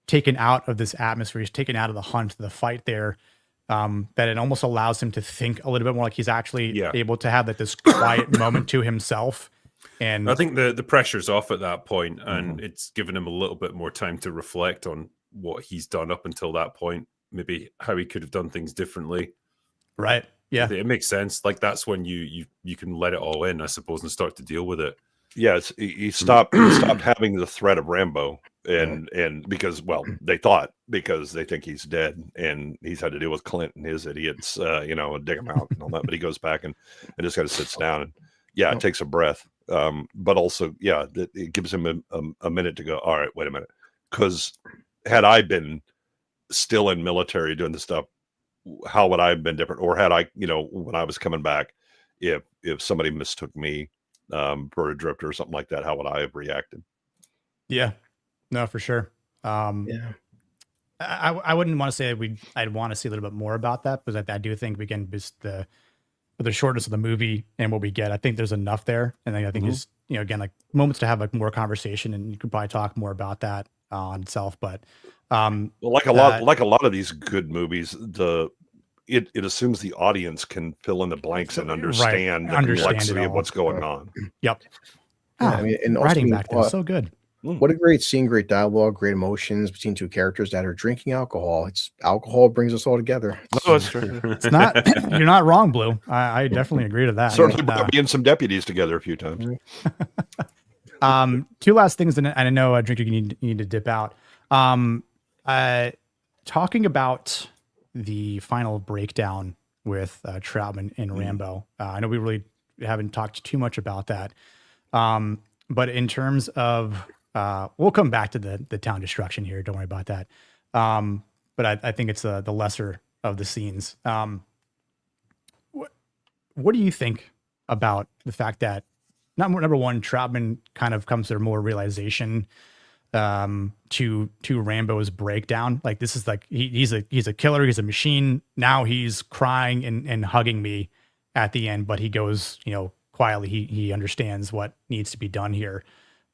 taken out of this atmosphere, he's taken out of the hunt, the fight there, that it almost allows him to think a little bit more, like he's actually able to have this quiet moment to himself. And I think the pressure's off at that point, and it's given him a little bit more time to reflect on what he's done up until that point. Maybe how he could have done things differently. Right. Yeah. It makes sense. Like that's when you can let it all in, I suppose, and start to deal with it. Yeah, he stopped having the threat of Rambo, and because they think he's dead, and he's had to deal with Clint and his idiots, dig him out and all that. But he goes back and just kind of sits down and it takes a breath, but also it gives him a minute to go. All right, wait a minute, because had I been still in military doing this stuff, how would I have been different? Or had I, when I was coming back, if somebody mistook me for a drifter or something like that, how would I have reacted? Yeah, no, for sure. I wouldn't want to say I'd want to see a little bit more about that, because I do think we can just the shortness of the movie and what we get, I think there's enough there. And I think just, again, like moments to have like more conversation, and you could probably talk more about that on itself. But like a lot of these good movies, it assumes the audience can fill in the blanks and understand the complexity of what's going on. Yep. I mean, and also, writing back there so good. What a great scene, great dialogue, great emotions between two characters that are drinking alcohol. Alcohol brings us all together. Oh, it's true. It's not. You're not wrong, Blue. I definitely agree to that. Certainly brought me and some deputies together a few times. Two last things, and I know, Drinker, you need to dip out. Talking about the final breakdown with Troutman and Rambo. I know we really haven't talked too much about that. But in terms of, we'll come back to the town destruction here. Don't worry about that. But I think it's the lesser of the scenes. What do you think about the fact that number one, Troutman kind of comes to more realization to Rambo's breakdown? Like, this is like he's a killer, he's a machine. Now he's crying and hugging me at the end, but he goes quietly he understands what needs to be done here.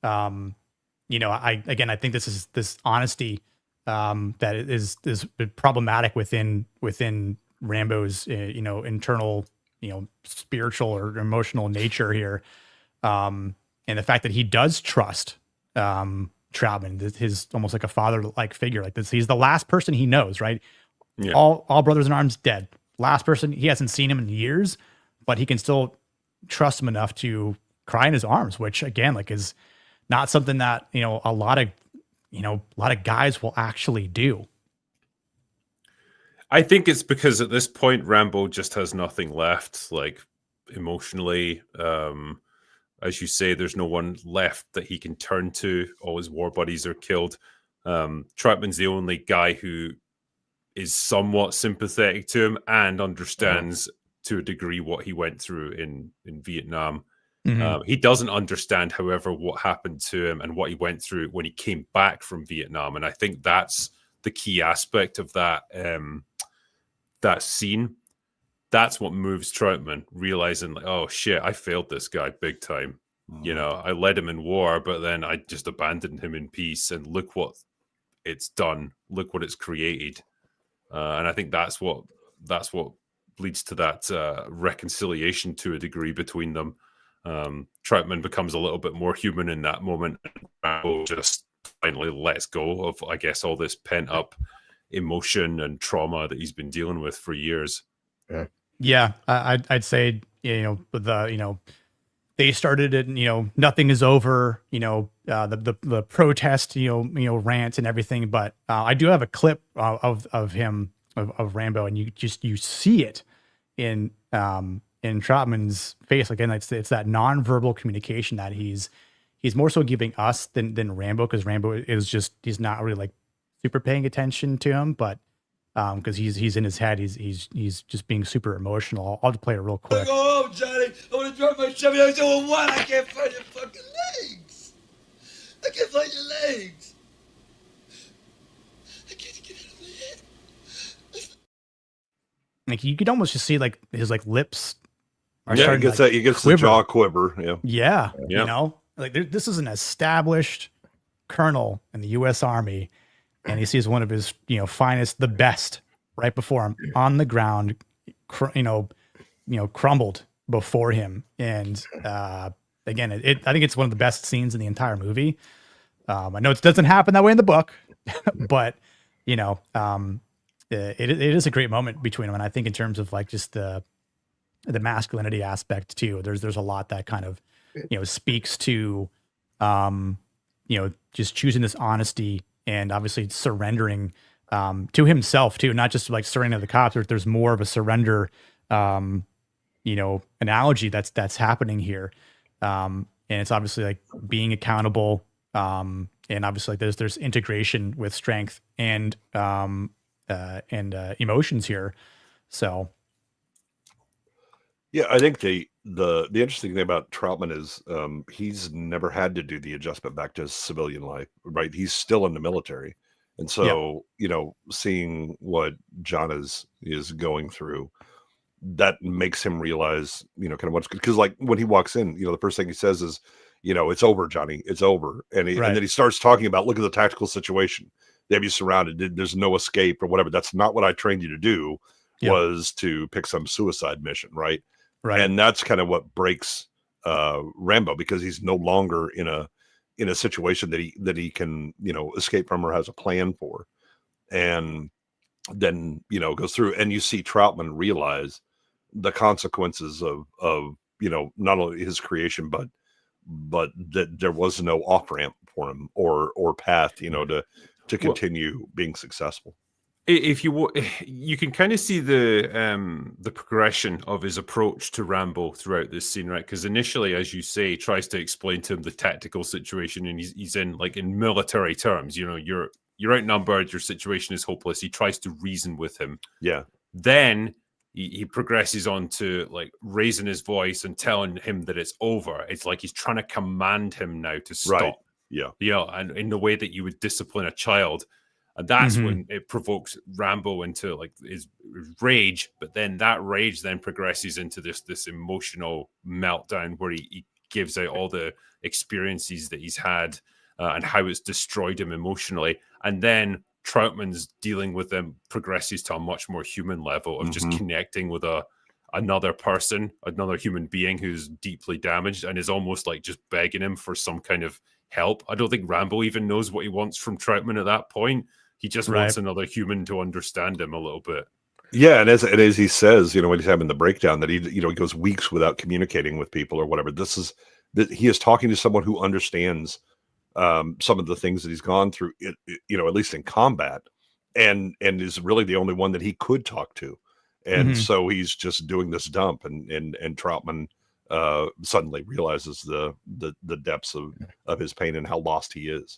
I think this honesty that is problematic within Rambo's internal spiritual or emotional nature here, and the fact that he does trust Troutman, his almost like a father-like figure, like this. He's the last person he knows, right? Yeah. All brothers in arms dead. Last person, he hasn't seen him in years, but he can still trust him enough to cry in his arms, which again, like, is not something that a lot of guys will actually do. I think it's because at this point Rambo just has nothing left, like emotionally. As you say, there's no one left that he can turn to. All his war buddies are killed. Troutman's the only guy who is somewhat sympathetic to him and understands to a degree what he went through in Vietnam. Mm-hmm. He doesn't understand, however, what happened to him and what he went through when he came back from Vietnam. And I think that's the key aspect of that that scene. That's what moves Troutman, realizing, like, oh shit, I failed this guy big time. I led him in war, but then I just abandoned him in peace. And look what it's done. Look what it's created. And I think that's what leads to that reconciliation to a degree between them. Troutman becomes a little bit more human in that moment, and Rambo just finally lets go of, I guess, all this pent up emotion and trauma that he's been dealing with for years. Yeah, I'd say they started it. Nothing is over. The protest. Rant and everything. But I do have a clip of him of Rambo, and you see it in Troutman's face. Again, it's that nonverbal communication that he's more so giving us than Rambo, because Rambo is he's not really like super paying attention to him, but because he's in his head, he's just being super emotional. I'll just play it real quick. Go home, Johnny. I want to drive my Chevy. I don't want. I can't find your fucking legs. I can't find your legs. I can't get out of my head. Like, you could almost just see like his like lips are he starting gets to, like, he gets quiver. the jaw quiver. Yeah. Like this is an established colonel in the U.S. Army, and he sees one of his finest, the best, right before him on the ground, crumbled before him. And again, I think it's one of the best scenes in the entire movie. I know it doesn't happen that way in the book, but it is a great moment between them. And I think in terms of like just the masculinity aspect too, there's a lot that kind of speaks to just choosing this honesty and obviously surrendering to himself too, not just like surrendering to the cops. There's more of a surrender analogy that's happening here, and it's obviously like being accountable, and obviously like there's integration with strength and emotions here. So Yeah, I think the interesting thing about Troutman is he's never had to do the adjustment back to his civilian life, right? He's still in the military. And so, seeing what John is going through, that makes him realize, kind of what's good. Because like when he walks in, the first thing he says is, it's over, Johnny, it's over. And and then he starts talking about, look at the tactical situation. They have you surrounded. There's no escape or whatever. That's not what I trained you to do, was to pick some suicide mission, right? Right. And that's kind of what breaks Rambo, because he's no longer in a situation that he can, escape from or has a plan for. And then, goes through, and you see Troutman realize the consequences of not only his creation, but that there was no off-ramp for him or path, to continue being successful. If you can kind of see the progression of his approach to Rambo throughout this scene, right? Because initially, as you say, he tries to explain to him the tactical situation, and he's in military terms. You're outnumbered, your situation is hopeless. He tries to reason with him. Yeah. Then he progresses on to like raising his voice and telling him that it's over. It's like he's trying to command him now to stop. Right. Yeah. And in the way that you would discipline a child. And that's when it provokes Rambo into like his rage. But then that rage then progresses into this emotional meltdown where he gives out all the experiences that he's had and how it's destroyed him emotionally. And then Troutman's dealing with them progresses to a much more human level of just connecting with another person, another human being who's deeply damaged and is almost like just begging him for some kind of help. I don't think Rambo even knows what he wants from Troutman at that point. He just wants another human to understand him a little bit. Yeah, and as he says, when he's having the breakdown, that he goes weeks without communicating with people or whatever. He is talking to someone who understands some of the things that he's gone through, at least in combat, and is really the only one that he could talk to. And so he's just doing this dump, and Troutman suddenly realizes the depths of his pain and how lost he is.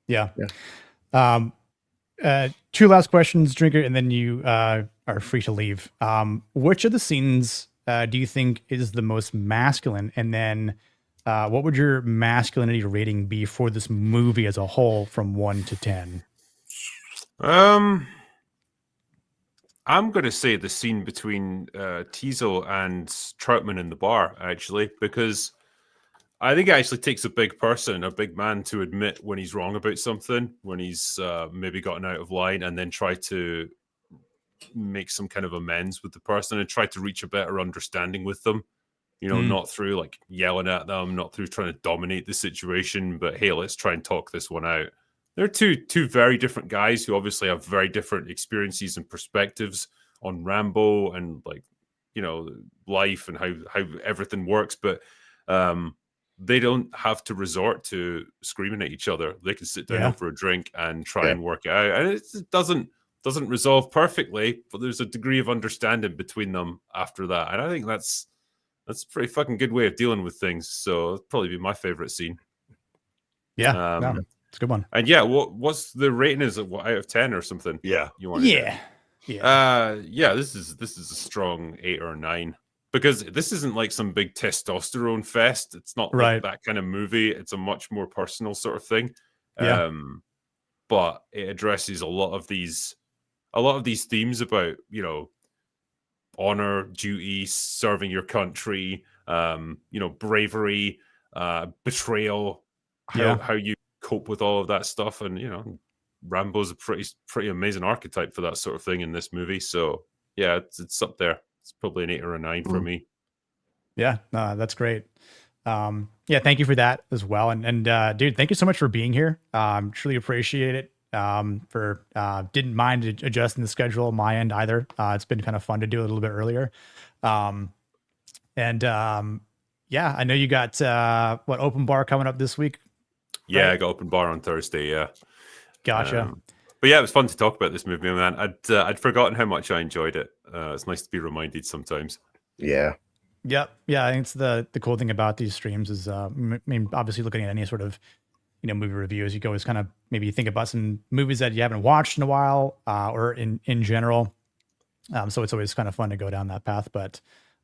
Yeah. Two last questions, Drinker, and then you are free to leave. Which of the scenes do you think is the most masculine? And then what would your masculinity rating be for this movie as a whole from 1 to 10? I'm going to say the scene between Teasel and Troutman in the bar, actually, because I think it actually takes a big person, a big man, to admit when he's wrong about something, when he's maybe gotten out of line, and then try to make some kind of amends with the person and try to reach a better understanding with them. Not through like yelling at them, not through trying to dominate the situation, but hey, let's try and talk this one out. They're two very different guys who obviously have very different experiences and perspectives on Rambo and life and how everything works. But they don't have to resort to screaming at each other. They can sit down over a drink and try and work it out. And it doesn't resolve perfectly, but there's a degree of understanding between them after that. And I think that's a pretty fucking good way of dealing with things. So it'll probably be my favorite scene. Yeah. It's a good one. And what's the rating? Is it out of 10 or something? Yeah. You want? Yeah. This is a strong 8 or 9 because this isn't like some big testosterone fest. It's not like that kind of movie. It's a much more personal sort of thing. Yeah. But it addresses a lot of these themes about honor, duty, serving your country, bravery, betrayal, how you cope with all of that stuff. And Rambo's a pretty amazing archetype for that sort of thing in this movie. So yeah, it's up there. It's probably an 8 or a 9 for me. Yeah, that's great. Thank you for that as well. And dude, thank you so much for being here. Truly appreciate it. Didn't mind adjusting the schedule on my end either. It's been kind of fun to do it a little bit earlier. I know you got open bar coming up this week. Yeah, I got open bar on Thursday. Yeah, gotcha. But yeah, it was fun to talk about this movie, man. I'd forgotten how much I enjoyed it. It's nice to be reminded sometimes. Yeah. Yep. Yeah, I think it's the cool thing about these streams is, obviously looking at any sort of movie reviews, you can always kind of maybe think about some movies that you haven't watched in a while, or in general. So it's always kind of fun to go down that path. But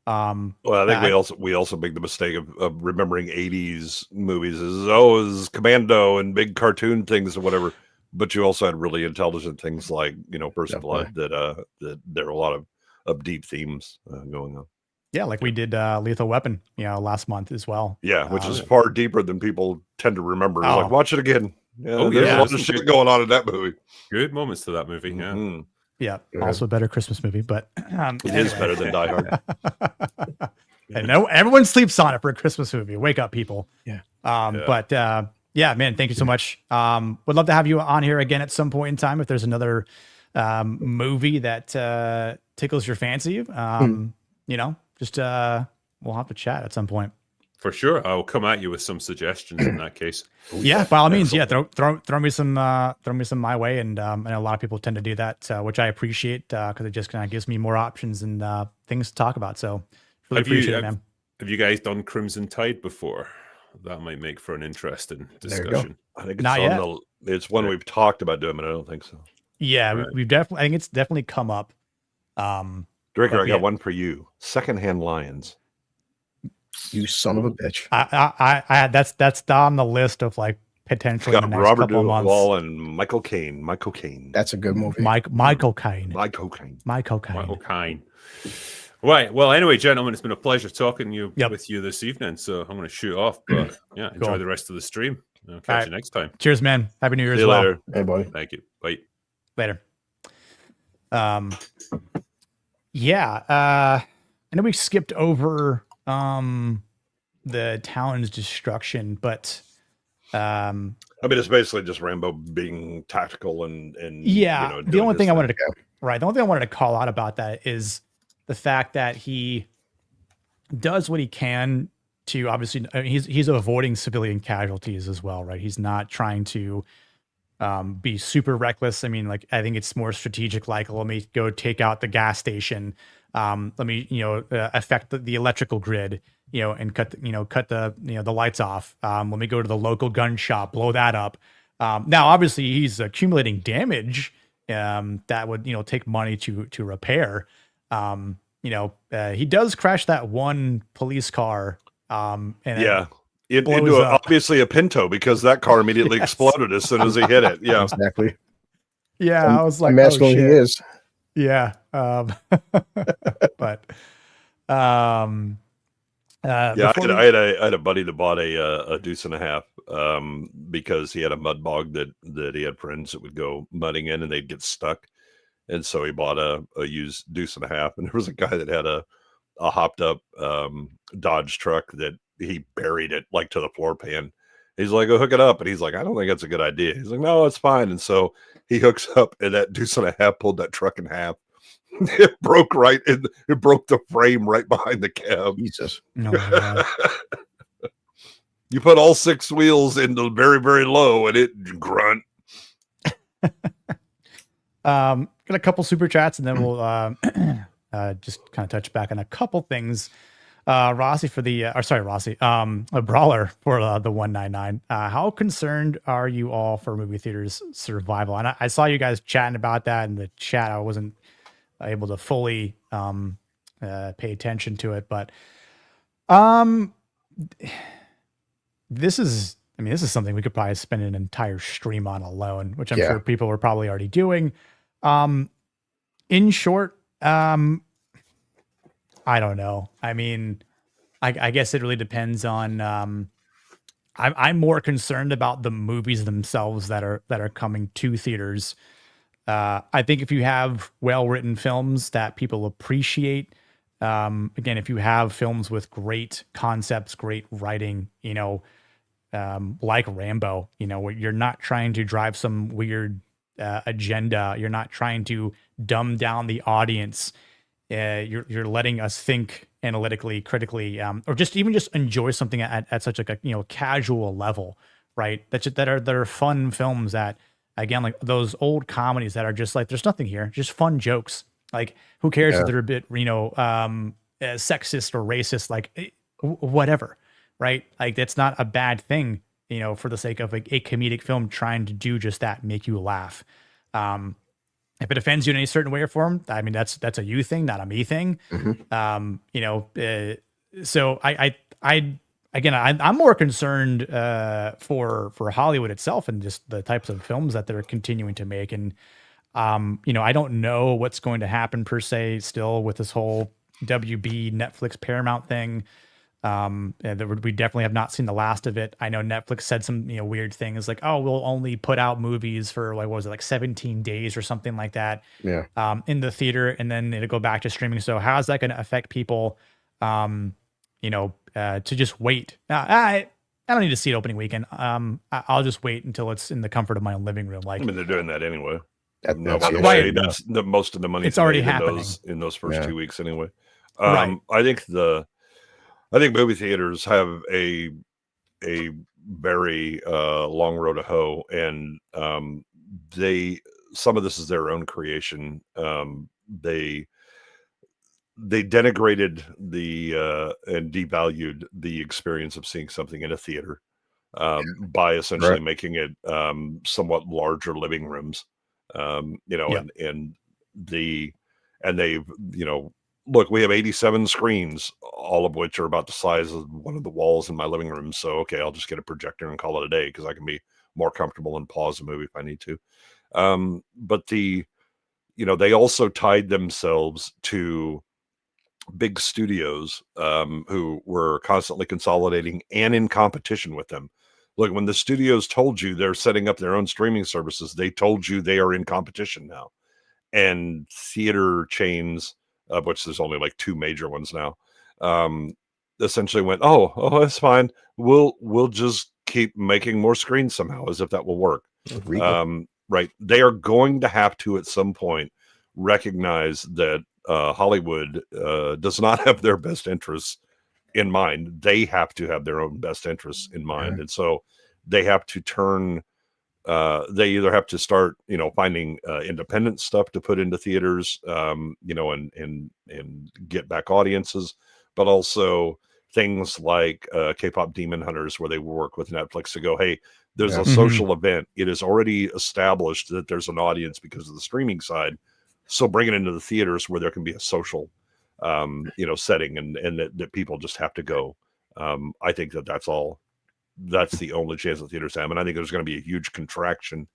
I think we also make the mistake of remembering 80s movies as Commando and big cartoon things or whatever. But you also had really intelligent things like First Blood that there are a lot of deep themes going on. Yeah, like we did Lethal Weapon, last month as well. Yeah, which is far deeper than people tend to remember. It's like, watch it again. Yeah, there's a lot of shit going on in that movie. Good moments to that movie. Yeah. Mm-hmm. Yeah, also a better Christmas movie, but it is better than Die Hard. And no, everyone sleeps on it for a Christmas movie. Wake up, people. Yeah. But man, thank you so much. Would love to have you on here again at some point in time if there's another movie that tickles your fancy. Just we'll have to chat at some point. For sure, I will come at you with some suggestions in that case. Yeah, by all means, throw me some my way, and a lot of people tend to do that, which I appreciate because it just kind of gives me more options and things to talk about. So really appreciate it, man. Have you guys done Crimson Tide before? That might make for an interesting discussion. I think it's it's one we've talked about doing, but I don't think so. Yeah, right. We've definitely. I think it's definitely come up. Draker, I got one for you. Secondhand Lions. You son of a bitch. I that's on the list of like potentially Got in the next Robert couple of months. Duvall and Michael Caine. Michael Caine. That's a good movie. Michael Caine. Michael Caine. Michael Caine. Michael Caine. Right. Well, anyway, gentlemen, it's been a pleasure talking with you this evening. So I'm going to shoot off, but yeah, enjoy the rest of the stream. I'll catch you next time. Cheers, man. Happy New Year See as you well. later. Hey, buddy. Thank you. Bye. Later. Yeah. I know we skipped over the town's destruction, but I mean, it's basically just Rambo being tactical and yeah. You know, The only thing I wanted to call out about that is the fact that he does what he can to obviously he's avoiding civilian casualties as well, right? He's not trying to be super reckless. I mean, like, I think it's more strategic, like, let me go take out the gas station. Let me, affect the electrical grid, and cut the lights off. Let me go to the local gun shop, blow that up. Now, obviously he's accumulating damage, that would, take money to repair. He does crash that one police car. And into obviously a Pinto, because that car immediately exploded as soon as he hit it. Yeah, exactly. Yeah, I was like, he is. Yeah. But yeah, I had a buddy that bought a deuce and a half because he had a mud bog that he had friends that would go mudding in and they'd get stuck, and so he bought a used deuce and a half. And there was a guy that had a hopped up Dodge truck that he buried it like to the floor pan. He's like, "Oh, hook it up," and he's like, "I don't think that's a good idea." He's like, "No, it's fine." And so he hooks up, and that deuce and a half pulled that truck in half. It broke it broke the frame right behind the cab. Jesus. Oh my God. You put all 6 wheels into very, very low and it grunt. Got a couple super chats, and then we'll just kind of touch back on a couple things. Rossi for the a brawler for the 199. How concerned are you all for movie theaters survival? And I saw you guys chatting about that in the chat. I wasn't able to fully pay attention to it, but this is something we could probably spend an entire stream on alone, which I'm sure people were probably already doing. In short, I don't know. I mean, I guess it really depends on. I'm more concerned about the movies themselves that are coming to theaters. I think if you have well-written films that people appreciate, again, if you have films with great concepts, great writing, like Rambo, where you're not trying to drive some weird agenda, you're not trying to dumb down the audience. You're letting us think analytically, critically, or just enjoy something at such like a casual level, right? That are fun films that, again, like those old comedies that are just like, there's nothing here, just fun jokes. Like, who cares if they're a bit sexist or racist? Like, whatever, right? Like, that's not a bad thing, for the sake of like a comedic film trying to do just that, make you laugh. If it offends you in any certain way or form, I mean, that's a you thing, not a me thing. Mm-hmm. So I'm more concerned for Hollywood itself and just the types of films that they're continuing to make. And, I don't know what's going to happen per se still with this whole WB Netflix Paramount thing. We definitely have not seen the last of it. I know Netflix said some, weird things like, oh, we'll only put out movies for like 17 days or something like that. Yeah. In the theater, and then it'll go back to streaming. So how's that going to affect people, to just wait? I don't need to see it opening weekend. I'll just wait until it's in the comfort of my own living room. Like, I mean, they're doing that anyway. That's the most of the money. It's already happening in those first 2 weeks anyway. Right. I think movie theaters have a very long road to hoe, and some of this is their own creation. They denigrated and devalued the experience of seeing something in a theater by essentially making it somewhat larger living rooms. And they've look, we have 87 screens, all of which are about the size of one of the walls in my living room. So, okay, I'll just get a projector and call it a day because I can be more comfortable and pause a movie if I need to. But they also tied themselves to big studios who were constantly consolidating and in competition with them. Look, when the studios told you they're setting up their own streaming services, they told you they are in competition now. And theater chains, of which there's only like 2 major ones now, essentially went, oh, that's fine. We'll just keep making more screens somehow, as if that will work. Right. They are going to have to at some point recognize that Hollywood does not have their best interests in mind. They have to have their own best interests in mind. And so they have to turn, they either have to start, finding independent stuff to put into theaters, and get back audiences, but also things like K-pop Demon Hunters, where they work with Netflix to go, hey, there's a social event. It is already established that there's an audience because of the streaming side. So bring it into the theaters where there can be a social, setting and that people just have to go. I think that's the only chance the theaters have. And I think there's going to be a huge contraction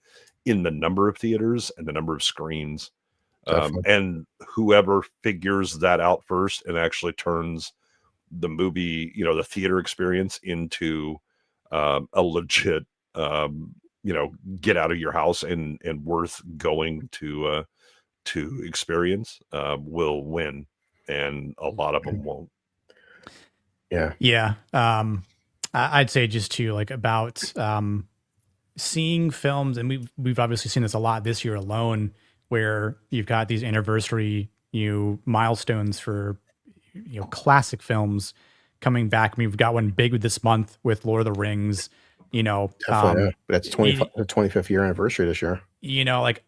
in the number of theaters and the number of screens. And whoever figures that out first and actually turns the movie, the theater experience into a legit, get out of your house and worth going to experience, will win. And a lot of them won't. Yeah. I'd say just too, like, about seeing films, and we've obviously seen this a lot this year alone, where you've got these anniversary milestones for classic films coming back. I mean, we've got one big this month with Lord of the Rings. That's 25th year anniversary this year.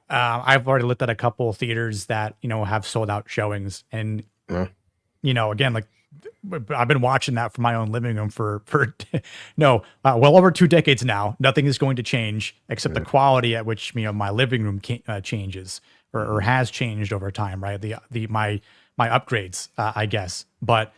I've already looked at a couple of theaters that have sold out showings, and again, like, I've been watching that from my own living room for well over 2 decades now. Nothing is going to change except the quality at which my living room changes or has changed over time, right? My upgrades, I guess. But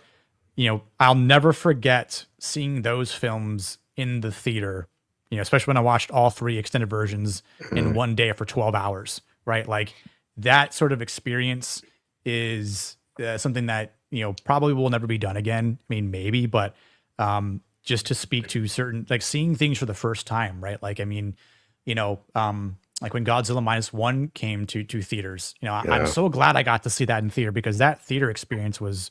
I'll never forget seeing those films in the theater. Especially when I watched all 3 extended versions in one day for 12 hours, right? Like, that sort of experience is something that probably will never be done again. I mean, maybe, but just to speak to certain, like, seeing things for the first time, right? Like, I mean, like when Godzilla -1 came to theaters, I'm so glad I got to see that in theater, because that theater experience was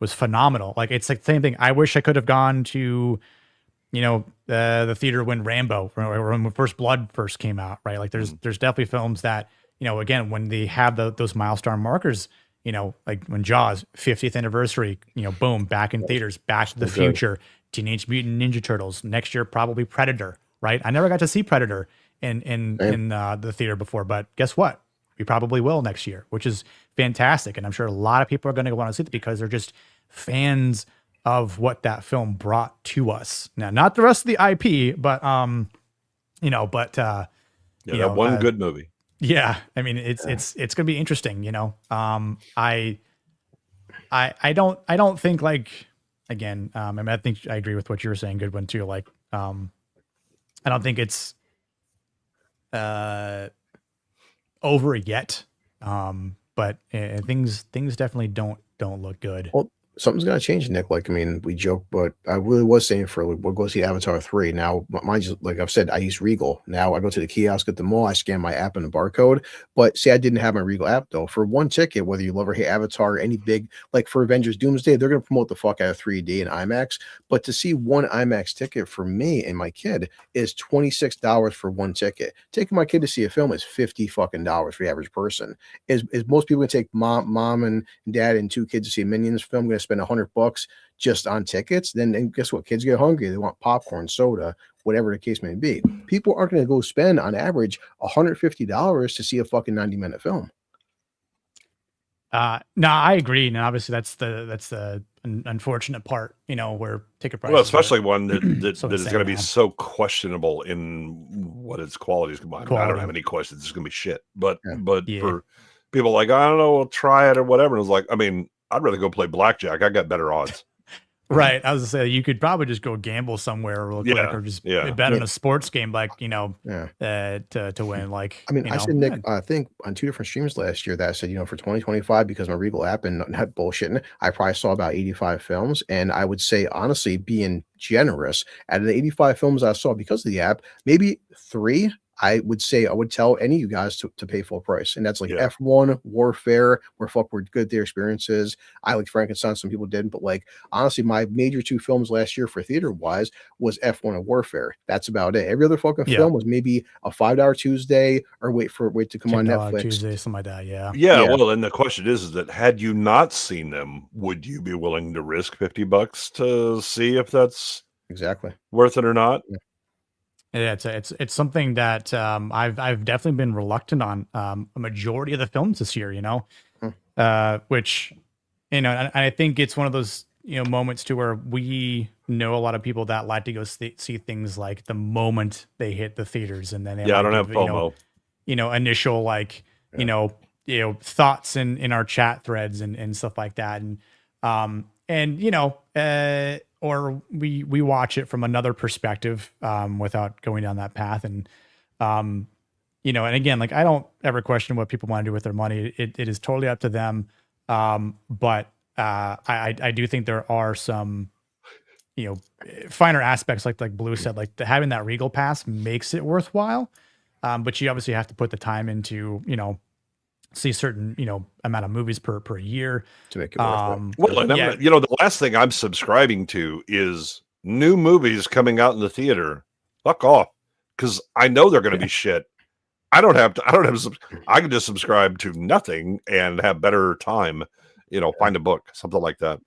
phenomenal. Like, it's like the same thing. I wish I could have gone to the theater when Rambo or when First Blood first came out, right? Like, there's definitely films that again, when they have those milestone markers, like when Jaws 50th anniversary, boom, back in theaters. Back to the Future, Teenage Mutant Ninja Turtles. Next year, probably Predator, right? I never got to see Predator in the theater before, but guess what? We probably will next year, which is fantastic. And I'm sure a lot of people are going to want to see it because they're just fans of what that film brought to us. Now, not the rest of the IP, but one good movie. Yeah, I mean, it's going to be interesting. I don't think, like, again, I mean, I think I agree with what you were saying, Goodwin, too. Like, I don't think it's over yet, but things definitely don't look good. Well, something's got to change, Nick. Like, I mean, we joke, but I really was saying we'll go see Avatar 3. Now, mine's, like I've said, I use Regal. Now I go to the kiosk at the mall, I scan my app and the barcode. But see, I didn't have my Regal app, though. For one ticket, whether you love or hate Avatar, any big, like for Avengers Doomsday, they're going to promote the fuck out of 3D and IMAX. But to see one IMAX ticket for me and my kid is $26 for one ticket. Taking my kid to see a film is $50 fucking for the average person. Is most people going to take mom and dad and 2 kids to see a Minions film, going to spend $100 just on tickets? Then guess what? Kids get hungry. They want popcorn, soda, whatever the case may be. People aren't going to go spend on average $150 to see a fucking 90-minute film. No, I agree. And obviously that's the unfortunate part, where ticket prices. Well, especially one that is going to be now. so questionable in what its quality is. I don't have any questions. It's going to be shit. But for people like, I don't know, we'll try it or whatever. And it's like, I mean, I'd rather go play blackjack. I got better odds. Right. I was gonna say you could probably just go gamble somewhere real quick, Yeah, or just yeah. bet on a sports game, like Yeah. to win. Like, I mean, you I know, said, Nick, I think on 2 different streams last year that I said, for 2025, because my Regal app and not bullshitting, I probably saw about 85 films. And I would say, honestly, being generous, out of the 85 films I saw because of the app, maybe 3, I would say I would tell any of you guys to pay full price. And that's like Yeah. F1, Warfare, where fuck were good their experiences. I like Frankenstein, some people didn't, but like honestly, my major 2 films last year for theater wise was F1 and Warfare. That's about it. Every other fucking Yeah. film was maybe a $5 Tuesday or wait to come on $10 Netflix. Tuesday, something like that. Yeah. Yeah, Yeah. well, and the question is that had you not seen them, would you be willing to risk $50 to see if that's Exactly worth it or not? Yeah, it's something that I've definitely been reluctant on a majority of the films this year, which and I think it's one of those moments to where we know a lot of people that like to go see things like the moment they hit the theaters, and then they I might don't have give, FOMO. Initial like thoughts in our chat threads and stuff like that, or we watch it from another perspective without going down that path. And, and again, like I don't ever question what people want to do with their money. It is totally up to them. But I do think there are some, finer aspects like Blue said, like having that Regal pass makes it worthwhile. But you obviously have to put the time into, see certain, amount of movies per year to make it worth it. Well, and the last thing I'm subscribing to is new movies coming out in the theater. Fuck off, because I know they're going to be shit. I can just subscribe to nothing and have better time. Find a book, something like that.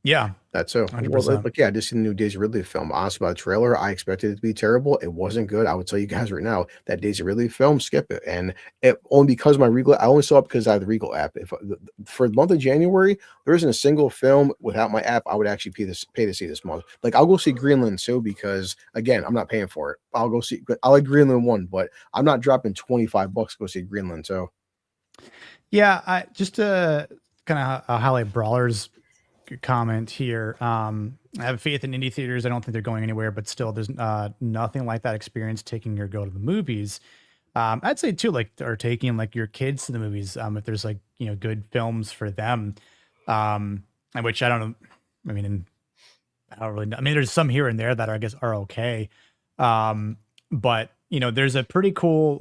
Yeah, that's so. 100%. Well, like, I just seen the new Daisy Ridley film. Honestly, about the trailer, I expected it to be terrible. It wasn't good. I would tell you guys right now that Daisy Ridley film, skip it. And it only because my Regal, I only saw it because I have the Regal app. If for the month of January, there isn't a single film without my app I would actually pay to see this month. Like I'll go see Greenland too, because again, I'm not paying for it. I'll go see. I like Greenland 1, but I'm not dropping $25 to go see Greenland 2. Yeah, I just to kind of highlight Brawler's comment here. I have faith in indie theaters. I don't think they're going anywhere, but still there's nothing like that experience taking your go to the movies. I'd say too, like, or taking like your kids to the movies. If there's like, good films for them, and which I don't know. I mean, I don't really know. I mean, there's some here and there that I guess are okay. But there's a pretty cool,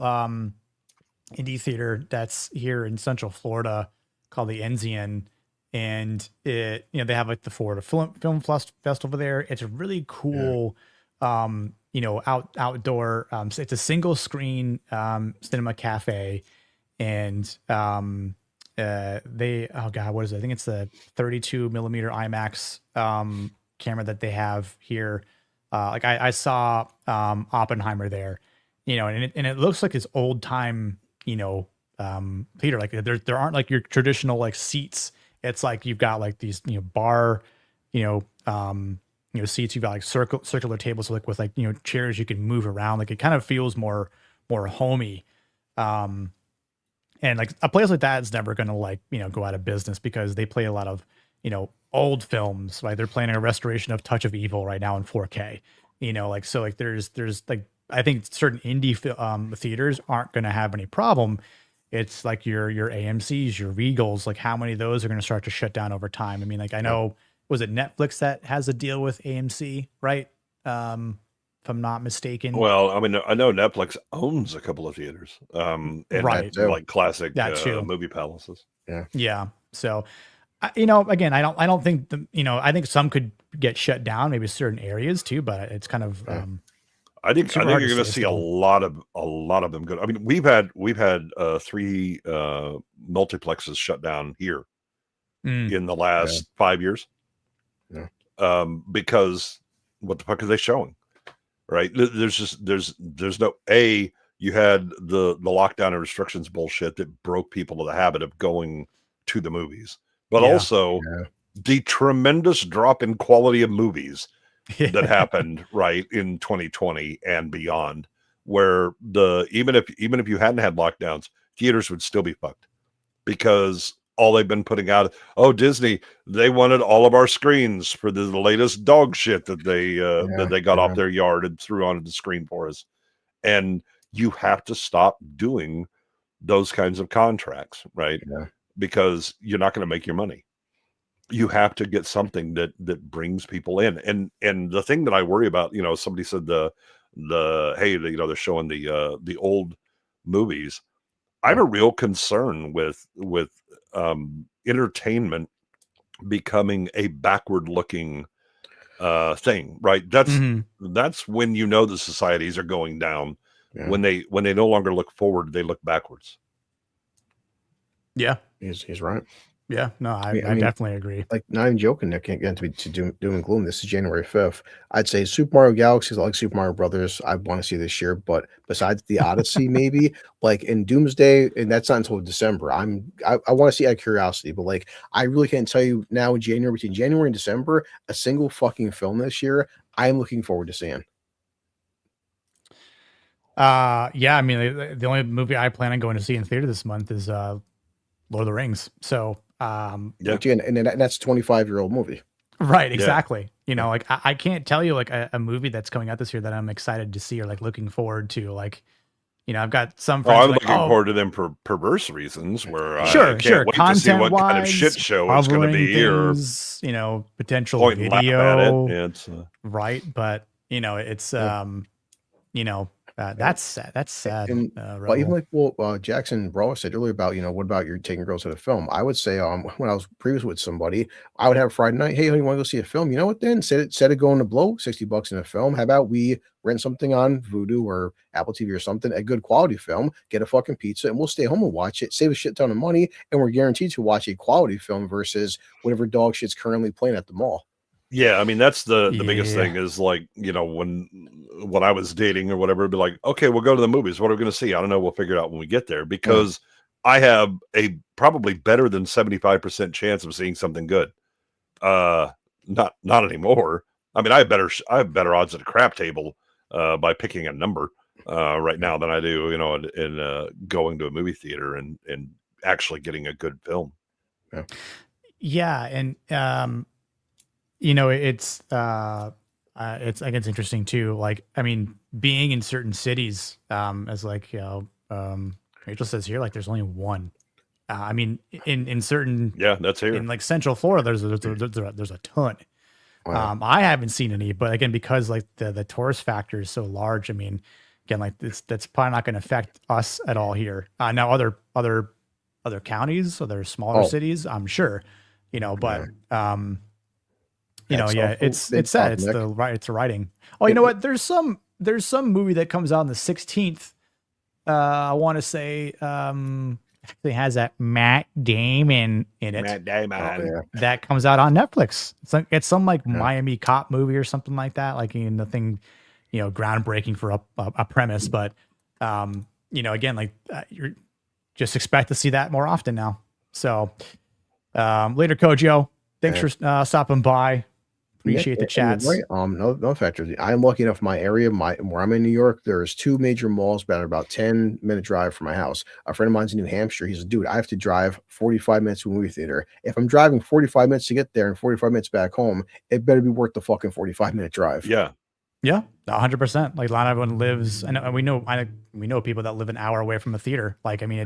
indie theater that's here in Central Florida called the Enzian. And it, they have like the Florida Film Festival there. It's a really cool, outdoor. It's a single screen cinema cafe, and what is it? I think it's the 32 millimeter IMAX camera that they have here. Like I saw Oppenheimer there, and it looks like this old time, theater. Like there aren't like your traditional like seats. It's like you've got like these, bar, seats. You've got like circular tables with like, chairs you can move around. Like it kind of feels more homey. And like a place like that is never going to like, go out of business because they play a lot of, old films. Right? They're playing a restoration of Touch of Evil right now in 4K. So like there's like I think certain indie theaters aren't going to have any problem. It's like your AMCs, your Regals, like how many of those are going to start to shut down over time? I mean, like I know, was it Netflix that has a deal with AMC, right? If I'm not mistaken. Well, I mean, I know Netflix owns a couple of theaters, and right, like classic movie palaces. Yeah. So, again, I don't think I think some could get shut down, maybe certain areas too, but it's kind of. I think you're going to see a lot of them good. I mean, we've had 3 multiplexes shut down here in the last 5 years. Yeah. Because what the fuck are they showing? Right? There's no you had the lockdown and restrictions bullshit that broke people to the habit of going to the movies, but also the tremendous drop in quality of movies that happened right in 2020 and beyond, where even if you hadn't had lockdowns, theaters would still be fucked because all they've been putting out. Oh, Disney, they wanted all of our screens for the latest dog shit that they got off their yard and threw onto the screen for us. And you have to stop doing those kinds of contracts, right? Yeah. Because you're not going to make your money. You have to get something that brings people in. And the thing that I worry about, somebody said hey, they're showing the old movies. I have a real concern with entertainment becoming a backward looking thing, right? That's when the societies are going down. Yeah. When they no longer look forward, they look backwards. Yeah, he's right. Yeah, no, I mean, definitely agree. Like, not even joking, Nick, can't get to doom and gloom. This is January 5th. I'd say Super Mario Galaxy, like Super Mario Brothers, I want to see this year. But besides the Odyssey, maybe like in Doomsday, and that's not until December. I want to see out of curiosity, but like I really can't tell you now in January, between January and December, a single fucking film this year I'm looking forward to seeing. Yeah, I mean, the only movie I plan on going to see in theater this month is Lord of the Rings. So and that's a 25-year-old movie. Right, exactly. Like I can't tell you like a movie that's coming out this year that I'm excited to see or like looking forward to. Like, I've got some friends. I'm looking forward to them for perverse reasons where sure, I can't wait to see what kind of shit show it's going to be, things, or potential point video. And laugh at it. Right, but it's that's sad. That's sad. And, well, even like Jackson Bro said earlier about what about you're taking girls to the film? I would say when I was previous with somebody, I would have Friday night. Hey, you want to go see a film? You know what? Then instead of going to blow $60 in a film, how about we rent something on Vudu or Apple TV or something, a good quality film, get a fucking pizza, and we'll stay home and watch it, save a shit ton of money, and we're guaranteed to watch a quality film versus whatever dog shit's currently playing at the mall. Yeah, I mean that's the biggest thing is like when I was dating or whatever, it'd be like, okay, we'll go to the movies. What are we going to see? I don't know. We'll figure it out when we get there because I have a probably better than 75% chance of seeing something good. Not anymore. I mean, I have better odds at a crap table by picking a number right now than I do, in going to a movie theater and actually getting a good film. Yeah, and it's like it's interesting too. Like, I mean, being in certain cities, as like Rachel says here, like there's only one. I mean, in certain that's here in like Central Florida, there's a ton. Wow. I haven't seen any, but again, because like the tourist factor is so large. I mean, again, like that's probably not going to affect us at all here. Now other counties, other smaller cities, I'm sure, but it's sad. It's the writing. Oh, you know what? There's some movie that comes out on the 16th. I want to say actually has that Matt Damon in it. Matt Damon. That comes out on Netflix. It's some like Miami cop movie or something like that. Like nothing, groundbreaking for a premise, but again, like you're just expect to see that more often now. So later, Kojo. Thanks for stopping by. Appreciate the chats. Right. No factors. I'm lucky enough. My area, where I'm in New York, there's two major malls about 10-minute drive from my house. A friend of mine's in New Hampshire. He's a dude. I have to drive 45 minutes to a movie theater. If I'm driving 45 minutes to get there and 45 minutes back home, it better be worth the fucking 45-minute drive. Yeah. Yeah, 100%. Like a lot of everyone lives, and we know people that live an hour away from a theater. Like, I mean,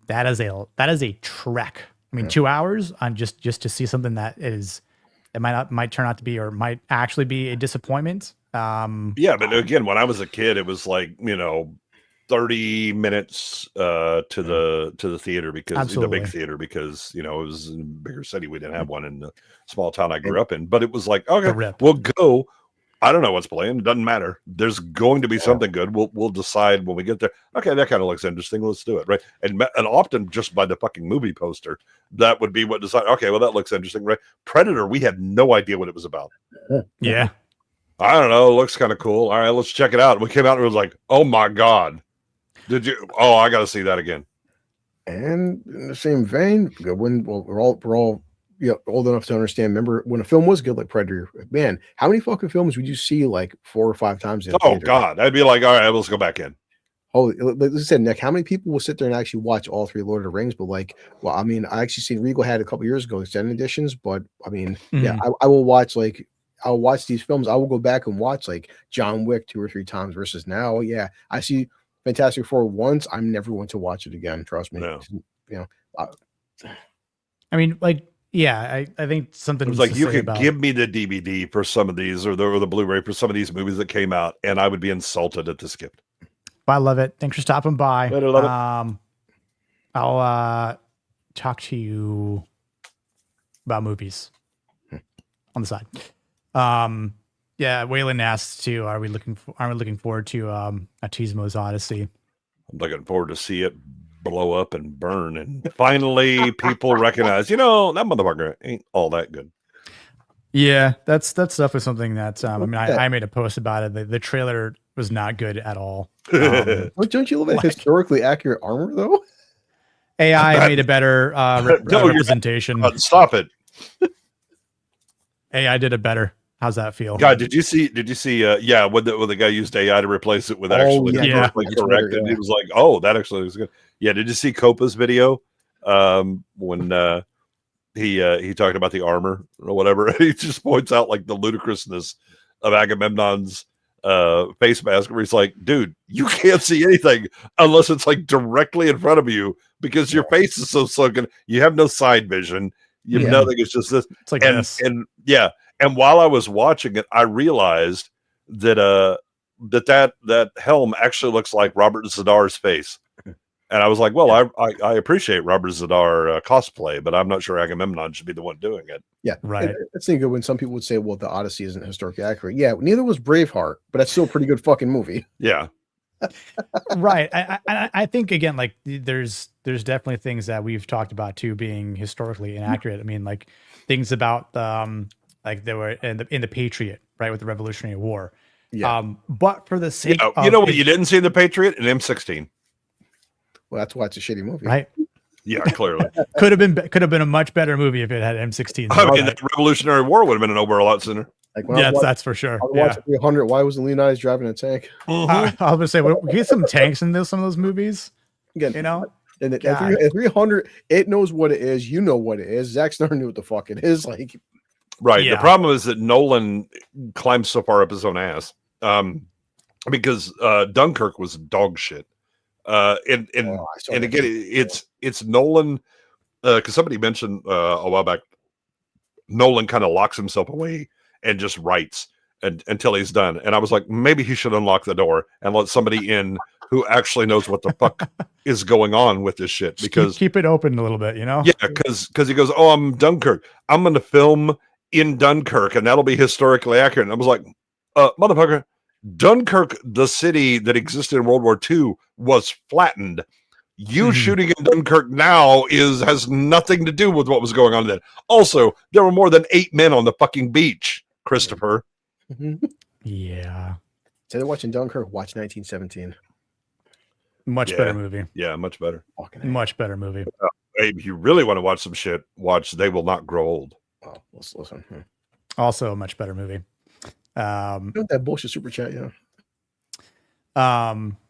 that is a trek. I mean, 2 hours on just to see something that might turn out to be or might actually be a disappointment. Yeah, but again, when I was a kid, it was like 30 minutes to the theater because the big theater because it was in a bigger city. We didn't have one in the small town I grew up in, but it was like, okay, we'll go. I don't know what's playing. It doesn't matter. There's going to be something good. We'll decide when we get there. Okay, that kind of looks interesting. Let's do it, right? And often just by the fucking movie poster, that would be what decide. Okay, well that looks interesting, right? Predator, we had no idea what it was about. Yeah, I don't know. It looks kind of cool. All right, let's check it out. And we came out and it was like, oh my god, did you? Oh, I got to see that again. And in the same vein, we're all. Old enough to understand. Remember when a film was good, like Predator? Man, how many fucking films would you see like 4 or 5 times in a theater? God, I'd be like, all right, let's go back in. Holy, like I said, Nick, how many people will sit there and actually watch all 3 Lord of the Rings? But like, well, I mean, I actually seen Regal had a couple years ago extended editions, but I mean, yeah, I will watch I'll watch these films. I will go back and watch like John Wick 2 or 3 times versus now. Yeah, I see Fantastic Four once. I'm never going to watch it again. Trust me. No. You know, I mean, like, yeah, I think something It was like you could give me the DVD for some of these or the Blu-ray for some of these movies that came out, and I would be insulted at the skip. I love it. Thanks for stopping by. Later, love it. I'll talk to you about movies on the side. Yeah, Waylon asks too, aren't we looking forward to Atismo's Odyssey? I'm looking forward to see it blow up and burn, and finally people recognize, that motherfucker ain't all that good. Yeah, that's definitely something that I mean, I made a post about it. The trailer was not good at all. Don't you love a historically accurate armor though? AI made a better representation. Stop it. AI did it better. How's that feel? God, did you see when the guy used AI to replace it with actually correct, and he was like, oh, that actually looks good. Yeah, did you see Copa's video when he talked about the armor or whatever? He just points out like the ludicrousness of Agamemnon's face mask, where he's like, dude, you can't see anything unless it's like directly in front of you because your face is so sunken. You have no side vision. You have nothing. It's just this. It's like this. And while I was watching it, I realized that that helm actually looks like Robert Zadar's face. And I was like, well, I appreciate Robert Zadar cosplay, but I'm not sure Agamemnon should be the one doing it. Yeah, right. It's good when some people would say, well, the Odyssey isn't historically accurate. Yeah, neither was Braveheart, but that's still a pretty good fucking movie. Yeah. Right. I think, again, like there's definitely things that we've talked about too being historically inaccurate. I mean, like things about like there were in the Patriot, right, with the Revolutionary War. Yeah. But for the sake of you know what you didn't see in the Patriot? An M16. Well, that's why it's a shitty movie, right? Yeah, clearly. could have been a much better movie if it had M16s. I mean, the Revolutionary War would have been over a lot sooner. Like that's for sure. I was watching 300. Why wasn't Leonidas driving a tank? I was gonna say, we get some tanks in some of those movies. Again, you know. And at 300, it knows what it is. You know what it is. Zack Snyder knew what the fuck it is. Like, right. Yeah. The problem is that Nolan climbed so far up his own ass because Dunkirk was dog shit. And again, it's Nolan because somebody mentioned a while back, Nolan kind of locks himself away and just writes until he's done. And I was like, maybe he should unlock the door and let somebody in who actually knows what the fuck is going on with this shit. Because keep it open a little bit, you know? Yeah, because he goes, oh, I'm Dunkirk. I'm going to film in Dunkirk, and that'll be historically accurate. And I was like, motherfucker, Dunkirk, the city that existed in World War II, was flattened. You shooting in Dunkirk now has nothing to do with what was going on then. Also, there were more than 8 men on the fucking beach, Christopher. Yeah. Instead of watching Dunkirk, watch 1917. Much better movie. Yeah, much better. Much better movie. Hey, if you really want to watch some shit, watch They Will Not Grow Old. Oh, let's listen. Also a much better movie. That bullshit super chat, yeah.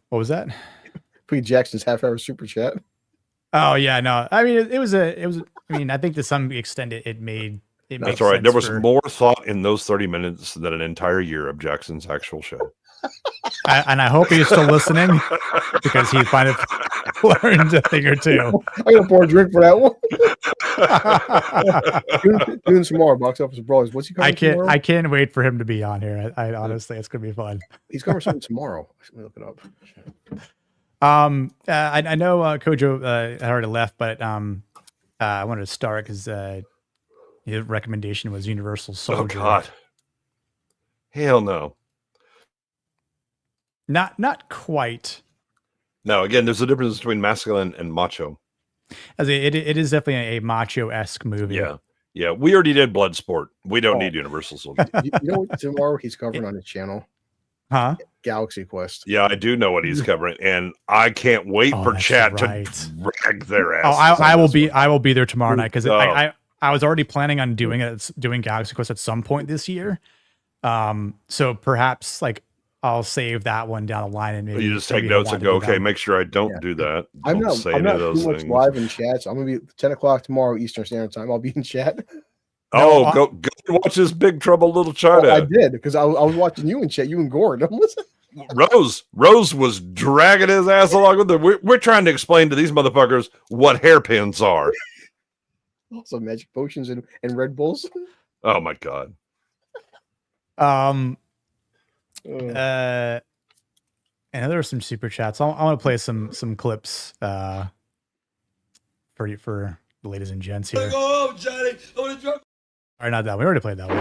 What was that? Pete Jackson's half-hour super chat. Oh yeah, no. I mean, it was. I mean, I think to some extent it made. That's all right. There was more thought in those 30 minutes than an entire year of Jackson's actual show. And I hope he's still listening because he might have learned a thing or two. I gotta pour a drink for that one. Doing some more box office brawlers. What's he covering tomorrow? I can't wait for him to be on here. I honestly, it's gonna be fun. He's covering something tomorrow. Let me look it up. I know Kojo had already left, but I wanted to start because his recommendation was Universal Soldier. Oh God, hell no. Not quite. No, again, there's a difference between masculine and macho. It is definitely a macho-esque movie. Yeah. We already did Bloodsport. We don't need Universal Soldier. You know what tomorrow he's covering on his channel? Huh? Galaxy Quest. Yeah, I do know what he's covering, and I can't wait for chat to drag their ass. I will be there tomorrow night because I was already planning on doing Galaxy Quest at some point this year. So perhaps like I'll save that one down the line and maybe you just take notes and go, okay, make sure I don't do that. I'm Don't say I'm any of not those too much things. live in chat, so I'm gonna be 10 o'clock tomorrow Eastern Standard Time. I'll be in chat. Oh, go watch this Big Trouble Little China. Oh, I did because I was watching you in chat, you and Gord. I'm listening. Rose was dragging his ass along with them. We're trying to explain to these motherfuckers what hairpins are. Also, magic potions and Red Bulls. Oh my god. And there are some super chats. I want to play some clips for the ladies and gents here. Go home, Johnny. I want to drop. All right, not that one. We already played that one.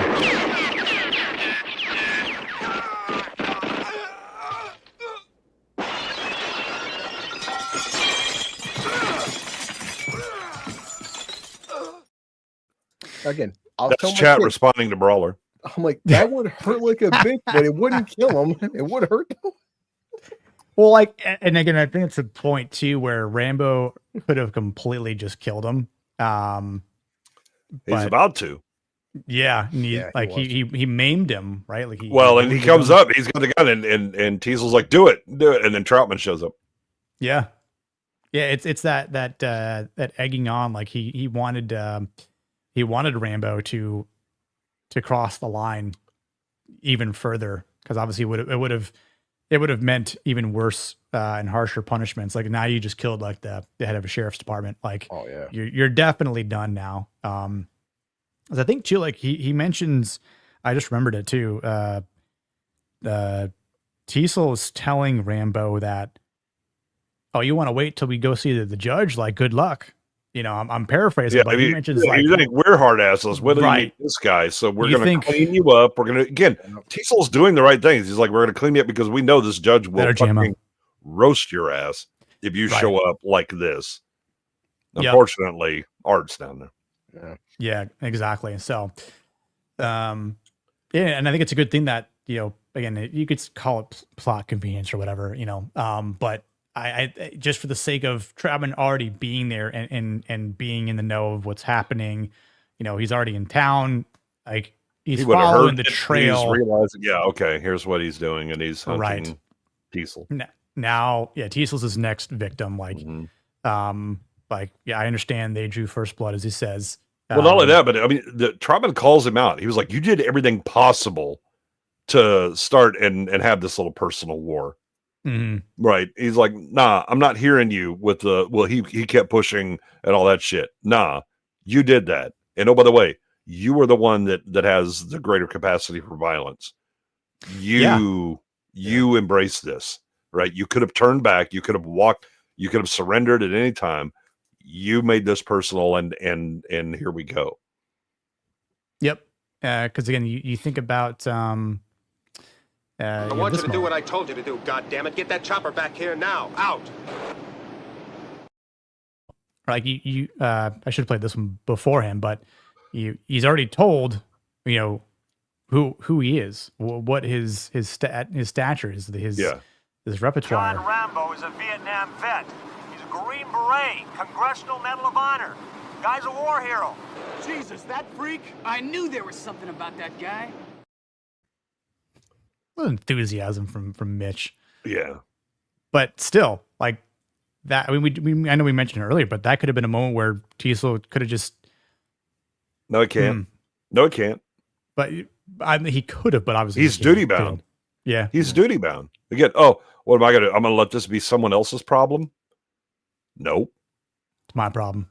Again, I'll That's tell my chat kid, responding to Brawler. I'm like, that would hurt like a bitch, but it wouldn't kill him. It would hurt him. Well, like, and again, I think it's a point too where Rambo could have completely just killed him. He's about to. Yeah, he maimed him, right? Like and he comes up, he's got the gun, and Teasel's like, do it, and then Troutman shows up. Yeah, it's that egging on, like he wanted Rambo to cross the line even further, because obviously it would have meant even worse and harsher punishments. Like now you just killed like the head of a sheriff's department. Like, oh yeah, you're definitely done now. As I think too, like he mentions, I just remembered it too. Teasel is telling Rambo that, oh, you want to wait till we go see the judge? Like, good luck. You know, I'm paraphrasing, but he mentions like, you think we're hard asses. What do you need this guy? So we're going to clean you up. We're going to, again, Teasel's doing the right things. He's like, we're going to clean you up because we know this judge will fucking roast your ass if you show up like this. Unfortunately, Art's down there. Yeah, exactly. So, and I think it's a good thing that, you know, again, you could call it plot convenience or whatever, you know, but I just for the sake of Troutman already being there and being in the know of what's happening, you know, he's already in town. Like he's following the trail. He's realizing, okay, here's what he's doing, and he's hunting Teasel. Now, Teasel's his next victim. Like, I understand they drew first blood, as he says. Well, not only that, but I mean, Troutman calls him out. He was like, "You did everything possible to start and have this little personal war." Right. He's like, nah, I'm not hearing you with he kept pushing and all that shit. Nah, you did that. And oh, by the way, you were the one that has the greater capacity for violence. You embraced this, right? You could have turned back. You could have walked. You could have surrendered at any time. You made this personal, and here we go. Yep. Because again, you think about I want you to do what I told you to do, goddammit. Get that chopper back here now. Out. Like I should have played this one beforehand, but he's already told, you know, who he is, what his stature is, his repertoire. John Rambo is a Vietnam vet. He's a Green Beret, Congressional Medal of Honor. Guy's a war hero. Jesus, that freak! I knew there was something about that guy. Enthusiasm from Mitch. Yeah. But still, like that, I mean, I know we mentioned it earlier, but that could have been a moment where Teasel could have just. No, it can't. No, it can't. But he could have, but obviously he's duty bound. Yeah. He's duty bound. Again, what am I going to do? I'm going to let this be someone else's problem? Nope. It's my problem.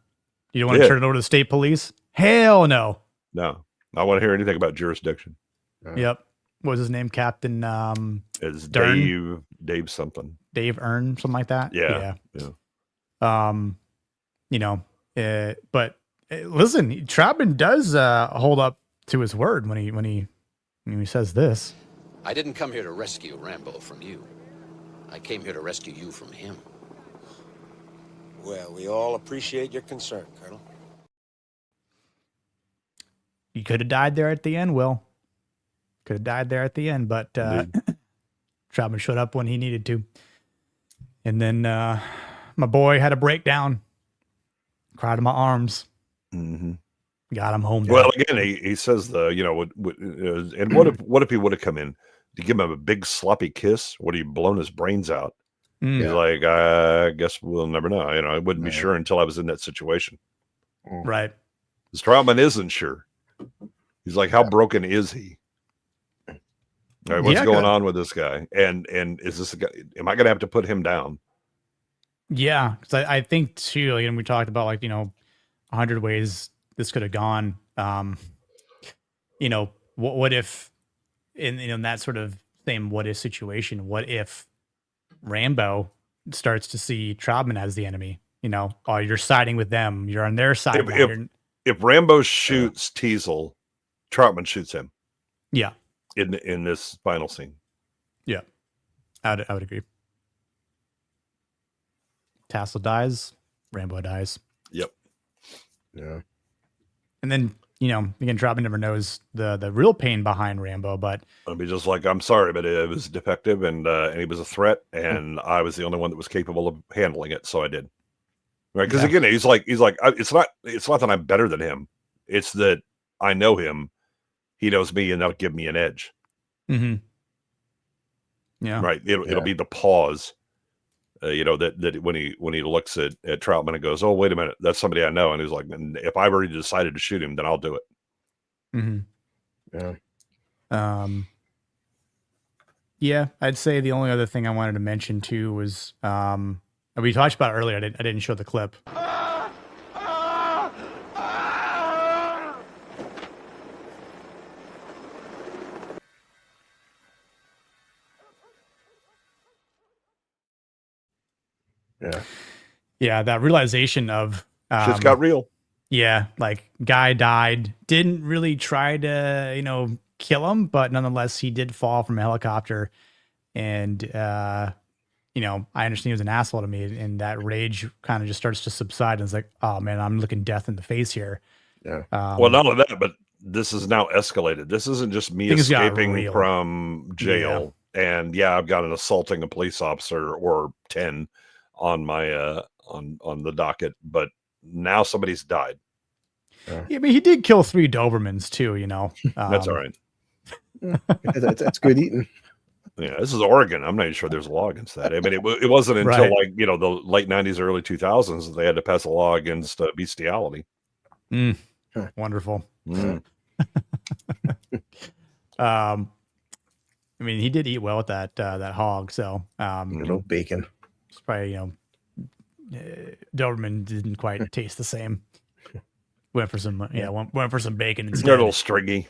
You don't want to turn it over to the state police? Hell no. No. I want to hear anything about jurisdiction. Yep. What was his name? Captain it's Dern? Dave something. Dave Earn, something like that. Yeah. You know, but listen, Troutman does hold up to his word when he says this. I didn't come here to rescue Rambo from you. I came here to rescue you from him. Well, we all appreciate your concern, Colonel. You could have died there at the end, Will. Could have died there at the end, but Troutman showed up when he needed to. And then my boy had a breakdown. Cried in my arms. Mm-hmm. Got him home. Well, again, he says and what if he would have come in? you give him a big sloppy kiss? What, are you blowing his brains out? Mm. He's like, I guess we'll never know. You know, I wouldn't be sure until I was in that situation. Right. Because Troutman isn't sure. He's like, how broken is he? All right, what's going on with this guy? And is this a guy? Am I going to have to put him down? Yeah, because I think too, like, and we talked about, like, 100 ways this could have gone. What if in that sort of same what if situation? What if Rambo starts to see Troutman as the enemy? Oh, you're siding with them. You're on their side. If Rambo shoots Teasel, Troutman shoots him. Yeah. In this final scene. Yeah, I would agree. Tassel dies, Rambo dies. Yep. Yeah. And then, again, Troutman never knows the real pain behind Rambo, but I'll be just like, I'm sorry, but it was defective and he was a threat, and I was the only one that was capable of handling it, so I did. Right? Because again, he's like, it's not that I'm better than him. It's that I know him. He knows me, and that'll give me an edge. Mm-hmm. Yeah. Right. It'll be the pause. That when he looks at Troutman and goes, oh, wait a minute, that's somebody I know. And he's like, if I've already decided to shoot him, then I'll do it. Mm-hmm. Yeah. Yeah, I'd say the only other thing I wanted to mention too was, we talked about it earlier. I didn't show the clip. Yeah, that realization of shit's got real. Yeah, like, guy died, didn't really try to kill him, but nonetheless he did fall from a helicopter, and I understand he was an asshole to me, and that rage kind of just starts to subside, and it's like, oh man, I'm looking death in the face here. Yeah. Well, not only that, but this is now escalated. This isn't just me escaping from jail, and I've got an assaulting a police officer or 10 on my on the docket, but now somebody's died. Yeah, I mean, he did kill 3 Dobermans too, That's all right. That's good eating. Yeah, this is Oregon. I'm not even sure there's a law against that. I mean, it wasn't until the late 90s, early 2000s that they had to pass a law against bestiality. Wonderful. I mean, he did eat well with that hog, so no bacon. It's probably Doberman didn't quite taste the same. Went for some went for some bacon instead. They're a little stringy.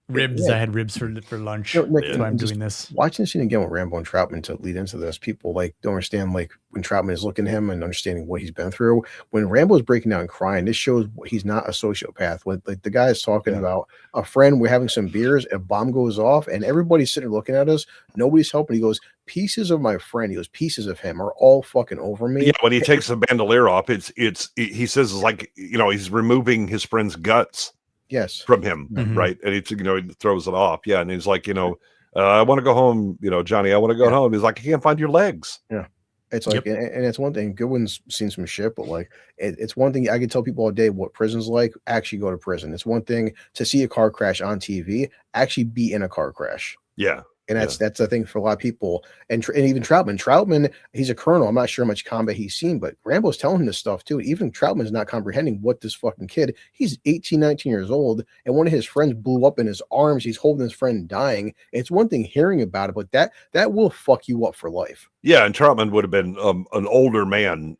Ribs. I had ribs for lunch. That's why I'm doing this. Watching this scene again with Rambo and Troutman to lead into this, people don't understand, like, when Troutman is looking at him and understanding what he's been through. When Rambo's breaking down and crying, this shows he's not a sociopath. When, like, the guy is talking about a friend, we're having some beers, a bomb goes off, and everybody's sitting looking at us. Nobody's helping. He goes, pieces of my friend, he goes, pieces of him are all fucking over me. Yeah, when he takes the bandolier off, he says, it's like, he's removing his friend's guts. Yes, from him, right? And he throws it off. Yeah, and he's like, I want to go home, Johnny. I want to go home. He's like, I can't find your legs. Yeah, it's like, and it's one thing. Goodwin's seen some shit, but like, it's one thing I can tell people all day what prison's like. Actually, go to prison. It's one thing to see a car crash on TV. Actually, be in a car crash. Yeah. And that's the thing for a lot of people, and even Troutman, he's a colonel. I'm not sure how much combat he's seen, but Rambo's telling him this stuff too. Even Troutman's not comprehending what this fucking kid. He's 18, 19 years old, and one of his friends blew up in his arms. He's holding his friend dying. It's one thing hearing about it, but that will fuck you up for life. Yeah, and Troutman would have been an older man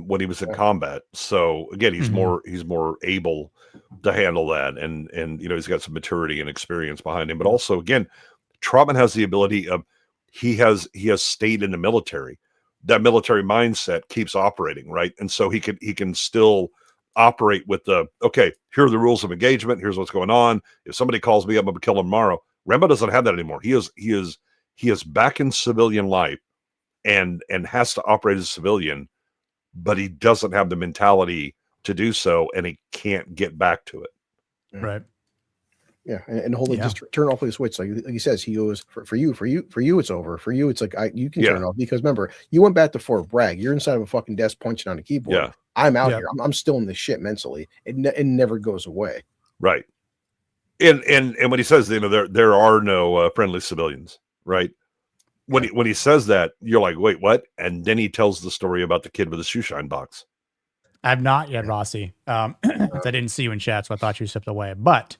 when he was in combat. So again, he's more able to handle that, and he's got some maturity and experience behind him. But also, again, Troutman has the ability of he has stayed in the military. That military mindset keeps operating, right? And so he can still operate with here are the rules of engagement. Here's what's going on. If somebody calls me up, I'm gonna kill him tomorrow. Rambo doesn't have that anymore. He is back in civilian life and has to operate as a civilian, but he doesn't have the mentality to do so, and he can't get back to it. Right. Yeah, and hold it, just turn off the switch. Like he says, he goes, for you, it's over. For you, it's like you can turn it off, because remember, you went back to Fort Bragg. You're inside of a fucking desk punching on a keyboard. Yeah. I'm out here. I'm still in this shit mentally. It never goes away. Right. And when he says, there are no friendly civilians. right? When he says that, you're like, wait, what? And then he tells the story about the kid with the shoe shine box. I have not yet, Rossi. I didn't see you in chat, so I thought you stepped away. But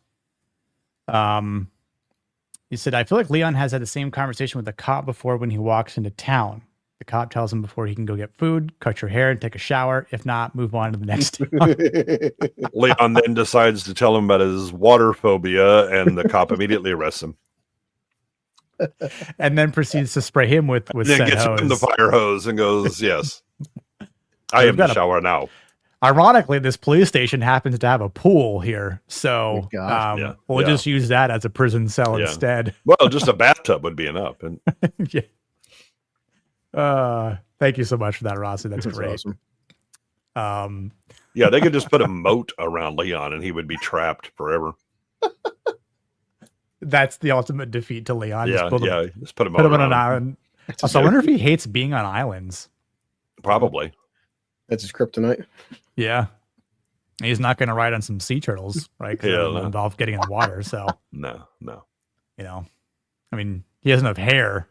he said, I feel like Leon has had the same conversation with the cop before when he walks into town. The cop tells him before he can go get food, cut your hair, and take a shower. If not, move on to the next town. Leon then decides to tell him about his water phobia, and the cop immediately arrests him. And then proceeds to spray him with Then scent gets him hose. the fire hose and goes, yes, I am the shower now. Ironically, this police station happens to have a pool here. So we'll just use that as a prison cell instead. Well, just a bathtub would be enough. And thank you so much for that, Rossi. That's great. Awesome. Yeah, they could just put a moat around Leon and he would be trapped forever. That's the ultimate defeat to Leon. Yeah, just put him on around. an island. Also, I wonder if he hates being on islands. Probably. That's his kryptonite. Yeah. He's not going to ride on some sea turtles, right? Because Yeah, it'll involve getting in the water. So, no. you know, I mean, he has enough hair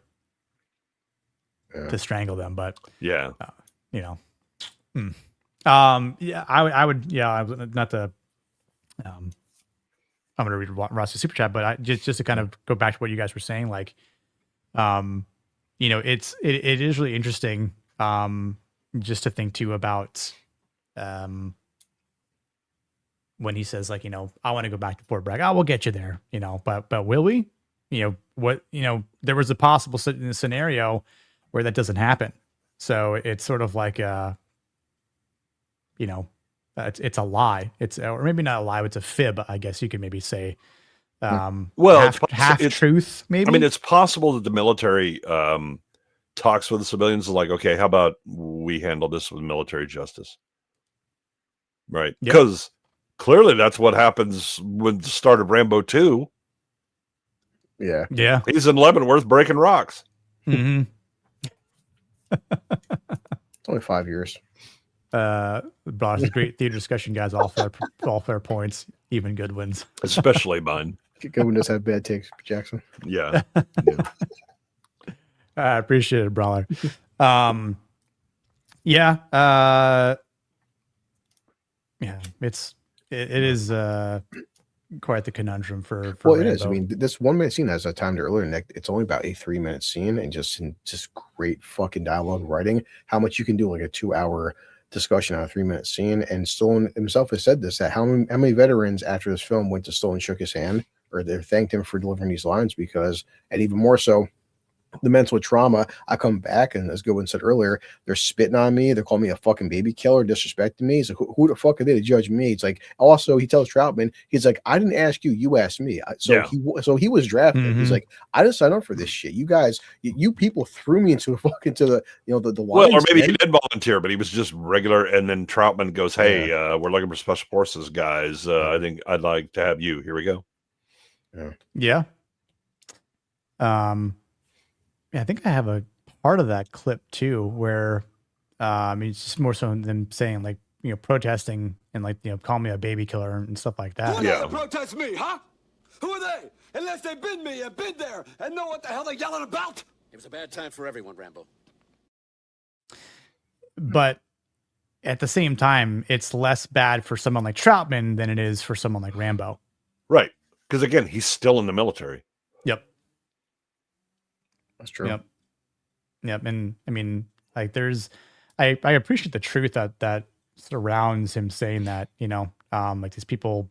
to strangle them, but yeah, you know, I would, I was not to, I'm going to read Ross's super chat, but just to kind of go back to what you guys were saying, like, you know, it is really interesting, just to think too about, when he says, like, you know, I want to go back to Fort Bragg. We'll get you there, you know, but will we? You know, what, you know, there was a possible scenario where that doesn't happen. So it's sort of like, you know, it's a lie. Or maybe not a lie. It's a fib, I guess you could maybe say. Well, half truth, maybe. I mean, it's possible that the military talks with the civilians like, okay, how about we handle this with military justice? Right. Because clearly that's what happens with the start of Rambo 2. Yeah. Yeah. He's in Leavenworth breaking rocks. Mm-hmm. It's only 5 years. Brought us great theater discussion, guys. All fair points, even good ones. Especially mine. Goodwin does have bad takes, Jackson. Yeah. I appreciate it, Brawler. It is quite the conundrum for well, Rambo. it is. I mean, this 1 minute scene, as I timed earlier, Nick, it's only about a 3 minute scene, and just great fucking dialogue writing. How much you can do like a 2-hour discussion on a 3 minute scene. And Stallone himself has said this, that how many veterans after this film went to Stallone and shook his hand, or they thanked him for delivering these lines, because, and even more so, the mental trauma. I come back, and as Goodwin said earlier, they're spitting on me. They're calling me a fucking baby killer, disrespecting me. He's like, who the fuck are they to judge me? It's like, also, he tells Troutman, he's like, I didn't ask you, you asked me. So he was drafted. Mm-hmm. He's like, I didn't sign up for this shit. You guys, you people threw me into the the well, or maybe line. he did volunteer, but he was just regular. And then Troutman goes, hey, we're looking for special forces guys. I think I'd like to have you. Here we go. Yeah. I think I have a part of that clip too, where it's just more so them saying, like, you know, protesting and, like, you know, call me a baby killer and stuff like that. Who are they to protest me, huh? Who are they? Unless they've been me and been there and know what the hell they're yelling about. It was a bad time for everyone, Rambo. But at the same time, it's less bad for someone like Troutman than it is for someone like Rambo. Right. Because again, he's still in the military. Yep. That's true. Yep. And I mean, like, I appreciate the truth that surrounds him saying that, you know, like, these people,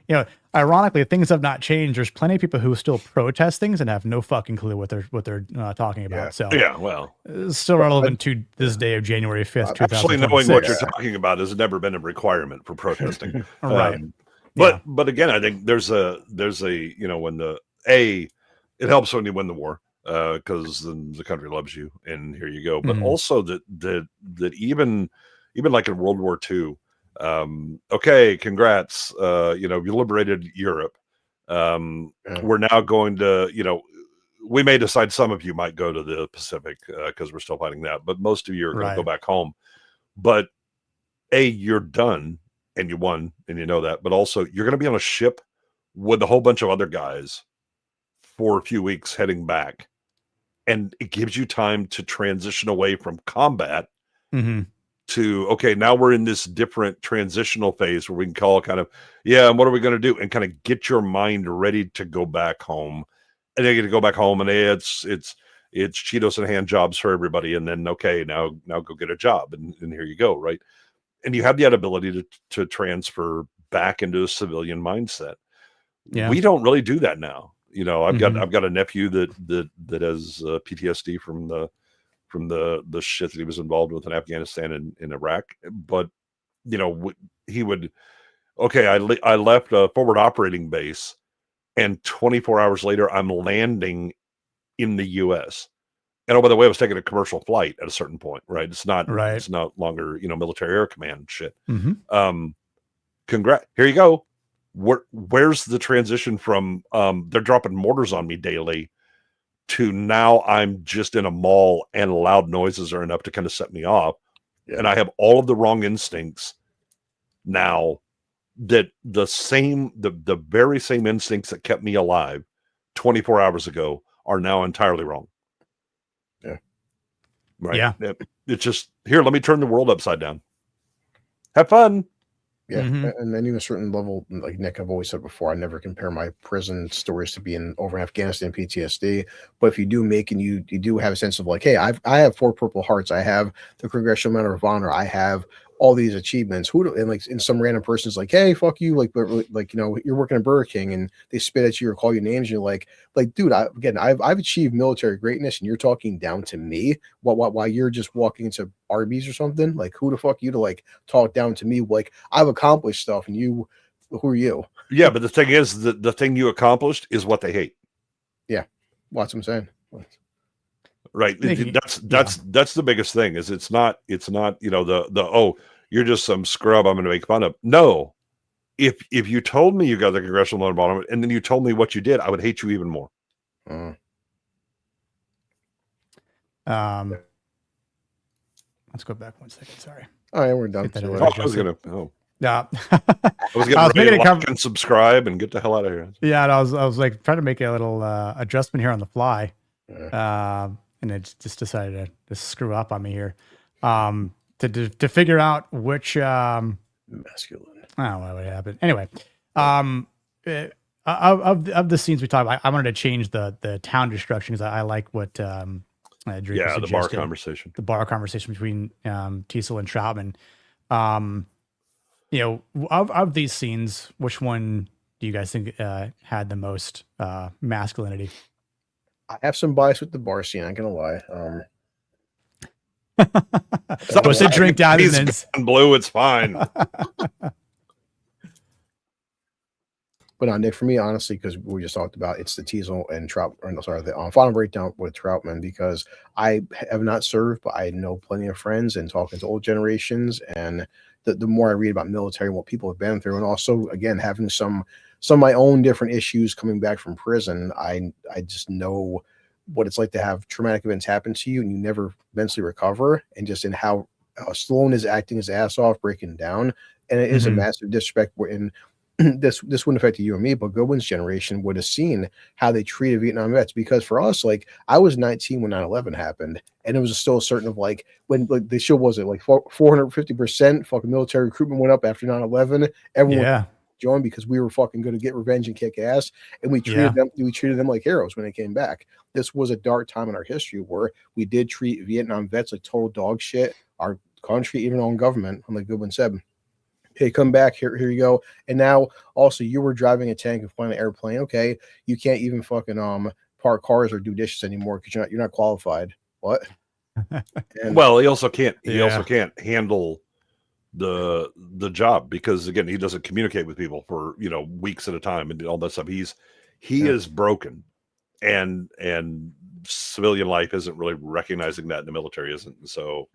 you know, ironically, things have not changed. There's plenty of people who still protest things and have no fucking clue what they're talking about. So well, it's still relevant to this day of January 5th, 2026. Actually, knowing what you're talking about has never been a requirement for protesting. Right. But again, I think there's a you know, when it helps when you win the war, because then the country loves you, and here you go. But also that even like in World War II, okay, congrats, you know, you liberated Europe. We're now going to, you know, we may decide some of you might go to the Pacific because we're still fighting that, but most of you are going to go back home. But you're done and you won, and you know that. But also, you're going to be on a ship with a whole bunch of other guys for a few weeks heading back, and it gives you time to transition away from combat to, okay, now we're in this different transitional phase where we can call kind of, and what are we going to do? And kind of get your mind ready to go back home. And they get to go back home, and it's Cheetos and hand jobs for everybody. And then, okay, now go get a job. And here you go, right? And you have that ability to transfer back into a civilian mindset. Yeah. We don't really do that now. You know, I've got a nephew that has PTSD from the shit that he was involved with in Afghanistan and in Iraq. But, you know, he would, okay, I left a forward operating base, and 24 hours later, I'm landing in the U.S. And, oh, by the way, I was taking a commercial flight at a certain point, right? It's not longer, you know, military air command shit. Congrats. Here you go. Where's the transition from they're dropping mortars on me daily to now I'm just in a mall and loud noises are enough to kind of set me off. Yeah. And I have all of the wrong instincts now, that the very same instincts that kept me alive 24 hours ago are now entirely wrong. Yeah. Right. Yeah. It's just, here, let me turn the world upside down. Have fun. Yeah, and then even a certain level, like Nick, I've always said before, I never compare my prison stories to being over in Afghanistan PTSD. But if you do make, and you do have a sense of like, hey, I have 4 Purple Hearts, I have the Congressional Medal of Honor, I have all these achievements. And some random person's like, hey, fuck you, like you know, you're working at Burger King, and they spit at you or call you names, and you're like, dude, I've achieved military greatness, and you're talking down to me while you're just walking into Arby's or something. Like, who the fuck you to like talk down to me? Like, I've accomplished stuff, and who are you? Yeah, but the thing is, the thing you accomplished is what they hate. Yeah, well, that's what I'm saying. Right. That's the biggest thing. Is it's not you know, the oh, you're just some scrub I'm going to make fun of. No, if you told me you got the Congressional Medal of Honor and then you told me what you did, I would hate you even more. Let's go back 1 second. Sorry. All right, we're done. I was gonna. Yeah. I was getting ready to like and subscribe and get the hell out of here. Yeah, and I was like trying to make a little adjustment here on the fly. And it just decided to screw up on me here. To figure out which masculine. I don't know what happened. Anyway, of the scenes we talked about, I wanted to change the town destruction because I like what Drake the bar conversation. The bar conversation between Teasel and Troutman. You know, of these scenes, which one do you guys think had the most masculinity? I have some bias with the bar scene, I'm gonna lie. Push a drink down and then blue, it's fine. But Nick, for me, honestly, because we just talked about it's the Teasel and the final breakdown with Troutman, because I have not served, but I know plenty of friends and talking to old generations, and the more I read about military and what people have been through, and also again having some of my own different issues coming back from prison, I just know what it's like to have traumatic events happen to you and you never eventually recover, and just in how Stallone is acting his ass off, breaking down, and it is a massive disrespect. In this wouldn't affect you and me, but Goodwin's generation would have seen how they treated Vietnam vets, because for us, like, I was 19 when 9/11 happened, and it was still certain of like when like the show was it like 450% fucking military recruitment went up after 9/11. Everyone joined because we were fucking going to get revenge and kick ass, and we treated them like heroes when they came back. This was a dark time in our history where we did treat Vietnam vets like total dog shit. Our country, even our own government, like Goodwin said, hey, come back here you go. And now also you were driving a tank and flying an airplane. Okay, you can't even fucking park cars or do dishes anymore because you're not qualified. What? Well, he also can't handle the job, because again, he doesn't communicate with people for weeks at a time and all that stuff. He is broken, and civilian life isn't really recognizing that, and the military isn't. So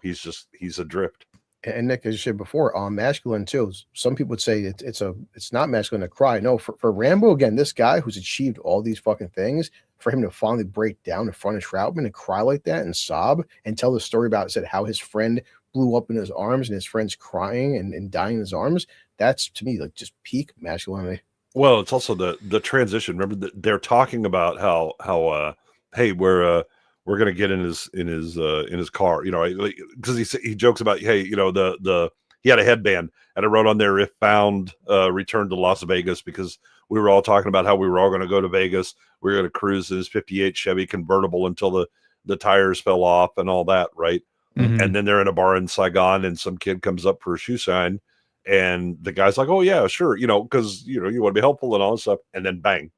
he's adrift. And Nick, as you said before, masculine too. Some people would say it's not masculine to cry. No, for Rambo, again, this guy who's achieved all these fucking things, for him to finally break down in front of Troutman and cry like that and sob and tell the story about how his friend blew up in his arms and his friend's crying and dying in his arms, that's to me like just peak masculinity. Well, it's also the transition. Remember that they're talking about how hey, we're gonna get in his car, you know, because he jokes about, hey, you know, the he had a headband and it wrote on there, if found, return to Las Vegas, because we were all talking about how we were all going to go to Vegas. We were going to cruise in his 58 Chevy convertible until the tires fell off and all that, right? Mhm. And then they're in a bar in Saigon and some kid comes up for a shoe sign and the guy's like, oh yeah, sure, you know, because you know you want to be helpful and all this stuff, and then bang,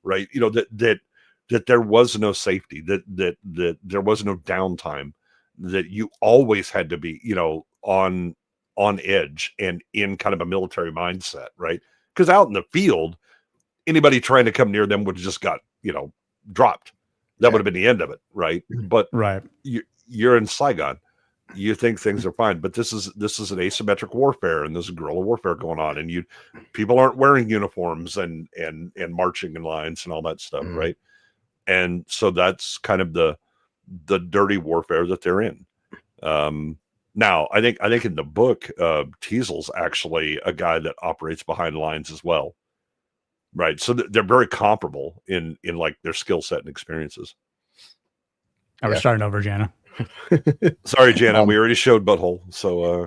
right? You know, that there was no safety, that there was no downtime, that you always had to be, you know, on edge and in kind of a military mindset, right? Because out in the field, anybody trying to come near them would have just got, you know, dropped. That would have been the end of it, right? But right, you're in Saigon, you think things are fine, but this is an asymmetric warfare, and there's guerrilla warfare going on, and people aren't wearing uniforms and marching in lines and all that stuff, right? And so that's kind of the dirty warfare that they're in. Now, I think in the book, Teasel's actually a guy that operates behind lines as well, right? So they're very comparable in like their skill set and experiences. I was starting over, Jana. Sorry, Jana, we already showed Butthole, so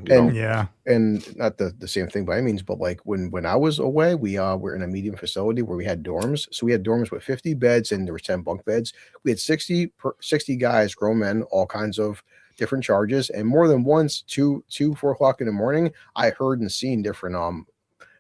and not the same thing by any means, but like when I was away, we were in a medium facility where we had dorms. So we had dorms with 50 beds and there were 10 bunk beds. We had 60 guys, grown men, all kinds of different charges, and more than once, 4 o'clock in the morning, I heard and seen different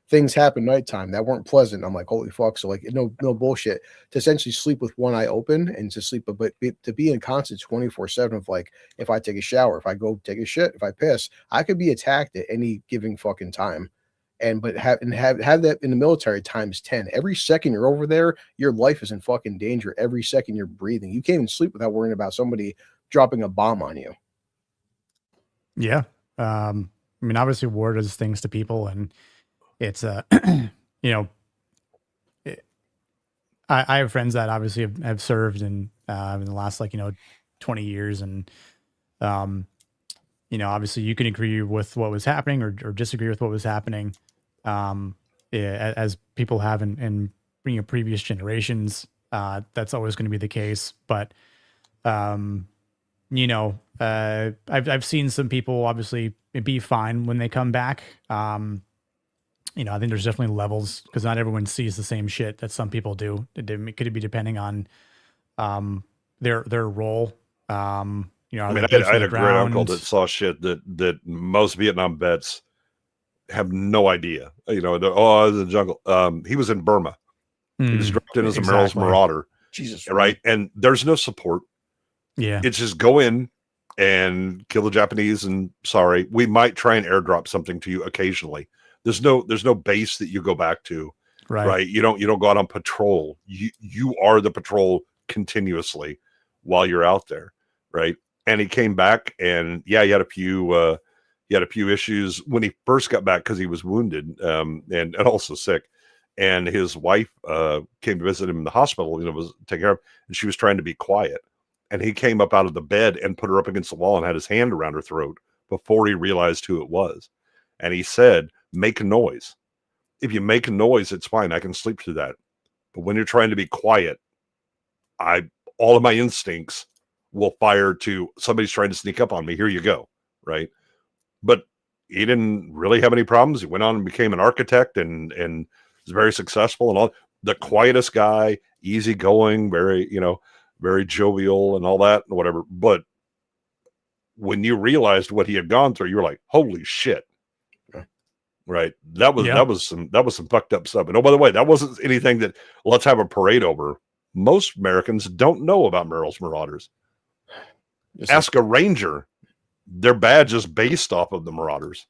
things happen nighttime that weren't pleasant. I'm like, holy fuck. So like, no bullshit, to essentially sleep with one eye open and to sleep, but to be in constant 24/7 of like, if I take a shower, if I go take a shit, if I piss, I could be attacked at any given fucking time. And have that in the military times 10. Every second you're over there, your life is in fucking danger. Every second you're breathing, you can't even sleep without worrying about somebody dropping a bomb on you. Yeah. I mean, obviously war does things to people, and it's you know, I have friends that obviously have served in the last, like, 20 years, and obviously you can agree with what was happening or disagree with what was happening, as people have in previous generations. That's always going to be the case, but I've seen some people obviously be fine when they come back. I think there's definitely levels, because not everyone sees the same shit that some people do. It could be depending on their role. I mean, I had a great uncle that saw shit that most Vietnam vets have no idea. In the jungle. He was in Burma. He was dropped in as a Merrill's Marauder. Jesus, right? And there's no support. Yeah, it's just go in and kill the Japanese, and sorry, we might try and airdrop something to you occasionally. There's no base that you go back to, right? You don't go out on patrol. You are the patrol continuously while you're out there, right? And he came back, and he had a few issues when he first got back because he was wounded and also sick. And his wife came to visit him in the hospital, was taking care of him, and she was trying to be quiet. And he came up out of the bed and put her up against the wall and had his hand around her throat before he realized who it was. And he said, make a noise. If you make a noise, it's fine. I can sleep through that. But when you're trying to be quiet, all of my instincts will fire to somebody's trying to sneak up on me. Here you go. Right. But he didn't really have any problems. He went on and became an architect and was very successful and all. The quietest guy, easygoing, very jovial and all that and whatever. But when you realized what he had gone through, you were like, holy shit. Right. That was some fucked up stuff. And oh, by the way, that wasn't anything that let's have a parade over. Most Americans don't know about Merrill's Marauders. Ask a Ranger. Their badge is based off of the Marauders.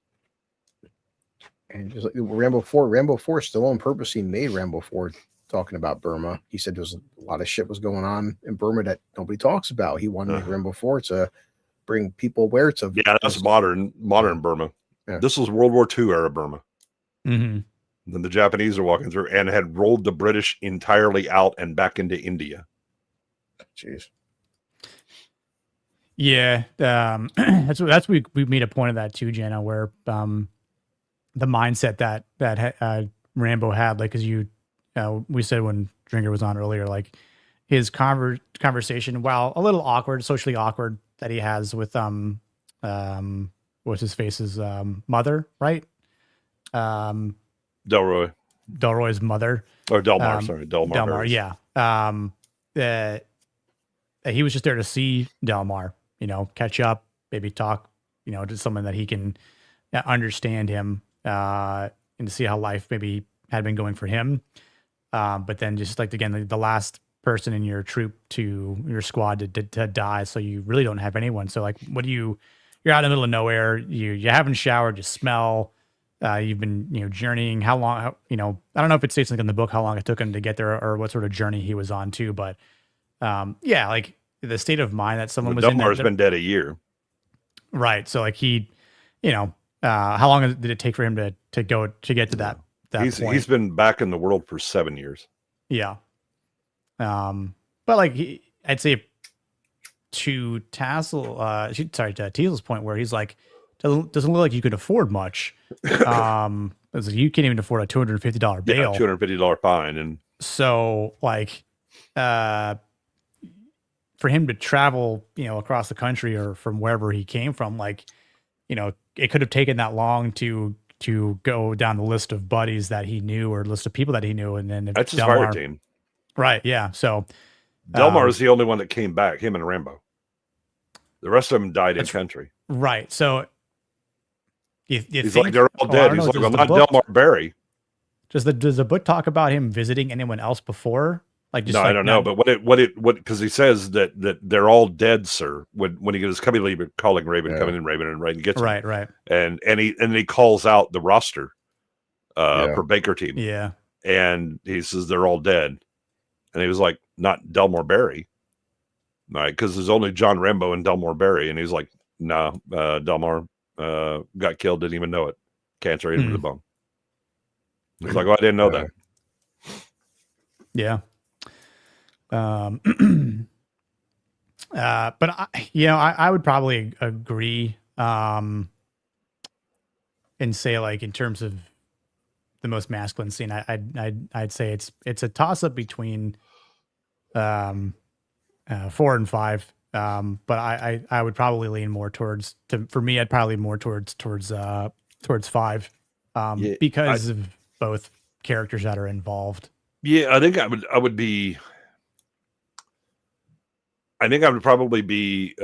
And just like Rambo 4, Stallone purposely made Rambo 4 talking about Burma. He said there's a lot of shit was going on in Burma that nobody talks about. He wanted to make Rambo 4 to bring people aware to. Yeah, that's modern Burma. Yeah. This was World War II era Burma. Mm-hmm. Then the Japanese are walking through and had rolled the British entirely out and back into India. Jeez. Yeah, that's we made a point of that too, Jenna, where the mindset that Rambo had, like, as we said when Drinker was on earlier, like his conversation, while a little awkward, socially awkward, that he has with what's his face's mother, right? Delroy's mother, or Delmar, sorry, Delmar. Yeah. He was just there to see Delmar, catch up, maybe talk, to someone that he can understand him, and to see how life maybe had been going for him. But then just like, again, the last person in your troop your squad to die. So you really don't have anyone. So like, you're out in the middle of nowhere. You haven't showered, you smell, you've been, journeying. How long, I don't know if it states like in the book, how long it took him to get there or what sort of journey he was on too. But yeah, like the state of mind that someone was in. Delmar's been dead a year. Right. So like how long did it take for him to get to that point? He's been back in the world for 7 years. Yeah. But like I'd say to Teasel's point where he's like, doesn't look like you could afford much. It's like you can't even afford a $250 bail. $250 fine. And so like, for him to travel, across the country or from wherever he came from, like, it could have taken that long to go down the list of buddies that he knew or list of people that he knew. And then that's his fire team. Right. Yeah. So Delmar is the only one that came back, him and Rambo. The rest of them died in country. Right. So you he's think, like, they're all dead. He's like, well, not Delmar Berry. Does the book talk about him visiting anyone else before? Like, just no, I don't know. But because he says that they're all dead, sir. When he goes, coming in, calling Raven, coming in, Raven, and Raven gets him. Right. And he calls out the roster for Baker team. Yeah. And he says they're all dead. And he was like, not Delmar Berry. Right, because there's only John Rambo and Delmar Berry. And he's like, no, Delmar got killed, didn't even know it. Cancer ate him to the bone. He's like, oh, I didn't know that. Yeah. But I would probably agree, and say, like, in terms of the most masculine scene, I'd say it's a toss up between 4 and 5. But I would probably lean more towards, for me, I'd probably more towards 5, because of both characters that are involved. Yeah, I think I would probably be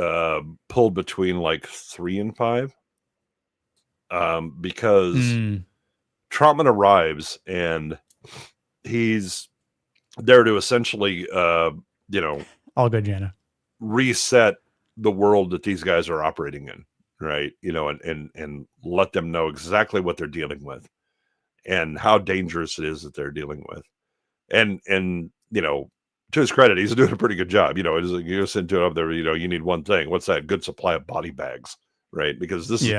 pulled between like 3 and 5, because Trotman arrives and he's there to essentially, all good, Jana, reset the world that these guys are operating in, right? And let them know exactly what they're dealing with and how dangerous it is that they're dealing with, and to his credit, he's doing a pretty good job. It's like, you send to it up there, you need one thing. What's that? Good supply of body bags, right? Because this is,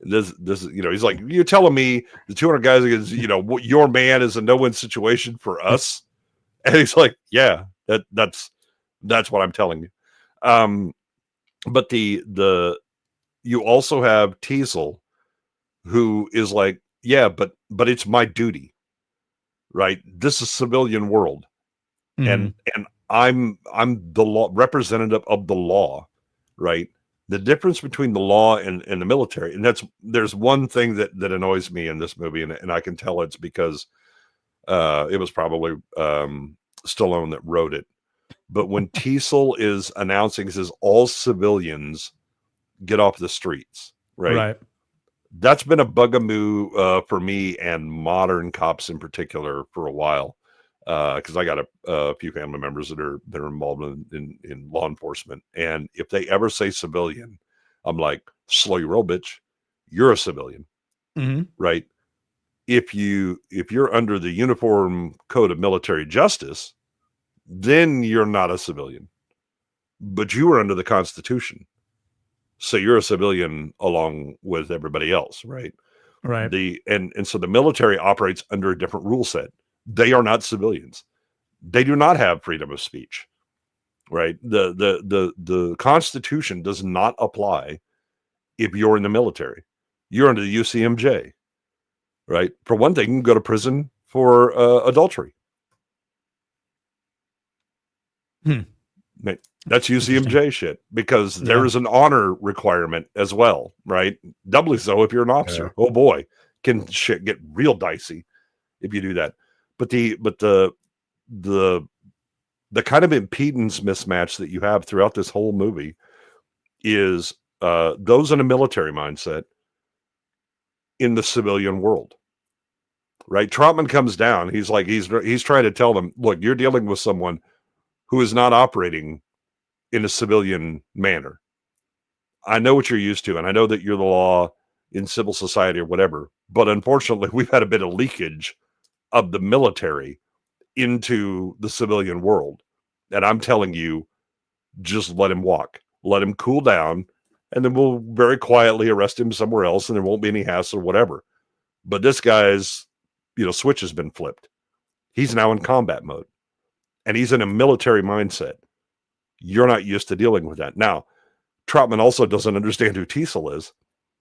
he's like, you're telling me the 200 guys against, your man is a no-win situation for us. And he's like, yeah, that's what I'm telling you. But you also have Teasel, who is like, yeah, but it's my duty, right? This is civilian world. And I'm the law representative of the law, right? The difference between the law and the military, and there's one thing that annoys me in this movie, and I can tell it's because it was probably Stallone that wrote it. But when Teasel is announcing, he says all civilians get off the streets, right? That's been a bugaboo for me and modern cops in particular for a while. Because I got a few family members that are involved in law enforcement, and if they ever say civilian, I'm like, slow your roll, bitch. You're a civilian, right? If you're under the Uniform Code of Military Justice, then you're not a civilian, but you are under the Constitution, so you're a civilian along with everybody else, right? Right. And so the military operates under a different rule set. They are not civilians. They do not have freedom of speech, right? The Constitution does not apply if you're in the military. You're under the UCMJ. right? For one thing, you can go to prison for adultery. That's UCMJ shit, because there is an honor requirement as well, right? Doubly so if you're an officer. Oh boy, can shit get real dicey if you do that. But the kind of impedance mismatch that you have throughout this whole movie is those in a military mindset in the civilian world, right? Troutman comes down. He's like, he's trying to tell them, look, you're dealing with someone who is not operating in a civilian manner. I know what you're used to, and I know that you're the law in civil society or whatever, but unfortunately, we've had a bit of leakage of the military into the civilian world. And I'm telling you, just let him walk. Let him cool down, and then we'll very quietly arrest him somewhere else, and there won't be any hassle or whatever. But this guy's, switch has been flipped. He's now in combat mode, and he's in a military mindset. You're not used to dealing with that. Now, Troutman also doesn't understand who Teasel is.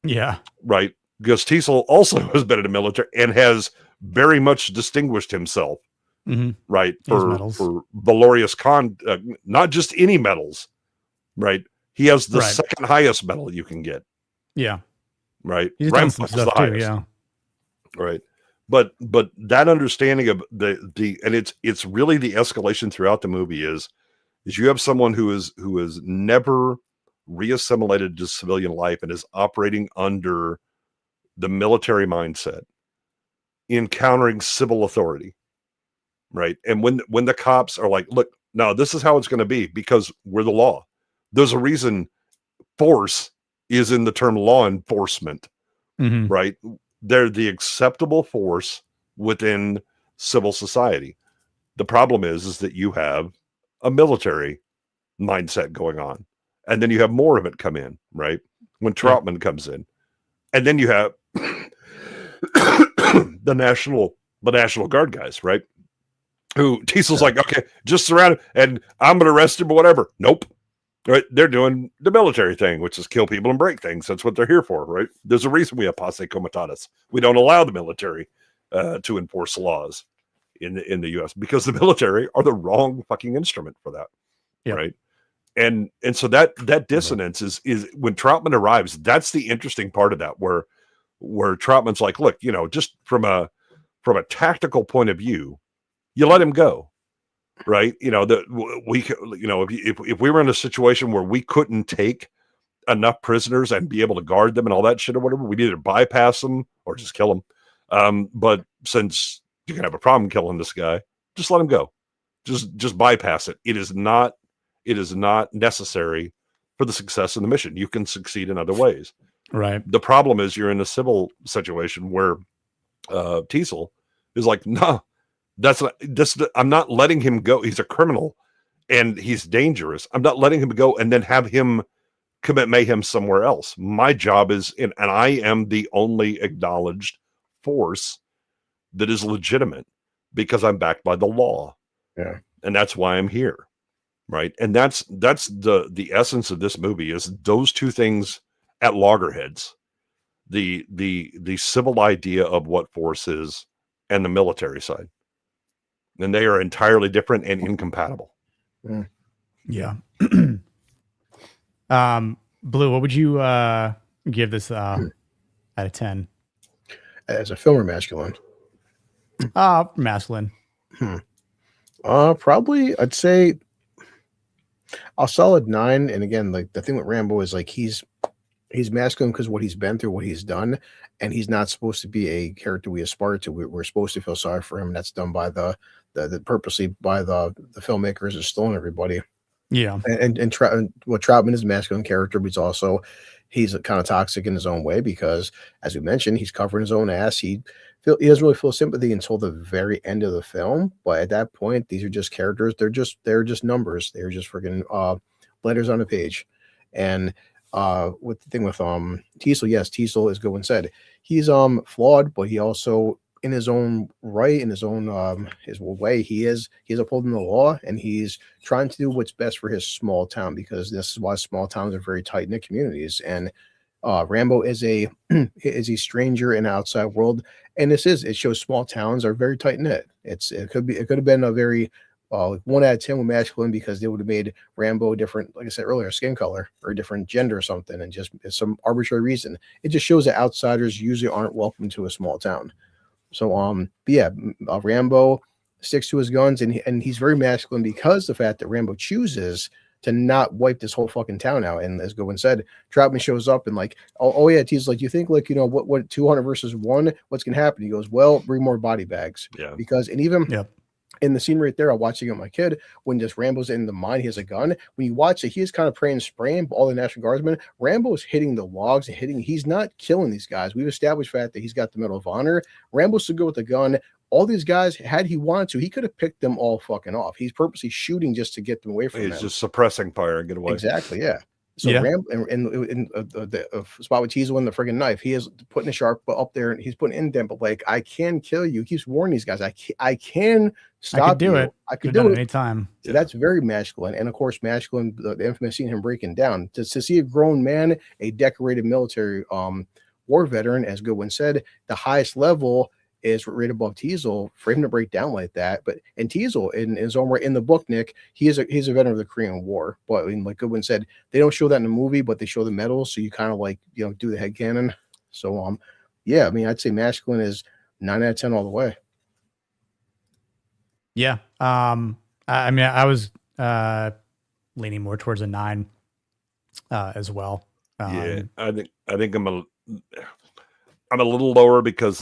Yeah. Right? Because Teasel also has been in the military and has very much distinguished himself. Right? For valorous not just any medals. Right? He has the second highest medal you can get. Yeah. Right? He's done some stuff too, yeah. Right. But that understanding of the and it's really the escalation throughout the movie is you have someone who is never reassimilated to civilian life and is operating under the military mindset, encountering civil authority, right? And when the cops are like, look, no, this is how it's going to be because we're the law. There's a reason force is in the term law enforcement, right? They're the acceptable force within civil society. The problem is that you have a military mindset going on. And then you have more of it come in, right? When Troutman comes in. And then you have the National Guard guys, right? Who Tiesel's like, okay, just surround him and I'm going to arrest him or whatever. Nope. Right? They're doing the military thing, which is kill people and break things. That's what they're here for, right? There's a reason we have posse comitatus. We don't allow the military to enforce laws in the U.S. because the military are the wrong fucking instrument for that, right? And so that dissonance is when Troutman arrives. That's the interesting part of that, where Troutman's like, look, just from a tactical point of view, you let him go. Right. If we were in a situation where we couldn't take enough prisoners and be able to guard them and all that shit or whatever, we'd either bypass them or just kill them. But since you can have a problem killing this guy, just let him go. Just bypass it. It is not necessary for the success of the mission. You can succeed in other ways. Right. The problem is you're in a civil situation where Teasel is like, no. I'm not letting him go. He's a criminal and he's dangerous. I'm not letting him go and then have him commit mayhem somewhere else. My job is, and I am the only acknowledged force that is legitimate because I'm backed by the law. Yeah. And that's why I'm here. Right. And that's the essence of this movie is those two things at loggerheads, the civil idea of what force is and the military side. And they are entirely different and incompatible. Yeah. Blue, what would you give this out of 10? As a film or masculine? Masculine. Probably I'd say a solid 9. And again, like the thing with Rambo is like he's masculine because what he's been through, what he's done, and he's not supposed to be a character we aspire to. We're supposed to feel sorry for him. And that's done by the purposely by the filmmakers is stolen everybody. Yeah. And Troutman is a masculine character, but he's kind of toxic in his own way because, as we mentioned, he's covering his own ass. He doesn't really feel sympathy until the very end of the film. But at that point, these are just characters. They're just numbers. They're just freaking letters on a page. And with the thing with Teasel, yes, Teasel, as Goodwin said, he's flawed, but he also in his own right, in his own his way, he's upholding the law and he's trying to do what's best for his small town, because this is why small towns are very tight knit communities. And Rambo is a is a stranger in the outside world, and it shows small towns are very tight knit. It could have been a very 1 out of 10 with masculine because they would have made Rambo different, like I said earlier, skin color or a different gender or something, and just some arbitrary reason. It just shows that outsiders usually aren't welcome to a small town. So but yeah, Rambo sticks to his guns, and he's very masculine because the fact that Rambo chooses to not wipe this whole fucking town out. And as Goodwin said, Troutman shows up and like, oh yeah, he's like, you think like, you know, what 200 versus 1, what's gonna happen? He goes, well, bring more body bags. Yeah. Because, and even in the scene right there, I'm watching it with my kid, when just Rambo's in the mine, he has a gun. When you watch it, he is kind of praying, spraying all the National Guardsmen. Rambo is hitting the logs and he's not killing these guys. We've established the fact that he's got the Medal of Honor. Rambo's so good with the gun. All these guys, had he wanted to, he could have picked them all fucking off. He's purposely shooting just to get them away from him. He's just suppressing fire and get away. Exactly, yeah. So Rambo in the spot with Teasel and the friggin' knife, he is putting the sharp up there and he's putting indent, but like, I can kill you. He keeps warning these guys, I can stop I could do you. it. I could do it anytime. So that's very masculine. And of course, masculine, the infamous scene him breaking down. To see a grown man, a decorated military war veteran, as Goodwin said, the highest level is right above Teasel, for him to break down like that. But and Teasel in his own right in the book, Nick, he's a veteran of the Korean War. But I mean, like Goodwin said, they don't show that in the movie, but they show the medals, so you kind of like, you know, do the headcanon. So yeah, I mean, I'd say masculine is 9 out of 10 all the way. Yeah. I mean, I was leaning more towards a 9 as well. Yeah, I think I'm a little lower because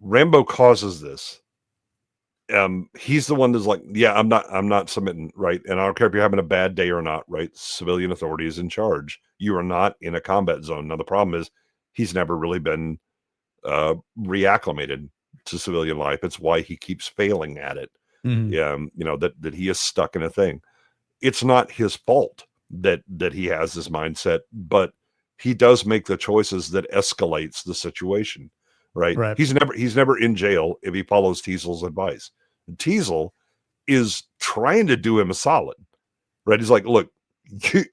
Rambo causes this. He's the one that's like, yeah, I'm not submitting, right? And I don't care if you're having a bad day or not, right? Civilian authority is in charge. You are not in a combat zone. Now the problem is he's never really been reacclimated to civilian life. It's why he keeps failing at it. You know, that he is stuck in a thing. It's not his fault that he has this mindset, but he does make the choices that escalates the situation, right? He's never in jail if he follows Teasel's advice. And Teasel is trying to do him a solid, right? He's like, look,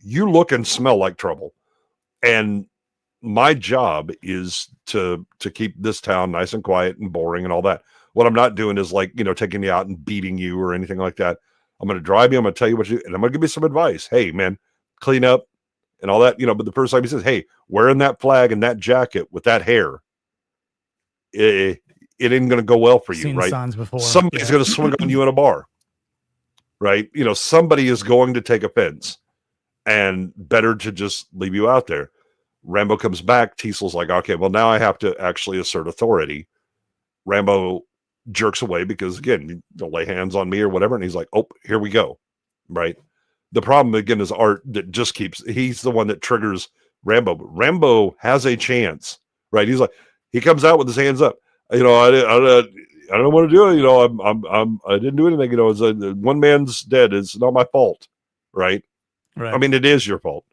you look and smell like trouble, and my job is to keep this town nice and quiet and boring and all that. What I'm not doing is like, you know, taking you out and beating you or anything like that. I'm going to drive you. I'm going to tell you what you do, and I'm going to give you some advice. Hey, man, clean up and all that, you know. But the first time he says, hey, wearing that flag and that jacket with that hair, it ain't going to go well for you, Seen right? signs before. Somebody's going to swing on you in a bar, right? You know, somebody is going to take offense, and better to just leave you out there. Rambo comes back. Teasel's like, okay, well, now I have to actually assert authority. Rambo jerks away because, again, they'll lay hands on me or whatever. And he's like, oh, here we go, right? The problem, again, is Art that just he's the one that triggers Rambo. But Rambo has a chance, right? He's like, he comes out with his hands up. You know, I don't want to do it. You know, I didn't do anything. You know, it's one man's dead. It's not my fault, right? I mean, it is your fault,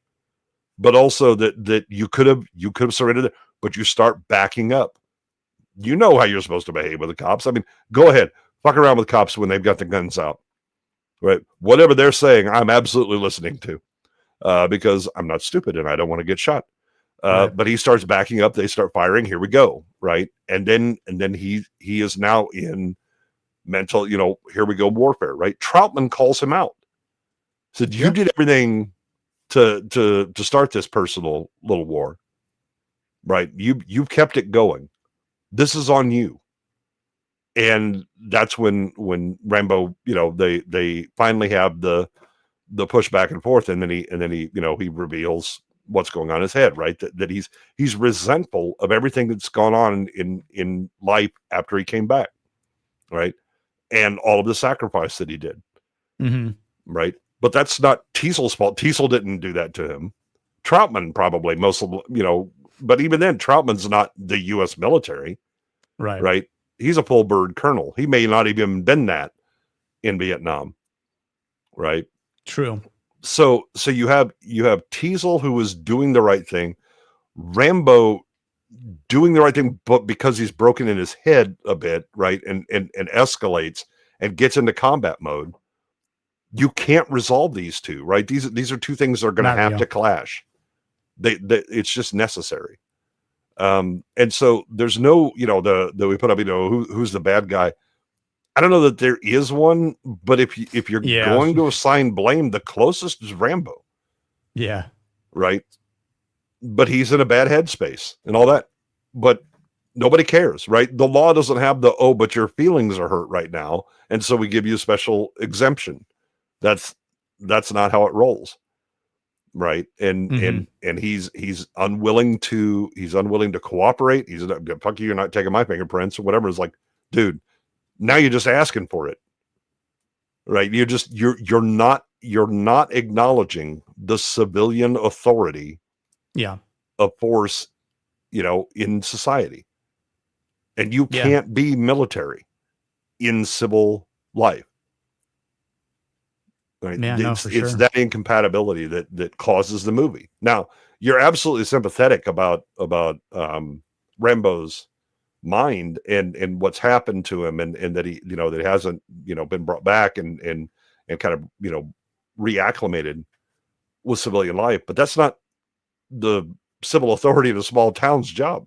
but also that you could have surrendered it, but you start backing up. You know how you're supposed to behave with the cops. I mean, go ahead, fuck around with cops when they've got the guns out, right? Whatever they're saying, I'm absolutely listening to, because I'm not stupid and I don't want to get shot. But he starts backing up. They start firing. Here we go, right? And then he is now in mental, you know, here we go warfare, right? Troutman calls him out. Said, you did everything to start this personal little war, right? You've kept it going. This is on you. And that's when Rambo, you know, they finally have the push back and forth, and then he you know, he reveals what's going on in his head, right? That he's resentful of everything that's gone on in life after he came back, right? And all of the sacrifice that he did, right? But that's not Teasel's fault. Teasel didn't do that to him. Troutman probably, most of, you know, but even then, Troutman's not the U.S. military, right? He's a full bird colonel. He may not even been that in Vietnam, right? True. So you have Teasel, who was doing the right thing, Rambo doing the right thing, but because he's broken in his head a bit, right, and escalates and gets into combat mode. You can't resolve these two, right? These are two things that are going to have to clash, It's just necessary. And so there's no, the we put up, who's the bad guy. I don't know that there is one, but if you're going to assign blame, the closest is Rambo. Yeah. Right. But he's in a bad headspace and all that. But nobody cares, right? The law doesn't have but your feelings are hurt right now, and so we give you a special exemption. That's not how it rolls. Right. And he's unwilling to cooperate. He's fuck you, you're not taking my fingerprints or whatever. It's like, dude, now you're just asking for it. Right. You're not acknowledging the civilian authority of force, in society. And you can't be military in civil life. Right. Yeah, it's that incompatibility that causes the movie. Now, you're absolutely sympathetic about Rambo's mind and what's happened to him and that he, that he hasn't, been brought back and kind of, reacclimated with civilian life. But that's not the civil authority of a small town's job.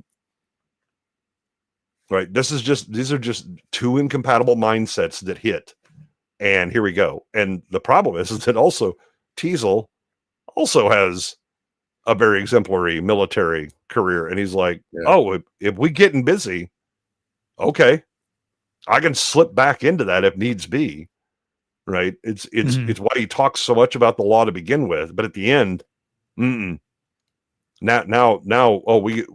Right. These are just two incompatible mindsets that hit. And here we go. And the problem is that also Teasel also has a very exemplary military career. And he's like, if we getting busy, okay, I can slip back into that if needs be. Right. It's why he talks so much about the law to begin with. But at the end, now, we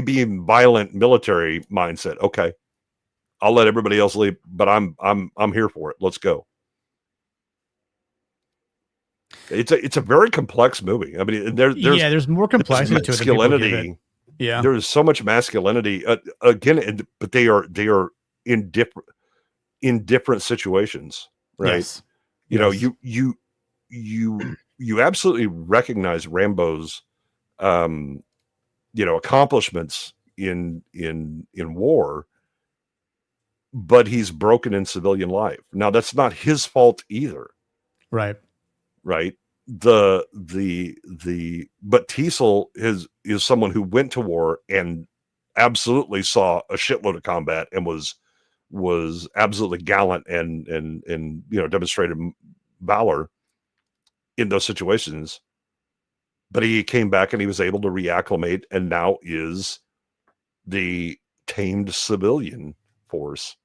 be in violent military mindset. Okay. I'll let everybody else leave, but I'm here for it. Let's go. It's a very complex movie. I mean, there's more complexity to it. Masculinity. Yeah. There's so much masculinity again, but they are in different situations, right? Yes. You absolutely recognize Rambo's accomplishments in war, but he's broken in civilian life. Now that's not his fault either. Right. But Teasel is someone who went to war and absolutely saw a shitload of combat and was absolutely gallant and demonstrated valor in those situations. But he came back and he was able to reacclimate and now is the tamed civilian force.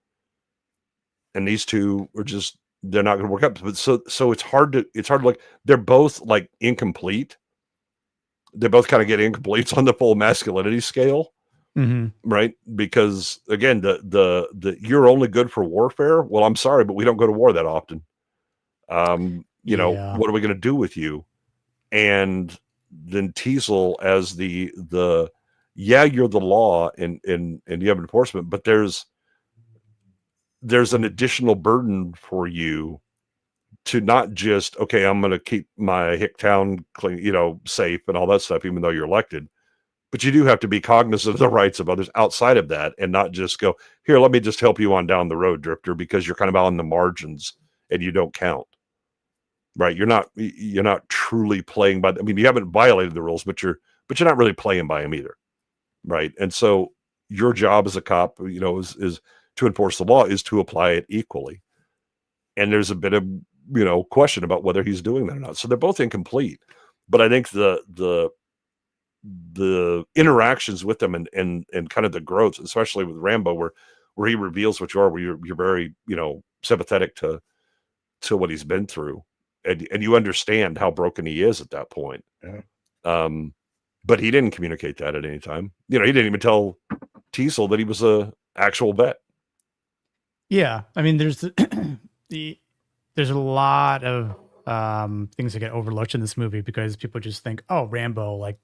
And these two are just, they're not going to work out. But so it's hard to like, they're both like incomplete. They both kind of get incompletes on the full masculinity scale. Right. Because again, the you're only good for warfare. Well, I'm sorry, but we don't go to war that often. What are we going to do with you? And then Teasel as the you're the law and you have enforcement, but there's an additional burden for you to not just, okay, I'm going to keep my hick town clean, safe and all that stuff, even though you're elected, but you do have to be cognizant of the rights of others outside of that and not just go, here, let me just help you on down the road, Drifter, because you're kind of on the margins and you don't count. Right. You're not truly playing by, you haven't violated the rules, but you're not really playing by them either. Right. And so your job as a cop, is to enforce the law, is to apply it equally. And there's a bit of, question about whether he's doing that or not. So they're both incomplete, but I think the interactions with them and kind of the growth, especially with Rambo, where he reveals what you are, where you're very, sympathetic to what he's been through. And you understand how broken he is at that point. Yeah. But he didn't communicate that at any time. He didn't even tell Teasel that he was a actual vet. Yeah. I mean, there's there's a lot of things that get overlooked in this movie because people just think, oh, Rambo, like,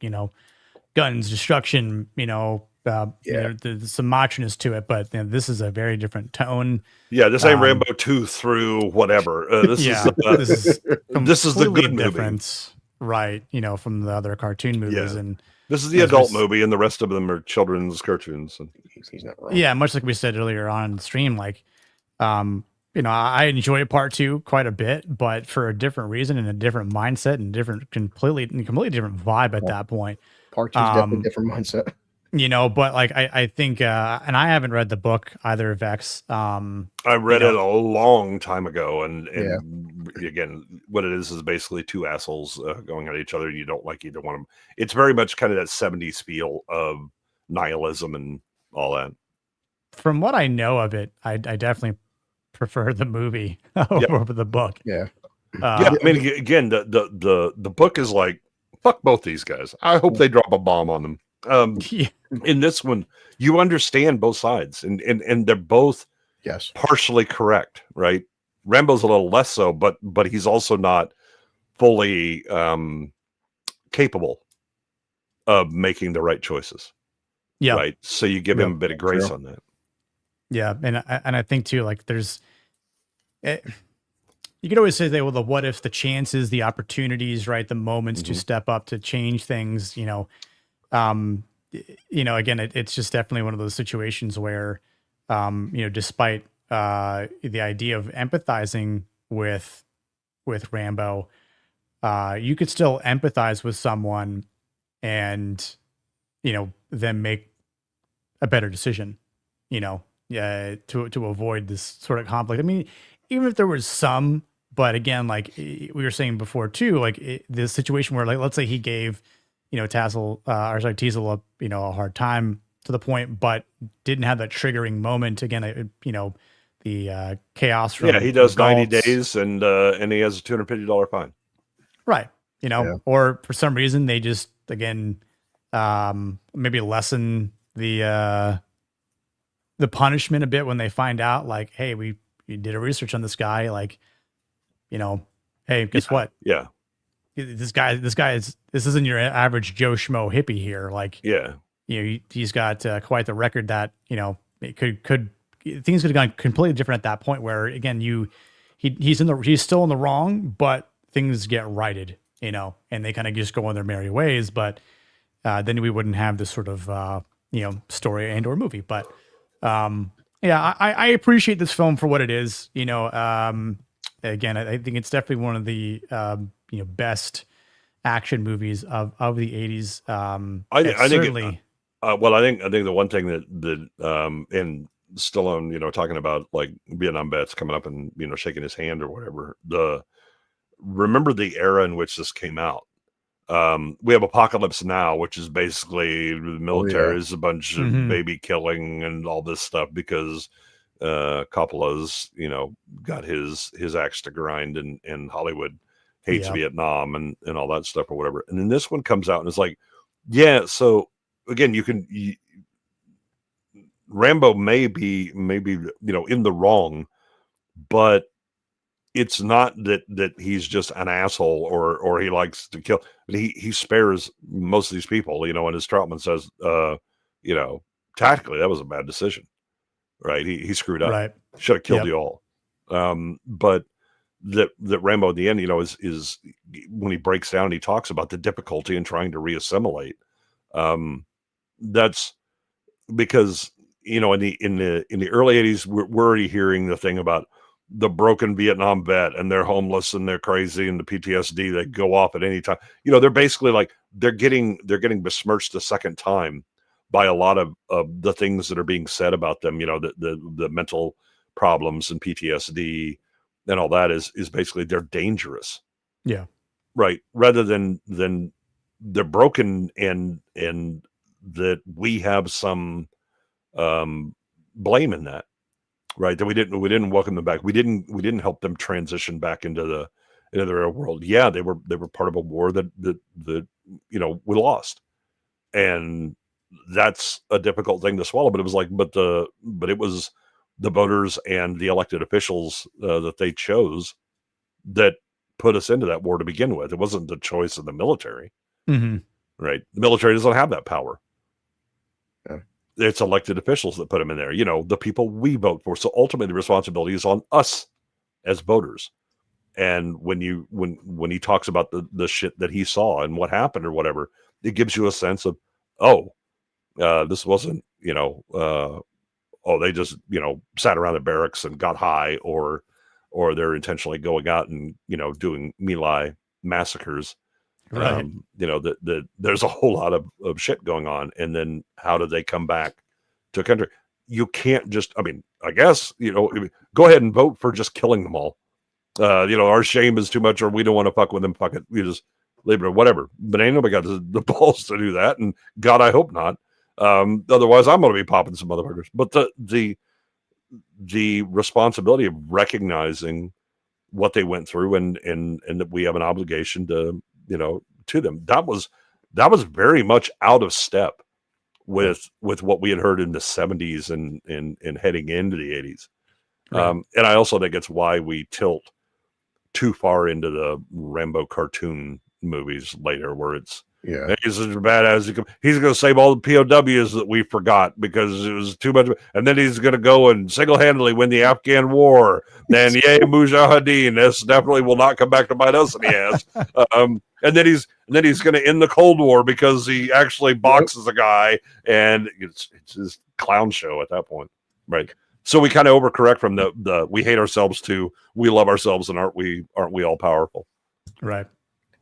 guns, destruction, there's some machiness to it, but this is a very different tone. Yeah, this ain't Rambo 2 through whatever. This is the good difference, movie. Right? From the other cartoon movies, and this is the adult movie, and the rest of them are children's cartoons. And he's not wrong. Yeah, much like we said earlier on the stream, like I enjoy part 2 quite a bit, but for a different reason and a different mindset and completely different vibe at that point. Part 2 is definitely a different mindset. But like I think, and I haven't read the book either, Vex. I read it a long time ago, and Yeah. again, what it is basically two assholes going at each other, and you don't like either one of them. It's very much kind of that 70s feel of nihilism and all that. From what I know of it, I definitely prefer the movie over the book. Yeah. Yeah, I mean, again, the book is like, fuck both these guys. I hope they drop a bomb on them. In this one, you understand both sides, and they're both partially correct, right? Rambo's a little less so, but he's also not fully capable of making the right choices. Yeah. Right. So you give him a bit of grace on that. Yeah, and I think too, like there's, you could always say well, the what if, the chances, the opportunities, right, the moments to step up to change things. Again, it's just definitely one of those situations where, despite the idea of empathizing with Rambo, you could still empathize with someone and then make a better decision. To avoid this sort of conflict. I mean, even if there was some, but again, like we were saying before too, like the situation where, like, let's say he gave, Teasel a hard time to the point, but didn't have that triggering moment. Again, the chaos. From he does 90 days and he has a $250 fine. Right. Or for some reason they just, again, maybe lessen the punishment a bit when they find out, like, hey, we did a research on this guy, like, hey, guess what? Yeah. This isn't your average Joe Schmo hippie here. Like, he's got quite the record that, it could things could have gone completely different at that point where, again, he's still in the wrong, but things get righted, and they kind of just go on their merry ways. But then we wouldn't have this sort of, story and or movie. But I appreciate this film for what it is. Again, I think it's definitely one of the best action movies of the 80s. I think the one thing that and Stallone, talking about like Vietnam vets coming up and shaking his hand or whatever. Remember the era in which this came out. We have Apocalypse Now, which is basically the military is a bunch of baby killing and all this stuff because Coppola's, got his axe to grind and Hollywood hates Vietnam and all that stuff or whatever. And then this one comes out and it's like, so again, Rambo may be in the wrong, but it's not that he's just an asshole or he likes to kill, but he spares most of these people, and as Troutman says, tactically that was a bad decision, right? He screwed up, right? Should have killed you all. But that Rambo at the end, is when he breaks down and he talks about the difficulty in trying to reassimilate. That's because, in the early 80s, we're already hearing the thing about the broken Vietnam vet and they're homeless and they're crazy and the PTSD, they go off at any time. They're basically like, they're getting besmirched the second time by a lot of the things that are being said about them, the mental problems and PTSD and all that is basically they're dangerous. Yeah. Right. Rather than they're broken and that we have some blame in that. Right, that we didn't welcome them back. We didn't help them transition back into the real world. Yeah, they were part of a war that we lost, and that's a difficult thing to swallow. But it was like, but it was the voters and the elected officials that they chose that put us into that war to begin with. It wasn't the choice of the military, right? The military doesn't have that power. It's elected officials that put them in there, the people we vote for. So ultimately the responsibility is on us as voters. And when he talks about the shit that he saw and what happened or whatever, it gives you a sense of, this wasn't, they just, sat around the barracks and got high, or they're intentionally going out and, doing My Lai massacres. Right. There's a whole lot of shit going on. And then how do they come back to a country? You can't just, I guess, go ahead and vote for just killing them all. Our shame is too much, or we don't want to fuck with them. Fuck it. We just leave it, or whatever. But ain't nobody got the balls to do that. And God, I hope not. Otherwise I'm going to be popping some motherfuckers. But the responsibility of recognizing what they went through and that we have an obligation to, to them. That was very much out of step with what we had heard in the 70s and heading into the 80s. Right. And I also think it's why we tilt too far into the Rambo cartoon movies later, where it's, he's as bad as he's going to save all the POWs that we forgot because it was too much, and then he's going to go and single-handedly win the Afghan war. Then yay, Mujahideen, this definitely will not come back to bite us in the ass. And then he's going to end the Cold War because he actually boxes a guy, and it's his clown show at that point, right? So we kind of overcorrect from the we hate ourselves to we love ourselves, and aren't we all powerful? Right.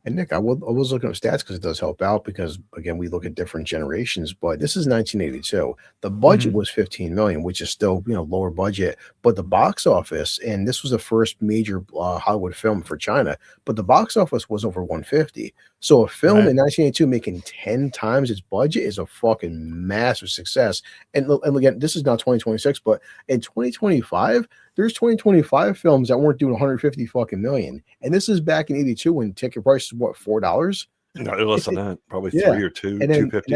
And Nick, I was looking at stats because it does help out, because again, we look at different generations, but this is 1982. The budget was 15 million, which is still, lower budget, but the box office, and this was the first major Hollywood film for China, but the box office was over 150. So a film in 1982 making 10 times its budget is a fucking massive success. And again, this is now 2026, but in 2025, there's 2025 films that weren't doing 150 fucking million. And this is back in 82 when ticket prices were, what, $4? No, less than that, probably 3 or 2, and then, 250.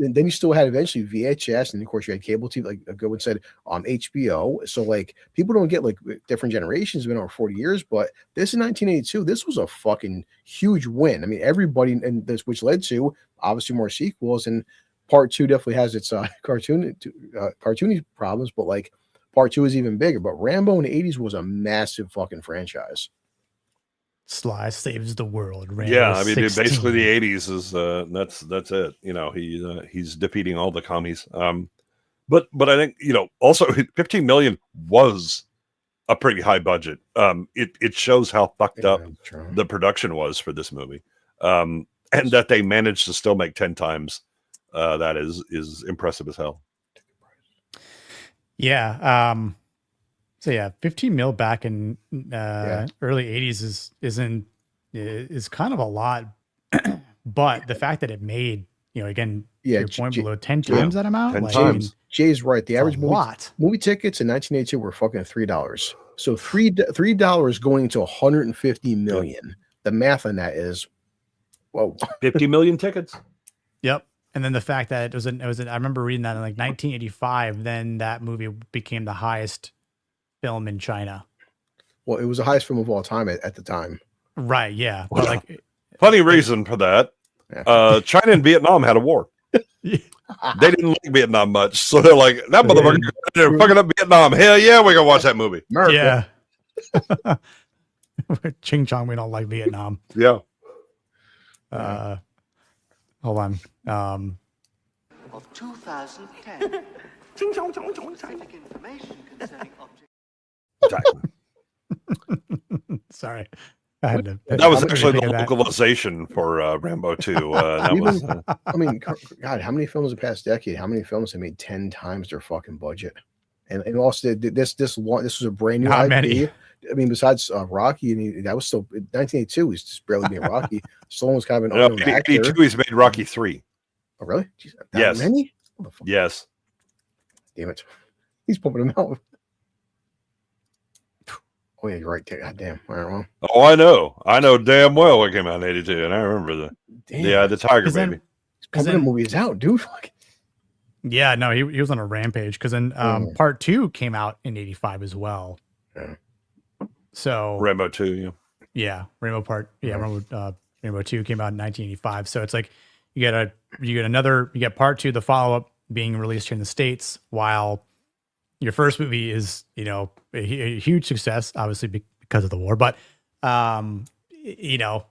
And then you still had eventually VHS, and of course you had cable TV, like Goodwin said, HBO. So like people don't get, like, different generations, been over 40 years, but this is 1982. This was a fucking huge win. I mean, everybody, and this, which led to obviously more sequels, and part 2 definitely has its cartoony problems, but like part 2 is even bigger. But Rambo in the 80s was a massive fucking franchise. Sly saves the world. Rambo yeah, I mean, 16. basically the 80s is that's it. He's defeating all the commies. But I think also 15 million was a pretty high budget. It shows how fucked up the production was for this movie, and that they managed to still make 10 times. That is impressive as hell. Yeah. So yeah, 15 mil back in early 80s is kind of a lot, but the fact that it made, again, your point, below 10 times that amount. 10 like, times. Jay's right. The average movie tickets in 1982 were fucking $3. So $3 going to 150 million. The math on that is, whoa, 50 million tickets. Yep. And then the fact that I remember reading that in like 1985, then that movie became the highest film in China. Well, it was the highest film of all time at the time. Right. Yeah. But like, funny reason for that. China and Vietnam had a war. They didn't like Vietnam much, so they're like, that motherfucker, they're fucking up Vietnam. Hell yeah, we're gonna watch that movie. America. Yeah. Ching Chong, we don't like Vietnam. Yeah. Hold on. Of 2010. Ching Chong Chong Chong. Scientific information concerning objects. Exactly. Sorry. That was actually the localization for Rambo 2. I mean, God, how many films have past decade? How many films have made 10 times their fucking budget? And also this was a brand new IP. Many. I mean, besides Rocky, and that was still 1982. He's just barely being Rocky. Stallone was kind of an unknown actor. 82. He's made Rocky 3. Oh, really? Jeez, yes. Many? Yes. Damn it! He's pumping them out. Oh yeah, you're right. God damn. All right, well. Oh, I know damn well what came out in 82, and I remember the Tiger Baby. Pumping movie is out, dude. Yeah, no, he was on a rampage, because then part 2 came out in 85 as well. Yeah. So Rambo 2, yeah, Rambo 2 came out in 1985. So it's like you get part 2, the follow up being released here in the States, while your first movie is a huge success, obviously because of the war, but we don't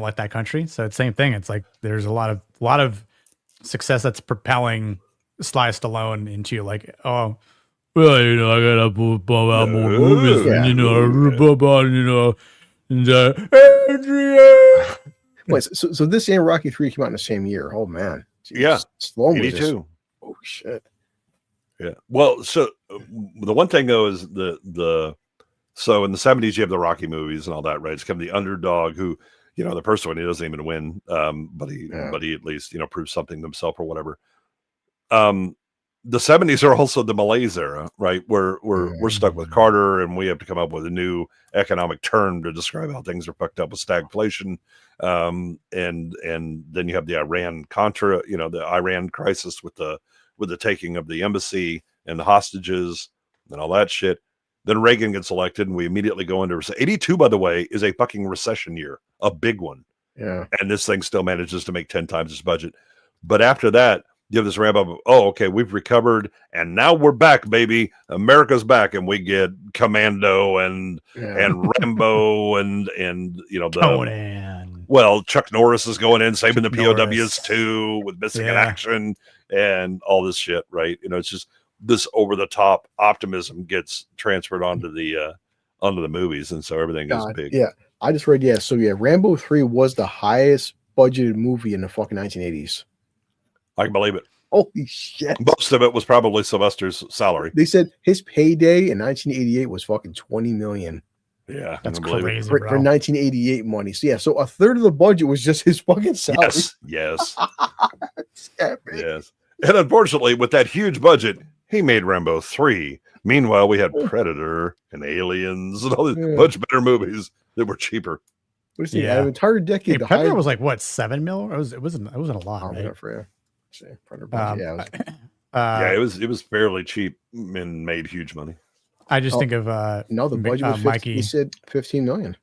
like that country. So it's the same thing. It's like there's a lot of success that's propelling Sly Stallone into like, oh, well, I gotta put out more movies, Adrian. Wait, so this and Rocky 3 came out in the same year. Oh man. Jeez. Yeah. Stallone was 82. oh shit. Yeah. Well, so the one thing though is so in the 70s you have the Rocky movies and all that, right? It's kind of the underdog who, the first one he doesn't even win, but he at least proves something to himself or whatever. The 70s are also the malaise era, right? We're stuck with Carter, and we have to come up with a new economic term to describe how things are fucked up with stagflation. And then you have the Iran Contra, the Iran crisis with the taking of the embassy and the hostages and all that shit. Then Reagan gets elected, and we immediately go into 82. By the way, is a fucking recession year, a big one. Yeah, and this thing still manages to make 10 times its budget. But after that, you have this ramp up of, oh, okay, we've recovered, and now we're back, baby. America's back, and we get Commando and Rambo and Conan. Well, Chuck Norris is going in, saving the POWs too, with missing in action and all this shit, right? It's just this over the top optimism gets transferred onto the movies, and so everything is big. Yeah, I just read. Yeah, so Rambo 3 was the highest budgeted movie in the fucking 1980s. I can believe it. Holy shit! Most of it was probably Sylvester's salary. They said his payday in 1988 was fucking $20 million. Yeah, that's crazy, for 1988 money. So so a third of the budget was just his fucking salary. Yes. Yes. And unfortunately, with that huge budget, he made Rambo 3. Meanwhile, we had Predator and Aliens and all these much better movies that were cheaper. What is an entire decade? Predator was like what, $7 million? It wasn't a lot, right? Predator, it was fairly cheap and made huge money. I just think of no, the budget was 50, Mikey. He said $15 million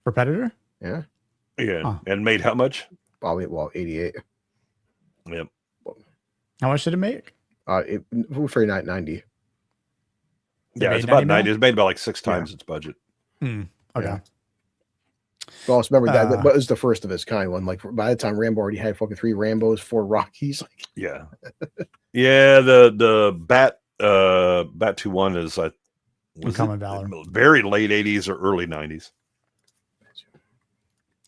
for Predator. Yeah, and made how much? Probably 88. Yep. How much did it make? It was for 90. Yeah, it's about 90. It's made about like 6 times its budget. Okay. Yeah. Well, remember that was the first of its kind one. Like by the time Rambo already had fucking 3 Rambos, 4 Rockies. Yeah. The Bat 2-1 is Uncommon Valor. Very late 80s or early 90s.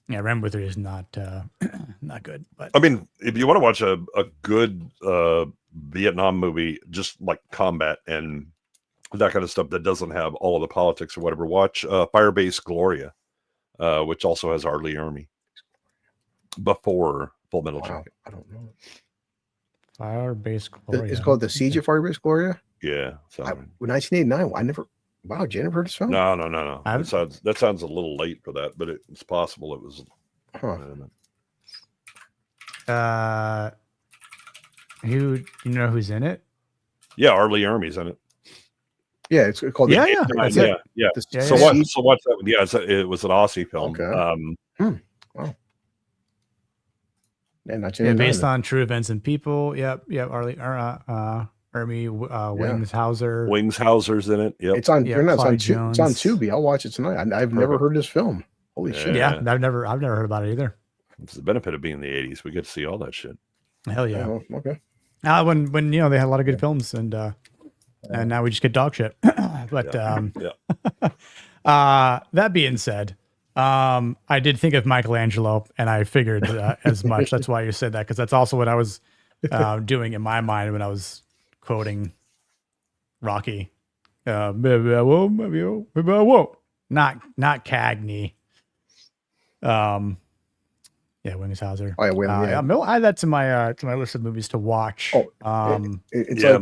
Yeah, Rambo 3 is not good. But I mean, if you want to watch a good Vietnam movie, just like combat and that kind of stuff that doesn't have all of the politics or whatever, watch Firebase Gloria, which also has R. Lee Ermey before Full Metal Jacket. I don't know. Firebase Gloria. It's called The Siege of Firebase Gloria? Yeah. 1989. I never... Wow, Jen never heard this film? No. That sounds a little late for that, but it's possible it was. Who's in it? Yeah, R. Lee Ermey's in it. Yeah, it's called. Yeah. So watch that one. Yeah, it was an Aussie film. Okay. Wow. Yeah, based on true events and people. Yep. Ermey, Wingshauser. Wingshauser's in it. Yep. It's on. It's on Tubi. I'll watch it tonight. I've never heard this film. Holy shit! Yeah, I've never heard about it either. It's the benefit of being in the 80s. We get to see all that shit. Hell yeah. Oh, okay. When they had a lot of good films and now we just get dog shit. But that being said, I did think of Michelangelo, and I figured as much. That's why you said that, because that's also what I was doing in my mind when I was quoting Rocky. Maybe I won't. Maybe I won't. Not Cagney. Wingshauser. Oh yeah, I'll add that to my list of movies to watch. It's R.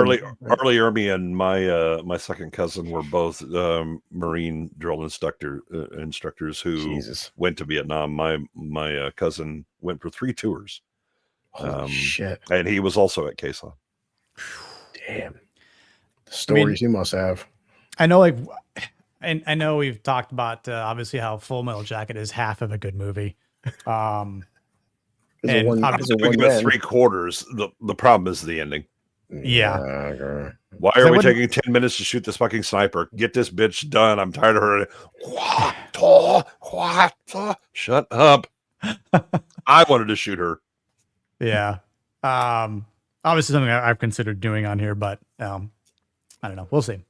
Lee Ermey and my second cousin were both Marine drill instructors who went to Vietnam. My cousin went for 3 tours. Holy shit! And he was also at Quezon. Damn, the stories you must have. I know, and I know we've talked about obviously how Full Metal Jacket is half of a good movie. And obviously, 3/4. The problem is the ending. Yeah. Why are we taking 10 minutes to shoot this fucking sniper? Get this bitch done. I'm tired of her. Shut up. I wanted to shoot her. Yeah. Obviously something I've considered doing on here, but don't know. We'll see.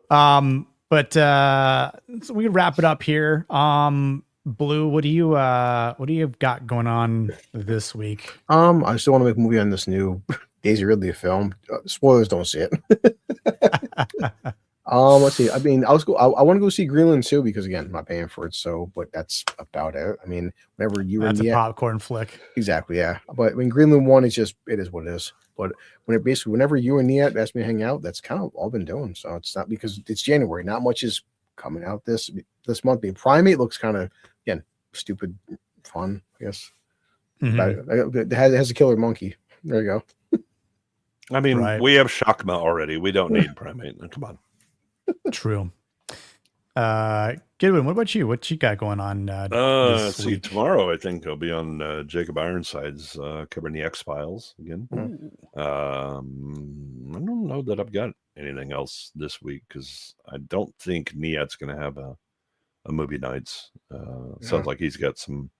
But so we can wrap it up here. Blue, what do you got going on this week? I still want to make a movie on this new Daisy Ridley film. Spoilers, don't see it. Let's see. I mean, I want to go see Greenland too because again, I'm not paying for it. So, but that's about it. I mean, whenever that's a popcorn flick. Exactly, yeah. But I mean, Greenland 1 is just it is what it is. But whenever you and Niet ask me to hang out, that's kind of all I've been doing. So it's not because it's January. Not much is coming out this month. Being Primate looks kind of again stupid fun, I guess. Mm-hmm. It has a killer monkey. There you go. I mean, we have Shakma already. We don't need Primate. Come on. True. Goodwin, what about you? What you got going on? Let's see. Tomorrow, I think I'll be on Jacob Ironside's covering the X-Files again. I don't know that I've got anything else this week because I don't think Niat's going to have a movie nights. Sounds like he's got some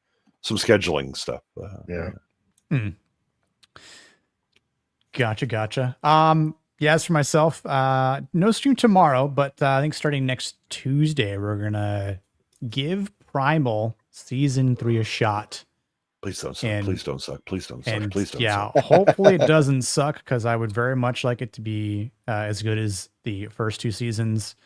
scheduling stuff. Gotcha. Yeah, as for myself, no stream tomorrow, but I think starting next Tuesday, we're going to give Primal Season 3 a shot. Please don't suck. Please don't suck. Please don't suck. Please don't yeah, suck. hopefully it doesn't suck because I would very much like it to be as good as the first 2 seasons.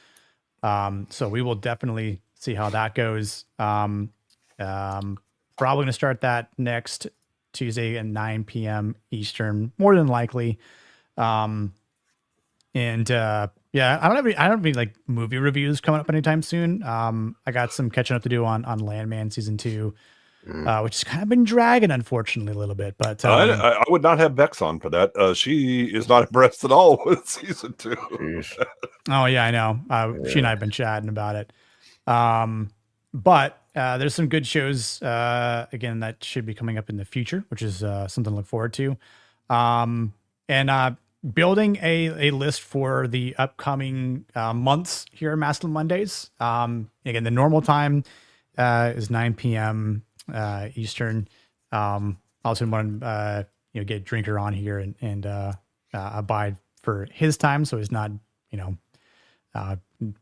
So we will definitely see how that goes. Probably going to start that next Tuesday at 9 p.m. Eastern, more than likely. Yeah, I don't have any like movie reviews coming up anytime soon. I got some catching up to do on Landman season 2, which has kind of been dragging, unfortunately, a little bit. But I would not have Bex on for that. She is not impressed at all with season 2. Oh yeah, I know. She and I have been chatting about it. But there's some good shows again that should be coming up in the future, which is something to look forward to. And building a list for the upcoming months here at Masculine Mondays. Again, the normal time is 9 p.m. Eastern. Also want to get Drinker on here and abide for his time, so he's not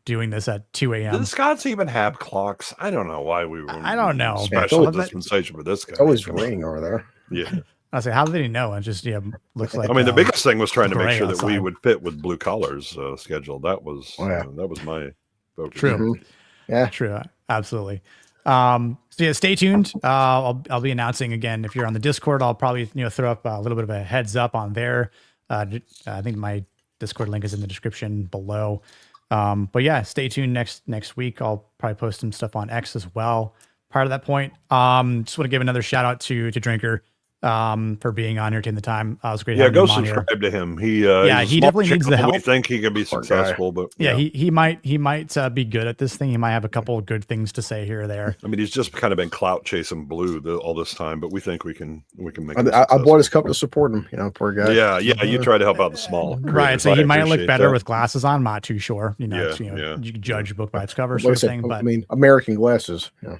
doing this at 2 a.m. Do the Scots even have clocks? I don't know why we were. I don't know. Special dispensation for this guy. It's always raining over there. Yeah. I say, how did he know? It just looks like. I mean, the biggest thing was trying to make sure that we outside. would fit with Blue Collar's schedule. That was that was my focus. True. Yeah, true. Absolutely. So yeah, stay tuned. I'll be announcing again. If you're on the Discord, I'll probably throw up a little bit of a heads up on there. I think my Discord link is in the description below. But yeah, stay tuned next week. I'll probably post some stuff on X as well. Part of that point. Just want to give another shout out to Drinker for being on here, taking the time. It was great. Yeah, go him on here. subscribe to him. He definitely needs the help. We think he can be successful, but he might be good at this thing. He might have a couple of good things to say here or there. I mean, he's just kind of been clout chasing Blue all this time, but we think we can make. I bought his cup to support him. Poor guy. Yeah. You try to help out the small, right? So he might look better that. with glasses on. I'm not too sure. You can judge a book by its cover, sort of thing. But I mean, American glasses. Yeah.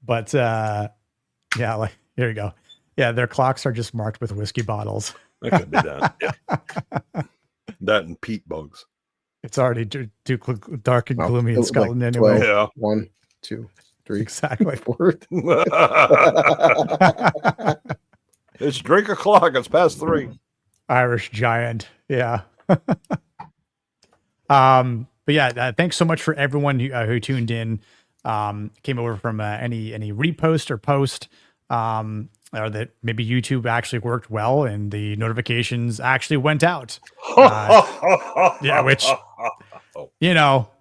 But yeah, like here you go. Yeah, their clocks are just marked with whiskey bottles. That could be that. Yeah. That and peat bugs. It's already too dark and gloomy in Scotland anyway. Yeah. 1, 2, 3. Exactly. 4. It's drink o'clock. It's past 3. Irish giant. Yeah. But yeah, thanks so much for everyone who tuned in. Came over from any repost or post, or that maybe YouTube actually worked well and the notifications actually went out. Yeah, which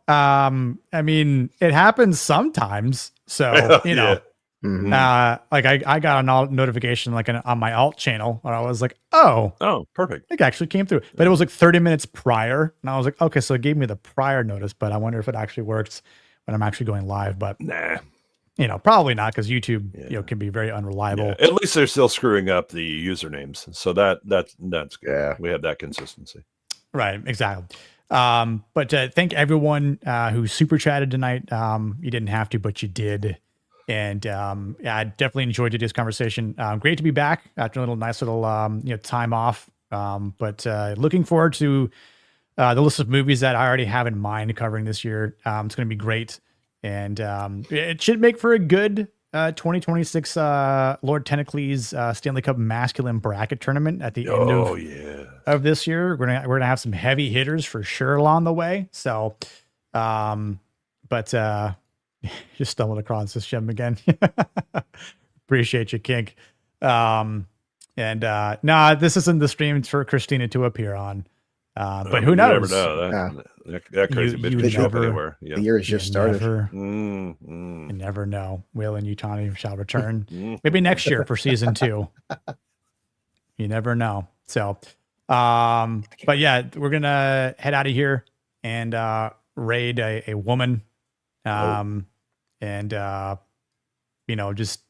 I mean, it happens sometimes. So like I got a notification like on my alt channel, and I was like, oh, perfect. It actually came through, but it was like 30 minutes prior, and I was like, okay, so it gave me the prior notice, but I wonder if it actually works when I'm actually going live. But nah, probably not, because YouTube can be very unreliable. Yeah. At least they're still screwing up the usernames, so that's good. Yeah, we have that consistency. Right, exactly. But thank everyone who super chatted tonight. You didn't have to, but you did. And I definitely enjoyed today's conversation. Great to be back after a nice little time off But looking forward to the list of movies that I already have in mind covering this year. It's going to be great. And it should make for a good 2026 Lord Tentacles Stanley Cup masculine bracket tournament at the end of this year. We're gonna have some heavy hitters for sure along the way. So, but just stumbled across this gem again. Appreciate you, Kink. Nah, this isn't the stream for Christina to appear on. But who knows? You never know. That crazy bitch could show up anywhere. Yeah. The year has just started. You never know. Will and Utani shall return. Maybe next year for season 2. You never know. So, but yeah, we're gonna head out of here and raid a woman. And just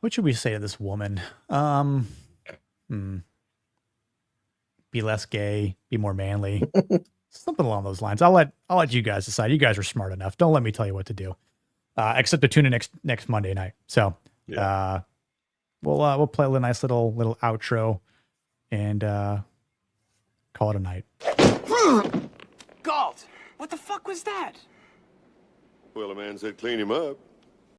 what should we say to this woman? Be less gay, be more manly, something along those lines. I'll let you guys decide. You guys are smart enough. Don't let me tell you what to do. Except to tune in next Monday night. So we'll play a nice little outro and call it a night. Galt, what the fuck was that? Well, a man said clean him up.